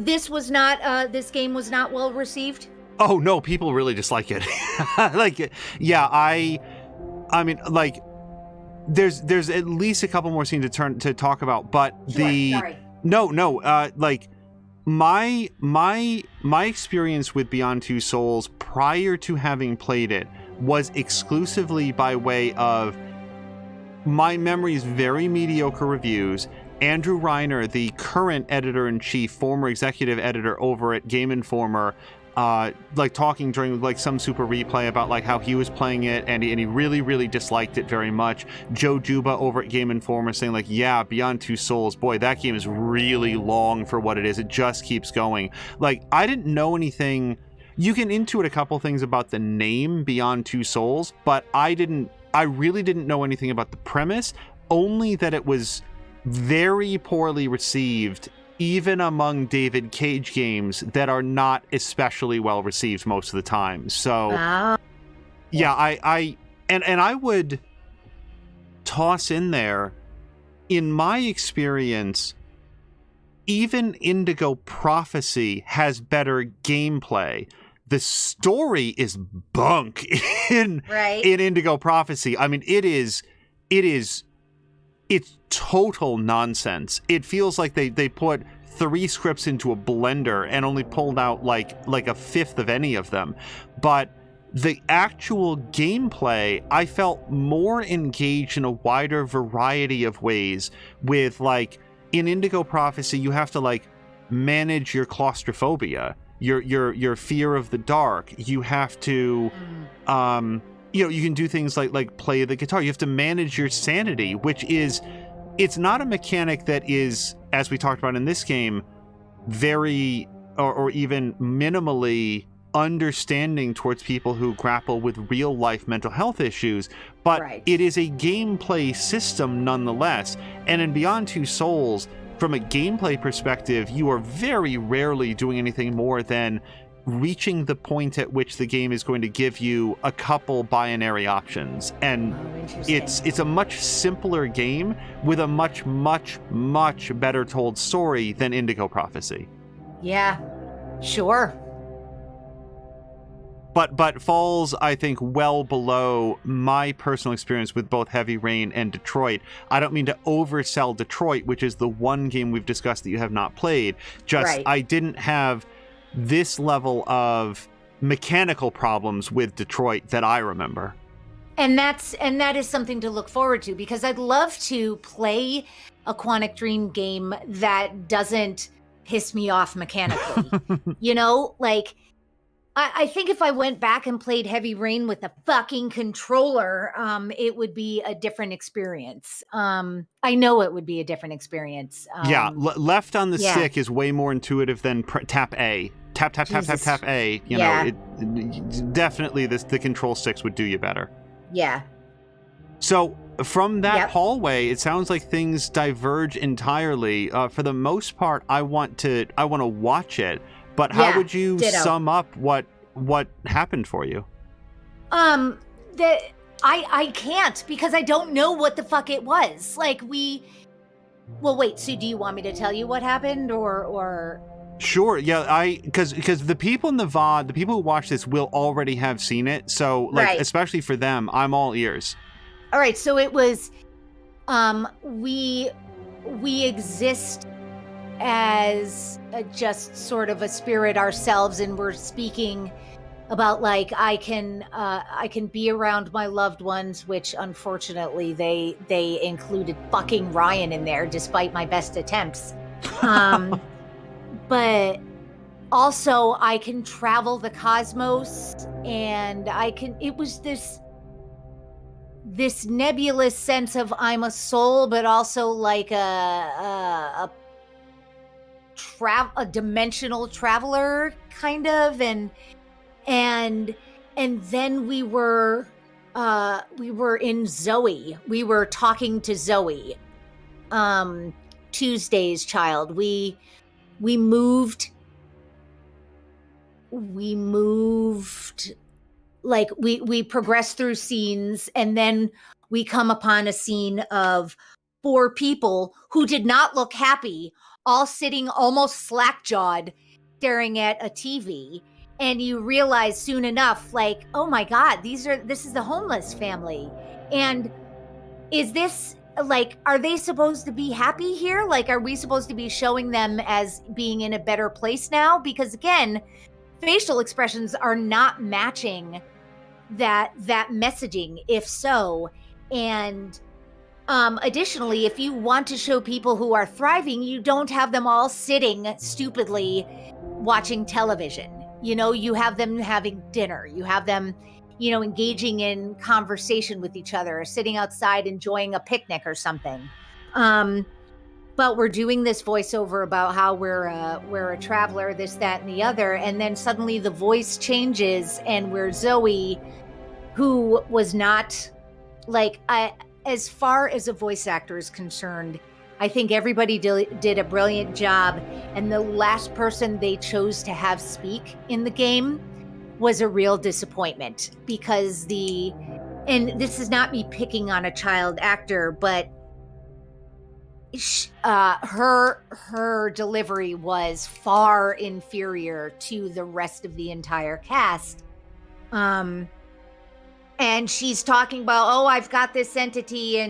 this was not this game was not well received? Oh no, people really dislike it. Like, yeah, I mean, like, there's at least a couple more scenes to talk about, but Sorry. Like my experience with Beyond Two Souls prior to having played it was exclusively by way of my memory's very mediocre reviews. Andrew Reiner, the current editor-in-chief, former executive editor over at Game Informer, like talking during like some super replay about like how he was playing it and he really, really disliked it very much. Joe Juba over at Game Informer saying like, yeah, Beyond Two Souls, boy, that game is really long for what it is. It just keeps going. Like, I didn't know anything. You can intuit a couple things about the name Beyond Two Souls, but I really didn't know anything about the premise, only that it was very poorly received, even among David Cage games that are not especially well received most of the time. So, yeah, I would toss in there, in my experience, even Indigo Prophecy has better gameplay. The story is bunk in Indigo Prophecy. I mean, it's total nonsense. It feels like they put 3 scripts into a blender and only pulled out like a fifth of any of them. But the actual gameplay, I felt more engaged in a wider variety of ways. With like in Indigo Prophecy, you have to like manage your claustrophobia, your fear of the dark. You have to you can do things like play the guitar. You have to manage your sanity, which is, it's not a mechanic that is, as we talked about in this game, very or even minimally understanding towards people who grapple with real life mental health issues, but it is a gameplay system nonetheless. And in Beyond Two Souls, from a gameplay perspective, you are very rarely doing anything more than reaching the point at which the game is going to give you a couple binary options. And it's a much simpler game with a much, much, much better told story than Indigo Prophecy. Yeah, sure. But falls, I think, well below my personal experience with both Heavy Rain and Detroit. I don't mean to oversell Detroit, which is the one game we've discussed that you have not played. Just, I didn't have this level of mechanical problems with Detroit that I remember. And that is something to look forward to, because I'd love to play a Quantic Dream game that doesn't piss me off mechanically. You know, like, I think if I went back and played Heavy Rain with a fucking controller, it would be a different experience. I know it would be a different experience. Left on the stick is way more intuitive than tap A. Tap A. You know, definitely the control sticks would do you better. Yeah. So from that hallway, it sounds like things diverge entirely. For the most part, I want to watch it. But how would you sum up what happened for you? I can't because I don't know what the fuck it was. Like well, wait, so do you want me to tell you what happened or Sure. Yeah. Because the people in the VOD, the people who watch this will already have seen it. So like, Right. especially for them, I'm all ears. All right, so it was we exist as just sort of a spirit ourselves, and we're speaking about like I can be around my loved ones, which unfortunately they included fucking Ryan in there despite my best attempts. But also I can travel the cosmos, and it was this nebulous sense of I'm a soul, but also like a dimensional traveler kind of, and then we were in Zoe. We were talking to Zoe. Tuesday's child. We moved like we progress through scenes, and then we come upon a scene of 4 people who did not look happy, all sitting almost slack-jawed staring at a TV, and you realize soon enough, like, oh my god, this is the homeless family. And is this like, are they supposed to be happy here? Like, are we supposed to be showing them as being in a better place now? Because again, facial expressions are not matching that messaging, if so. And additionally, if you want to show people who are thriving, you don't have them all sitting stupidly watching television. You know, you have them having dinner, you have them, you know, engaging in conversation with each other, or sitting outside enjoying a picnic or something. But we're doing this voiceover about how we're a traveler, this, that, and the other, and then suddenly the voice changes, and we're Zoe, who was not like, as far as a voice actor is concerned, I think everybody did a brilliant job, and the last person they chose to have speak in the game was a real disappointment, because and this is not me picking on a child actor, but her delivery was far inferior to the rest of the entire cast. And she's talking about, oh, I've got this entity,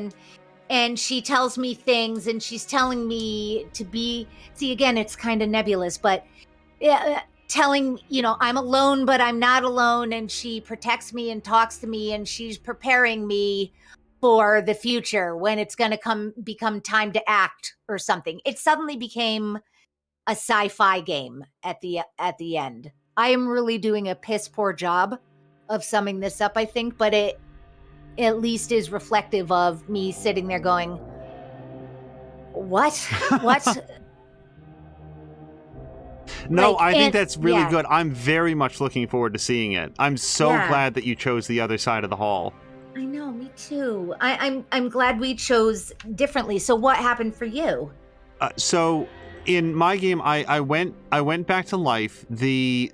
and she tells me things, and she's telling me to be, see, again, it's kind of nebulous, but telling, you know, I'm alone, but I'm not alone, and she protects me and talks to me, and she's preparing me for the future when it's going to become time to act or something. It suddenly became a sci-fi game at the end. I am really doing a piss poor job of summing this up, I think, but it at least is reflective of me sitting there going, what? No, like, I think that's really yeah. good. I'm very much looking forward to seeing it. I'm so Yeah. glad that you chose the other side of the hall. I know, me too. I'm glad we chose differently. So what happened for you? So in my game, I went back to life. The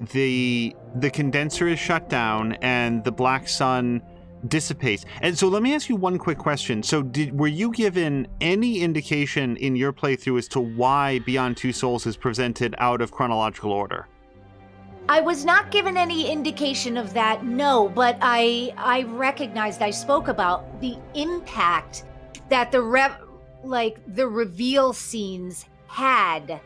condenser is shut down, and the black sun dissipates. And so let me ask you one quick question. So were you given any indication in your playthrough as to why Beyond Two Souls is presented out of chronological order? I was not given any indication of that, no, but I recognized, I spoke about the impact that the reveal scenes had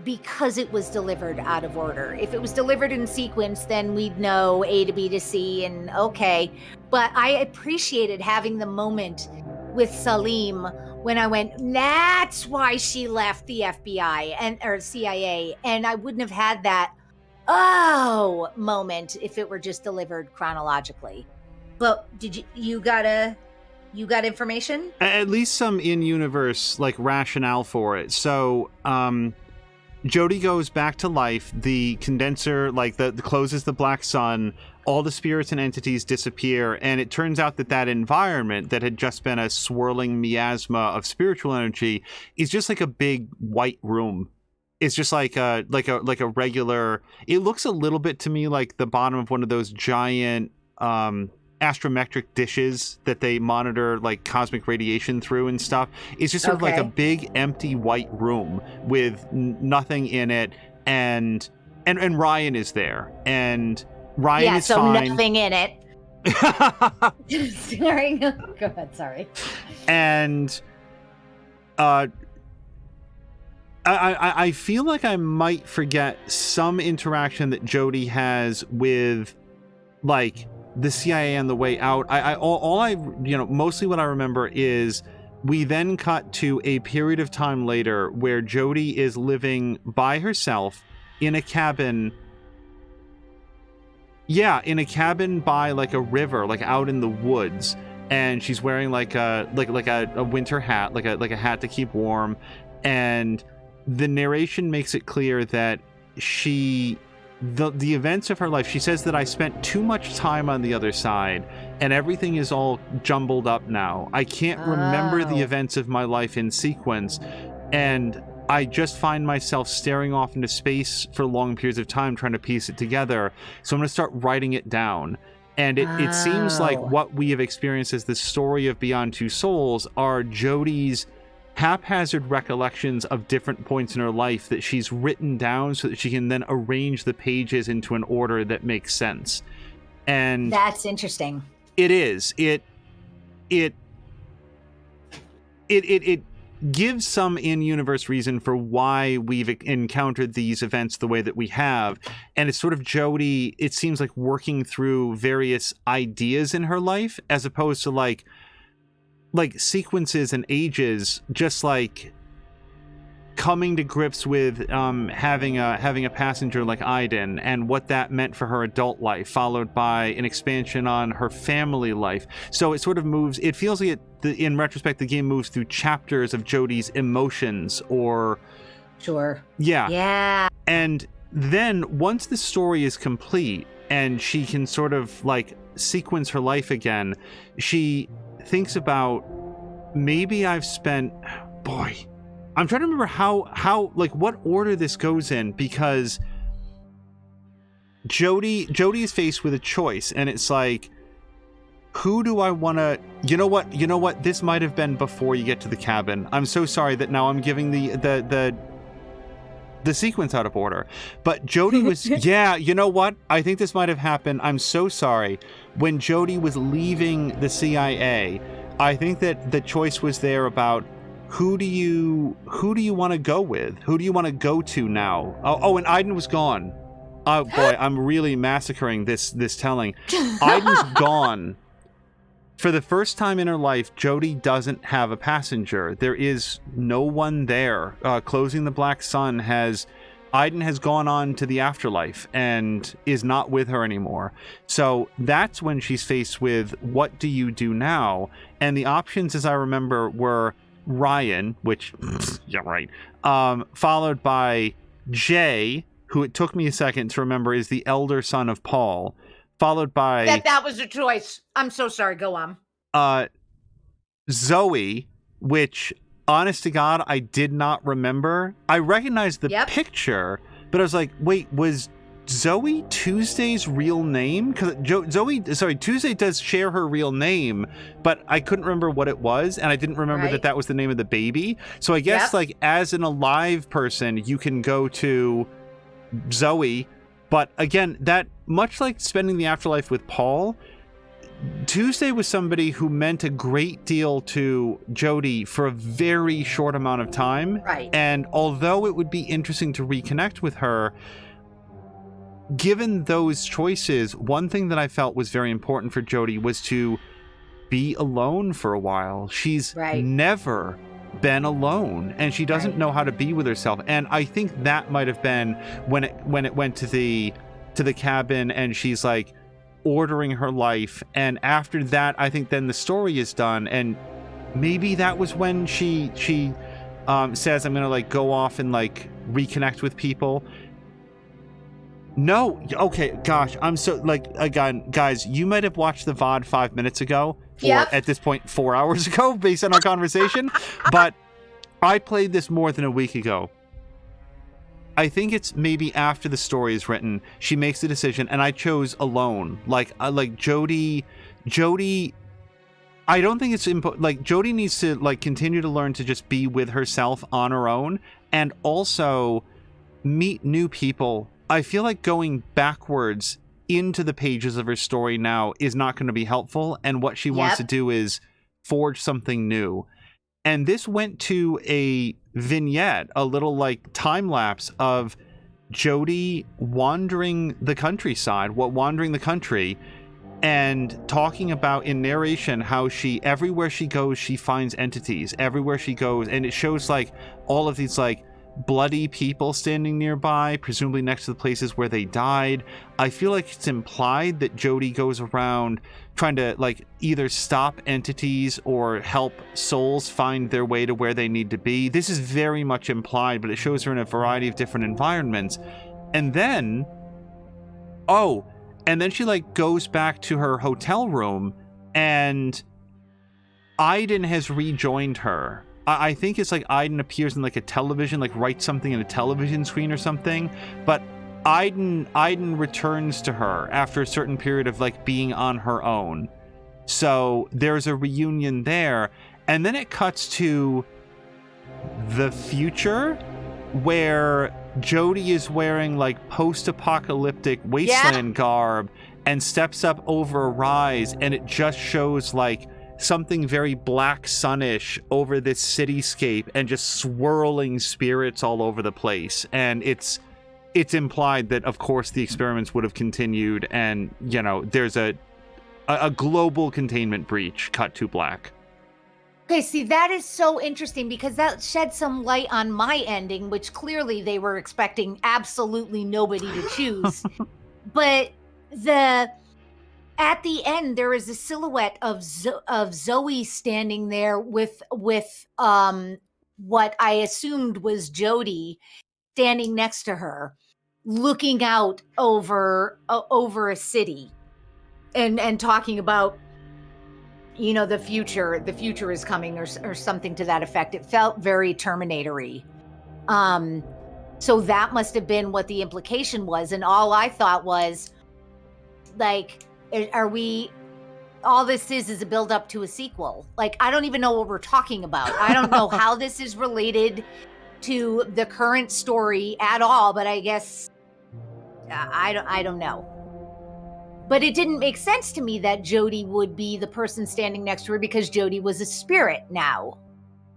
because it was delivered out of order. If it was delivered in sequence, then we'd know A to B to C, and okay. But I appreciated having the moment with Salim when I went, that's why she left the FBI or CIA, and I wouldn't have had that moment if it were just delivered chronologically. But did you got information? At least some in-universe like rationale for it. So Jody goes back to life, the condenser closes the black sun, all the spirits and entities disappear, and it turns out that environment that had just been a swirling miasma of spiritual energy is just like a big white room. It's just like a regular. It looks a little bit to me like the bottom of one of those giant astrometric dishes that they monitor like cosmic radiation through and stuff. It's just sort of like a big empty white room with nothing in it, and Ryan is there, and Ryan is fine. Nothing in it. Sorry. Go ahead. Sorry. And I feel like I might forget some interaction that Jody has with like the CIA on the way out. Mostly what I remember is we then cut to a period of time later where Jody is living by herself in a cabin. Yeah, in a cabin by like a river, like out in the woods, and she's wearing like a winter hat, like a hat to keep warm, and the narration makes it clear that the events of her life, she says that I spent too much time on the other side and everything is all jumbled up now. I can't remember the events of my life in sequence, and I just find myself staring off into space for long periods of time trying to piece it together. So I'm going to start writing it down. And it seems like what we have experienced as the story of Beyond Two Souls are Jody's haphazard recollections of different points in her life that she's written down so that she can then arrange the pages into an order that makes sense. And that's interesting. It is. It gives some in-universe reason for why we've encountered these events the way that we have. And it's sort of Jody, it seems like, working through various ideas in her life as opposed to like sequences and ages, just like coming to grips with having a passenger like Aiden and what that meant for her adult life, followed by an expansion on her family life. So it sort of moves, it feels like in retrospect the game moves through chapters of Jody's emotions, or sure, yeah. And then once the story is complete and she can sort of like sequence her life again, she thinks about, maybe I've spent, I'm trying to remember how like what order this goes in, because Jody is faced with a choice, and it's like, who do I want to, you know what, this might have been before you get to the cabin. I'm so sorry that now I'm giving the sequence out of order, but Jody was yeah, you know what, I think this might have happened, I'm so sorry, when Jody was leaving the CIA. I think that the choice was there about who do you want to go with? Who do you want to go to now? Oh, and Aiden was gone. Oh boy, I'm really massacring this telling. Aiden's gone. For the first time in her life, Jody doesn't have a passenger. There is no one there. Closing the Black Sun Aiden has gone on to the afterlife and is not with her anymore. So that's when she's faced with, what do you do now? And the options, as I remember, were Ryan, which, yeah, right, followed by Jay, who it took me a second to remember is the elder son of Paul, followed by... That was a choice. I'm so sorry. Go on. Zoe, which... honest to God, I did not remember. I recognized the picture, but I was like, wait, was Zoe Tuesday's real name? Because Tuesday does share her real name, but I couldn't remember what it was, and I didn't remember that was the name of the baby. So I guess, like, as an alive person, you can go to Zoe, but again, that, much like spending the afterlife with Paul, Tuesday was somebody who meant a great deal to Jody for a very short amount of time. Right. And although it would be interesting to reconnect with her, given those choices, one thing that I felt was very important for Jody was to be alone for a while. She's never been alone, and she doesn't know how to be with herself. And I think that might have been when it went to the cabin and she's like ordering her life, and after that I think then the story is done, and maybe that was when she says, I'm gonna like go off and like reconnect with people. No, okay, gosh, I'm so like, again, guys, you might have watched the VOD 5 minutes ago, or at this point 4 hours ago based on our conversation, but I played this more than a week ago. I think it's maybe after the story is written, she makes the decision, and I chose alone. Like Jody Jodie, I don't think it's like Jodie needs to like continue to learn to just be with herself on her own and also meet new people. I feel like going backwards into the pages of her story now is not going to be helpful, and what she wants to do is forge something new. And this went to a vignette, a little like time lapse of Jodie wandering the countryside, wandering the country, and talking about in narration how she, everywhere she goes, she finds entities everywhere she goes, and it shows like all of these like bloody people standing nearby, presumably next to the places where they died. I feel like it's implied that Jodie goes around trying to like either stop entities or help souls find their way to where they need to be. This is very much implied, but it shows her in a variety of different environments. And then she like goes back to her hotel room and Aiden has rejoined her. I think it's like Aiden appears in like a television, like writes something in a television screen or something, but Aiden returns to her after a certain period of like being on her own. So there's a reunion there, and then it cuts to the future where Jodie is wearing like post-apocalyptic wasteland garb and steps up over a rise, and it just shows like something very Black Sun-ish over this cityscape and just swirling spirits all over the place. And it's implied that of course the experiments would have continued, and you know there's a global containment breach. Cut to black. Okay, see, that is so interesting because that shed some light on my ending, which clearly they were expecting absolutely nobody to choose. But at the end, there is a silhouette of Zoe standing there with what I assumed was Jodie standing next to her, looking out over a city, and talking about, you know, the future is coming or something to that effect. It felt very Terminator-y. So that must have been what the implication was, and all I thought was like, all this is a build up to a sequel. Like, I don't even know what we're talking about. I don't know how this is related to the current story at all, but I guess I don't know. But it didn't make sense to me that Jodie would be the person standing next to her because Jodie was a spirit now.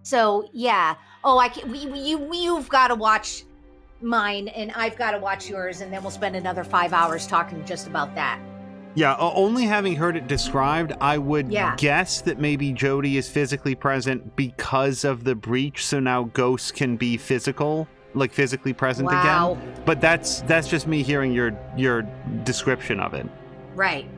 So yeah. Oh, you've got to watch mine and I've got to watch yours, and then we'll spend another 5 hours talking just about that. Yeah, only having heard it described, I would guess that maybe Jodie is physically present because of the breach, so now ghosts can be physically present again. But that's just me hearing your description of it. Right.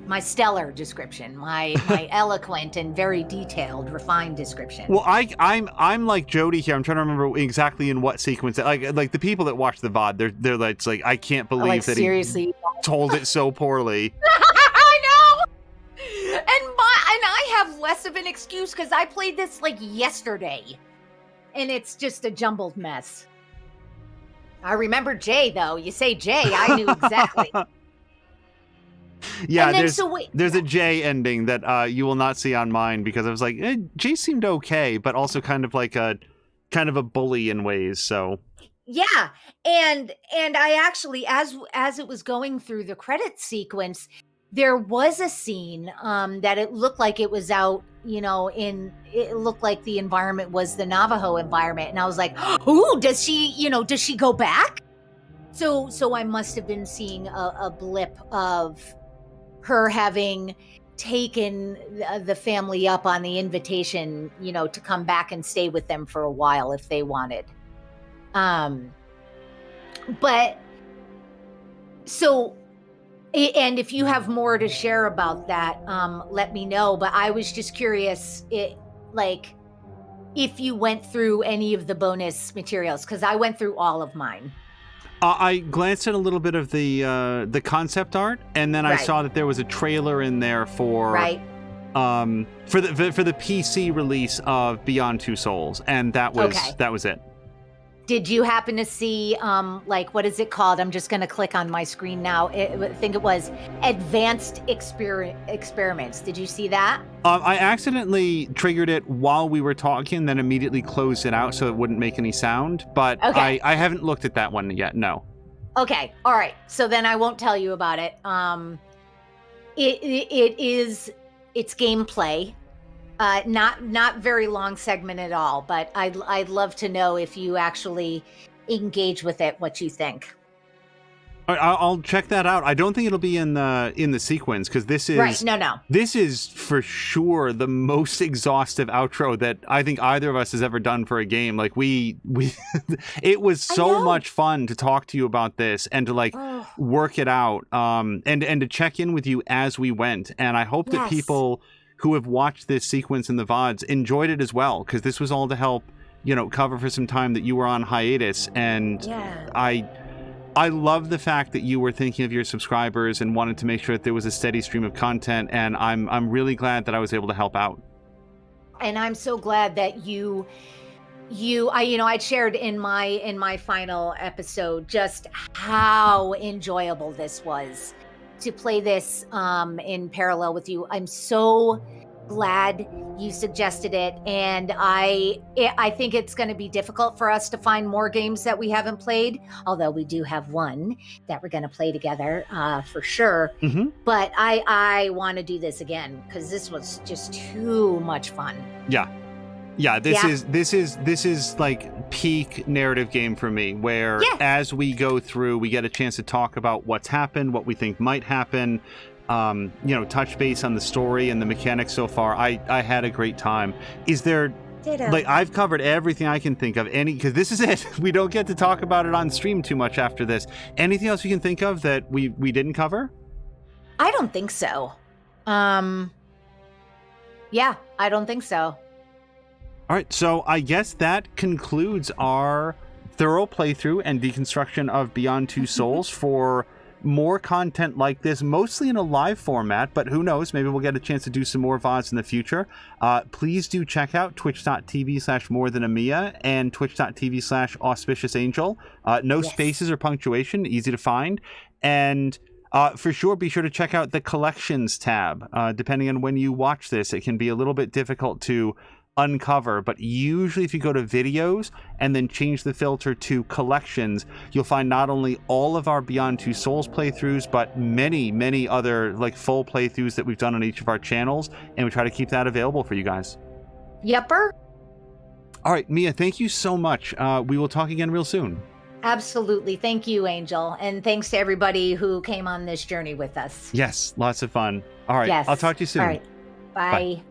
My stellar description, my eloquent and very detailed, refined description. Well, I'm like Jodie here. I'm trying to remember exactly in what sequence. Like the people that watch the VOD, they're like, I can't believe that seriously he told it so poorly. I know. And I have less of an excuse because I played this like yesterday, and it's just a jumbled mess. I remember Jay though. You say Jay, I knew exactly. Yeah, there's a Jay ending that you will not see on mine because I was like, Jay seemed okay, but also kind of a bully in ways. So yeah, and I actually, as it was going through the credit sequence, there was a scene that it looked like it was out, you know, it looked like the environment was the Navajo environment, and I was like, ooh, does she go back? So I must have been seeing a blip of her having taken the family up on the invitation, you know, to come back and stay with them for a while if they wanted. But so, and if you have more to share about that, let me know. But I was just curious, if you went through any of the bonus materials, because I went through all of mine. I glanced at a little bit of the concept art, and then I saw that there was a trailer in there for for the PC release of Beyond Two Souls, and that was it. Did you happen to see, like, what is it called? I'm just going to click on my screen now. I think it was Advanced Experiments. Did you see that? I accidentally triggered it while we were talking, then immediately closed it out so it wouldn't make any sound. But Okay. I haven't looked at that one yet. No. Okay. All right. So then I won't tell you about it. It's gameplay. Not very long segment at all, but I'd love to know if you actually engage with it, what you think. All right, I'll check that out. I don't think it'll be in the sequence because this is Right. No. This is for sure the most exhaustive outro that I think either of us has ever done for a game. Like we it was so much fun to talk to you about this and to like work it out and to check in with you as we went. And I hope that people who have watched this sequence in the VODs enjoyed it as well, because this was all to help, cover for some time that you were on hiatus. And I love the fact that you were thinking of your subscribers and wanted to make sure that there was a steady stream of content. And I'm really glad that I was able to help out. And I'm so glad that I shared in my final episode just how enjoyable this was to play this in parallel with you. I'm so glad you suggested it, and I think it's going to be difficult for us to find more games that we haven't played, although we do have one that we're going to play together for sure. Mm-hmm. But I want to do this again because this was just too much fun. Yeah, this is like peak narrative game for me, where as we go through, we get a chance to talk about what's happened, what we think might happen, touch base on the story and the mechanics so far. I had a great time. Is there, like, I've covered everything I can think of, because this is it. We don't get to talk about it on stream too much after this. Anything else you can think of that we didn't cover? I don't think so. I don't think so. All right, so I guess that concludes our thorough playthrough and deconstruction of Beyond Two Souls. For more content like this, mostly in a live format, but who knows, maybe we'll get a chance to do some more VODs in the future. Please do check out twitch.tv/morethanamiya and twitch.tv/auspiciousangel. No spaces or punctuation, easy to find. And for sure, be sure to check out the collections tab. Depending on when you watch this, it can be a little bit difficult to uncover, but usually if you go to videos and then change the filter to collections, you'll find not only all of our Beyond Two Souls playthroughs, but many other like full playthroughs that we've done on each of our channels, and we try to keep that available for you guys. Yepper. All right, Mia, thank you so much. We will talk again real soon. Absolutely. Thank you, Angel. And thanks to everybody who came on this journey with us. Yes, lots of fun. All right, Yes. I'll talk to you soon. All right. Bye.